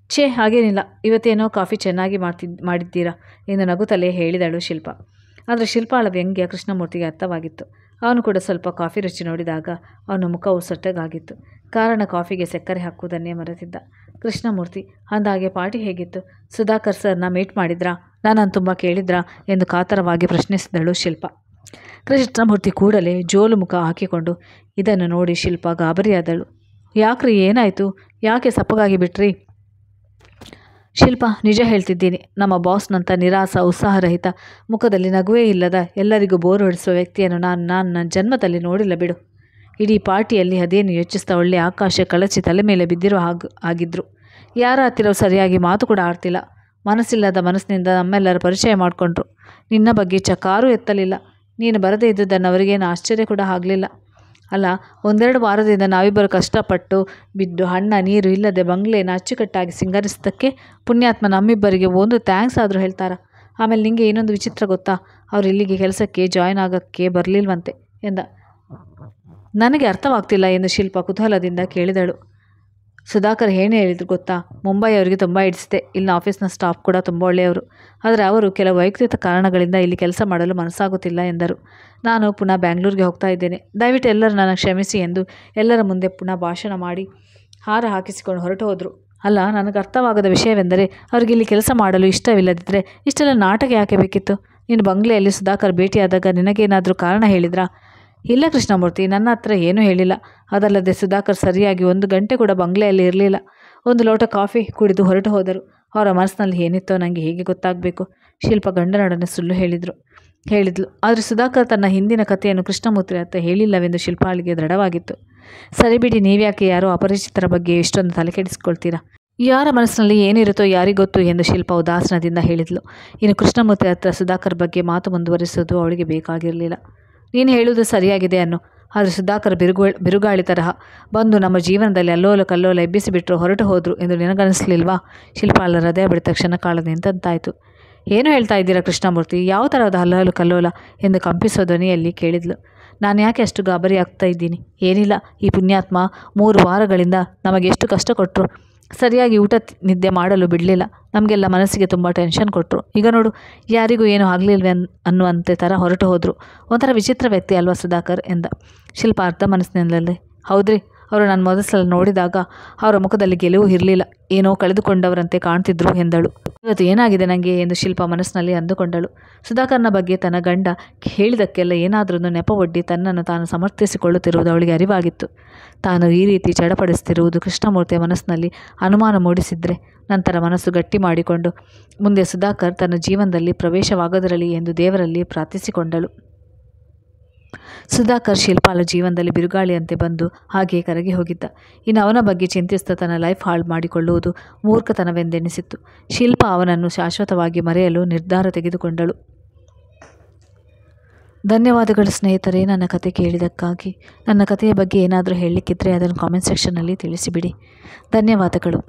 ಛೇ, ಹಾಗೇನಿಲ್ಲ, ಇವತ್ತೇನೋ ಕಾಫಿ ಚೆನ್ನಾಗಿ ಮಾಡಿದ್ದೀರಾ ಎಂದು ನಗುತ್ತಲೇ ಹೇಳಿದಳು ಶಿಲ್ಪ. ಆದರೆ ಶಿಲ್ಪಾಳ ವ್ಯಂಗ್ಯ ಕೃಷ್ಣಮೂರ್ತಿಗೆ ಅರ್ಥವಾಗಿತ್ತು. ಅವನು ಕೂಡ ಸ್ವಲ್ಪ ಕಾಫಿ ರುಚಿ ನೋಡಿದಾಗ ಅವನ ಮುಖವು ಸೊಟ್ಟಗಾಗಿತ್ತು. ಕಾರಣ ಕಾಫಿಗೆ ಸಕ್ಕರೆ ಹಾಕುವುದನ್ನೇ ಮರೆತಿದ್ದ. ಕೃಷ್ಣಮೂರ್ತಿ, ಅಂದಾಗೆ ಪಾರ್ಟಿ ಹೇಗಿತ್ತು? ಸುಧಾಕರ್ ಸರ್ನ ಮೀಟ್ ಮಾಡಿದ್ರಾ? ನನ್ನನ್ನು ತುಂಬ ಕೇಳಿದ್ರಾ ಎಂದು ಕಾತರವಾಗಿ ಪ್ರಶ್ನಿಸಿದಳು ಶಿಲ್ಪ. ಕೃಷ್ಣಮೂರ್ತಿ ಕೂಡಲೇ ಜೋಲು ಮುಖ ಹಾಕಿಕೊಂಡು ಇದನ್ನು ನೋಡಿ ಶಿಲ್ಪ ಗಾಬರಿಯಾದಳು. ಯಾಕ್ರಿ, ಏನಾಯಿತು? ಯಾಕೆ ಸಪ್ಪಗಾಗಿ ಬಿಟ್ರಿ? ಶಿಲ್ಪ, ನಿಜ ಹೇಳ್ತಿದ್ದೀನಿ, ನಮ್ಮ ಬಾಸ್ನಂಥ ನಿರಾಸ ಉತ್ಸಾಹರಹಿತ ಮುಖದಲ್ಲಿ ನಗುವೇ ಇಲ್ಲದ ಎಲ್ಲರಿಗೂ ಬೋರ್ ಹೊಡಿಸುವ ವ್ಯಕ್ತಿಯನ್ನು ನಾನು ನನ್ನ ಜನ್ಮದಲ್ಲಿ ನೋಡಿಲ್ಲ ಬಿಡು. ಇಡೀ ಪಾರ್ಟಿಯಲ್ಲಿ ಅದೇನು ಯೋಚಿಸ್ತಾ ಒಳ್ಳೆ ಆಕಾಶ ಕಳಚಿ ತಲೆ ಮೇಲೆ ಬಿದ್ದಿರೋ ಆಗಿದ್ರು. ಯಾರ ಹತ್ತಿರವೂ ಸರಿಯಾಗಿ ಮಾತು ಕೂಡ ಆಡ್ತಿಲ್ಲ. ಮನಸ್ಸಿಲ್ಲದ ಮನಸ್ಸಿನಿಂದ ನಮ್ಮೆಲ್ಲರ ಪರಿಚಯ ಮಾಡಿಕೊಂಡ್ರು. ನಿನ್ನ ಬಗ್ಗೆ ಚಕಾರೂ ಎತ್ತಲಿಲ್ಲ. ನೀನು ಬರದೇ ಇದ್ದುದನ್ನು ಅವರಿಗೇನು ಆಶ್ಚರ್ಯ ಕೂಡ ಆಗಲಿಲ್ಲ. ಅಲ್ಲ, 1-2 ವಾರದಿಂದ ನಾವಿಬ್ಬರು ಕಷ್ಟಪಟ್ಟು ಬಿದ್ದು ಹಣ್ಣ ನೀರು ಇಲ್ಲದೆ ಬಂಗ್ಲೆನ ಅಚ್ಚುಕಟ್ಟಾಗಿ ಸಿಂಗರಿಸಿದ್ದಕ್ಕೆ ಪುಣ್ಯಾತ್ಮ ನಮ್ಮಿಬ್ಬರಿಗೆ ಒಂದು ಥ್ಯಾಂಕ್ಸ್ ಆದರೂ ಹೇಳ್ತಾರ? ಆಮೇಲೆ ನಿಂಗೆ ಇನ್ನೊಂದು ವಿಚಿತ್ರ ಗೊತ್ತಾ? ಅವ್ರು ಇಲ್ಲಿಗೆ ಕೆಲಸಕ್ಕೆ ಜಾಯ್ನ್ ಆಗೋಕ್ಕೆ ಬರಲಿಲ್ವಂತೆ ಎಂದ. ನನಗೆ ಅರ್ಥವಾಗ್ತಿಲ್ಲ ಎಂದು ಶಿಲ್ಪ ಕುತೂಹಲದಿಂದ ಕೇಳಿದಳು. ಸುಧಾಕರ್ ಏನು ಹೇಳಿದ್ರು ಗೊತ್ತಾ? ಮುಂಬೈ ಅವರಿಗೆ ತುಂಬ ಇಡಿಸಿದೆ. ಇಲ್ಲಿನ ಆಫೀಸ್ನ ಸ್ಟಾಫ್ ಕೂಡ ತುಂಬ ಒಳ್ಳೆಯವರು. ಆದರೆ ಅವರು ಕೆಲವು ವೈಯಕ್ತಿಕ ಕಾರಣಗಳಿಂದ ಇಲ್ಲಿ ಕೆಲಸ ಮಾಡಲು ಮನಸ್ಸಾಗುತ್ತಿಲ್ಲ ಎಂದರು. ನಾನು ಪುನಃ ಬ್ಯಾಂಗ್ಳೂರಿಗೆ ಹೋಗ್ತಾ ಇದ್ದೇನೆ. ದಯವಿಟ್ಟು ಎಲ್ಲರೂ ನನ್ನ ಕ್ಷಮಿಸಿ ಎಂದು ಎಲ್ಲರ ಮುಂದೆ ಪುನಃ ಭಾಷಣ ಮಾಡಿ ಹಾರ ಹಾಕಿಸಿಕೊಂಡು ಹೊರಟು ಹೋದರು. ಅಲ್ಲ, ನನಗೆ ಅರ್ಥವಾಗದ ವಿಷಯವೆಂದರೆ ಅವರಿಗೆ ಇಲ್ಲಿ ಕೆಲಸ ಮಾಡಲು ಇಷ್ಟವಿಲ್ಲದಿದ್ದರೆ ಇಷ್ಟೆಲ್ಲ ನಾಟಕ ಯಾಕೆ ಬೇಕಿತ್ತು? ನೀನು ಬಂಗ್ಲೆಯಲ್ಲಿ ಸುಧಾಕರ್ ಭೇಟಿಯಾದಾಗ ನಿನಗೇನಾದರೂ ಕಾರಣ ಹೇಳಿದ್ರಾ? ಇಲ್ಲ ಕೃಷ್ಣಮೂರ್ತಿ, ನನ್ನ ಹತ್ರ ಏನೂ ಹೇಳಿಲ್ಲ. ಅದಲ್ಲದೆ ಸುಧಾಕರ್ ಸರಿಯಾಗಿ 1 ಗಂಟೆ ಕೂಡ ಬಂಗ್ಲೆಯಲ್ಲಿ ಇರಲಿಲ್ಲ. 1 ಲೋಟ ಕಾಫಿ ಕುಡಿದು ಹೊರಟು ಹೋದರು. ಅವರ ಮನಸ್ಸಿನಲ್ಲಿ ಏನಿತ್ತೋ ನನಗೆ ಹೇಗೆ ಗೊತ್ತಾಗಬೇಕು? ಶಿಲ್ಪ ಗಂಡನೊಡನೆ ಸುಳ್ಳು ಹೇಳಿದ್ಲು. ಆದರೆ ಸುಧಾಕರ್ ತನ್ನ ಹಿಂದಿನ ಕಥೆಯನ್ನು ಕೃಷ್ಣಮೂರ್ತಿ ಹತ್ರ ಹೇಳಿಲ್ಲವೆಂದು ಶಿಲ್ಪಾಳಿಗೆ ದೃಢವಾಗಿತ್ತು. ಸರಿ ಬಿಡಿ, ನೀವ್ಯಾಕೆ ಯಾರೋ ಅಪರಿಚಿತರ ಬಗ್ಗೆ ಎಷ್ಟೊಂದು ತಲೆ ಕೆಡಿಸ್ಕೊಳ್ತೀರಾ? ಯಾರ ಮನಸ್ಸಿನಲ್ಲಿ ಏನಿರುತ್ತೋ ಯಾರಿಗೊತ್ತು ಎಂದು ಶಿಲ್ಪ ಉದಾಸನದಿಂದ ಹೇಳಿದ್ಲು. ಇನ್ನು ಕೃಷ್ಣಮೂರ್ತಿ ಹತ್ರ ಸುಧಾಕರ್ ಬಗ್ಗೆ ಮಾತು ಮುಂದುವರಿಸುವುದು ಅವಳಿಗೆ ಬೇಕಾಗಿರಲಿಲ್ಲ. ನೀನು ಹೇಳುವುದು ಸರಿಯಾಗಿದೆ ಅನ್ನು. ಆದರೆ ಸುಧಾಕರ್ ಬಿರುಗಾಳಿ ತರಹ ಬಂದು ನಮ್ಮ ಜೀವನದಲ್ಲಿ ಅಲ್ಲೋಲ ಕಲ್ಲೋಲ ಎಬ್ಬಿಸಿಬಿಟ್ರು, ಹೊರಟು ಹೋದರು ಎಂದು ನಿನಗನ್ನಿಸ್ಲಿಲ್ವಾ? ಶಿಲ್ಪಾಳ ಹೃದಯ ಬಡಿತ ಕ್ಷಣಕಾಲ ನಿಂತಂತಾಯಿತು. ಏನು ಹೇಳ್ತಾ ಇದ್ದೀರಾ ಕೃಷ್ಣಮೂರ್ತಿ? ಯಾವ ಥರದ ಅಲ್ಲೋಲ ಕಲ್ಲೋಲ ಎಂದು ಕಂಪಿಸುವ ಧ್ವನಿಯಲ್ಲಿ ಕೇಳಿದ್ಲು. ನಾನು ಯಾಕೆ ಅಷ್ಟು ಗಾಬರಿ ಆಗ್ತಾ ಇದ್ದೀನಿ? ಏನಿಲ್ಲ, ಈ ಪುಣ್ಯಾತ್ಮ 3 ವಾರಗಳಿಂದ ನಮಗೆ ಎಷ್ಟು ಕಷ್ಟ ಕೊಟ್ಟರು. ಸರಿಯಾಗಿ ಊಟ ನಿದ್ದೆ ಮಾಡಲು ಬಿಡಲಿಲ್ಲ. ನಮಗೆಲ್ಲ ಮನಸ್ಸಿಗೆ ತುಂಬ ಟೆನ್ಷನ್ ಕೊಟ್ಟರು. ಈಗ ನೋಡು, ಯಾರಿಗೂ ಏನೂ ಆಗಲಿಲ್ವೇ ಅನ್ನುವಂತೆ ಥರ ಹೊರಟು ಹೋದರು. ಒಂಥರ ವಿಚಿತ್ರ ವ್ಯಕ್ತಿ ಅಲ್ವಾ ಸುಧಾಕರ್ ಎಂದ. ಶಿಲ್ಪ ಅರ್ಧ ಮನಸ್ಸಿನಲ್ಲೇ, ಹೌದ್ರಿ, ಅವರು ನಾನು ಮೊದಲ ಸಲ ನೋಡಿದಾಗ ಅವರ ಮುಖದಲ್ಲಿ ಗೆಲುವು ಇರಲಿಲ್ಲ, ಏನೋ ಕಳೆದುಕೊಂಡವರಂತೆ ಕಾಣ್ತಿದ್ರು ಎಂದಳು. ಇವತ್ತು ಏನಾಗಿದೆ ನನಗೆ ಎಂದು ಶಿಲ್ಪ ಮನಸ್ಸಿನಲ್ಲಿ ಅಂದುಕೊಂಡಳು. ಸುಧಾಕರ್ನ ಬಗ್ಗೆ ತನ್ನ ಗಂಡ ಹೇಳಿದಕ್ಕೆಲ್ಲ ಏನಾದರೂ ನೆಪ ಒಡ್ಡಿ ತನ್ನನ್ನು ತಾನು ಸಮರ್ಥಿಸಿಕೊಳ್ಳುತ್ತಿರುವುದು ಅವಳಿಗೆ ಅರಿವಾಗಿತ್ತು. ತಾನು ಈ ರೀತಿ ಚಡಪಡಿಸುತ್ತಿರುವುದು ಕೃಷ್ಣಮೂರ್ತಿಯ ಮನಸ್ಸಿನಲ್ಲಿ ಅನುಮಾನ ಮೂಡಿಸಿದ್ರೆ ನಂತರ ಮನಸ್ಸು ಗಟ್ಟಿ ಮಾಡಿಕೊಂಡು ಮುಂದೆ ಸುಧಾಕರ್ ತನ್ನ ಜೀವನದಲ್ಲಿ ಪ್ರವೇಶವಾಗದಿರಲಿ ಎಂದು ದೇವರಲ್ಲಿ ಪ್ರಾರ್ಥಿಸಿಕೊಂಡಳು. ಸುಧಾಕರ್ ಶಿಲ್ಪಾಳ ಜೀವನದಲ್ಲಿ ಬಿರುಗಾಳಿಯಂತೆ ಬಂದು ಹಾಗೆಯೇ ಕರಗಿ ಹೋಗಿದ್ದ. ಇನ್ನು ಅವನ ಬಗ್ಗೆ ಚಿಂತಿಸ್ತಾ ತನ್ನ ಲೈಫ್ ಹಾಳು ಮಾಡಿಕೊಳ್ಳುವುದು ಮೂರ್ಖತನವೆಂದೆನಿಸಿತ್ತು. ಶಿಲ್ಪ ಅವನನ್ನು ಶಾಶ್ವತವಾಗಿ ಮರೆಯಲು ನಿರ್ಧಾರ ತೆಗೆದುಕೊಂಡಳು. ಧನ್ಯವಾದಗಳು ಸ್ನೇಹಿತರೆ, ನನ್ನ ಕತೆ ಕೇಳಿದ್ದಕ್ಕಾಗಿ. ನನ್ನ ಕಥೆಯ ಬಗ್ಗೆ ಏನಾದರೂ ಹೇಳಲಿಕ್ಕಿದ್ರೆ ಅದನ್ನು ಕಾಮೆಂಟ್ ಸೆಕ್ಷನ್ನಲ್ಲಿ ತಿಳಿಸಿಬಿಡಿ. ಧನ್ಯವಾದಗಳು.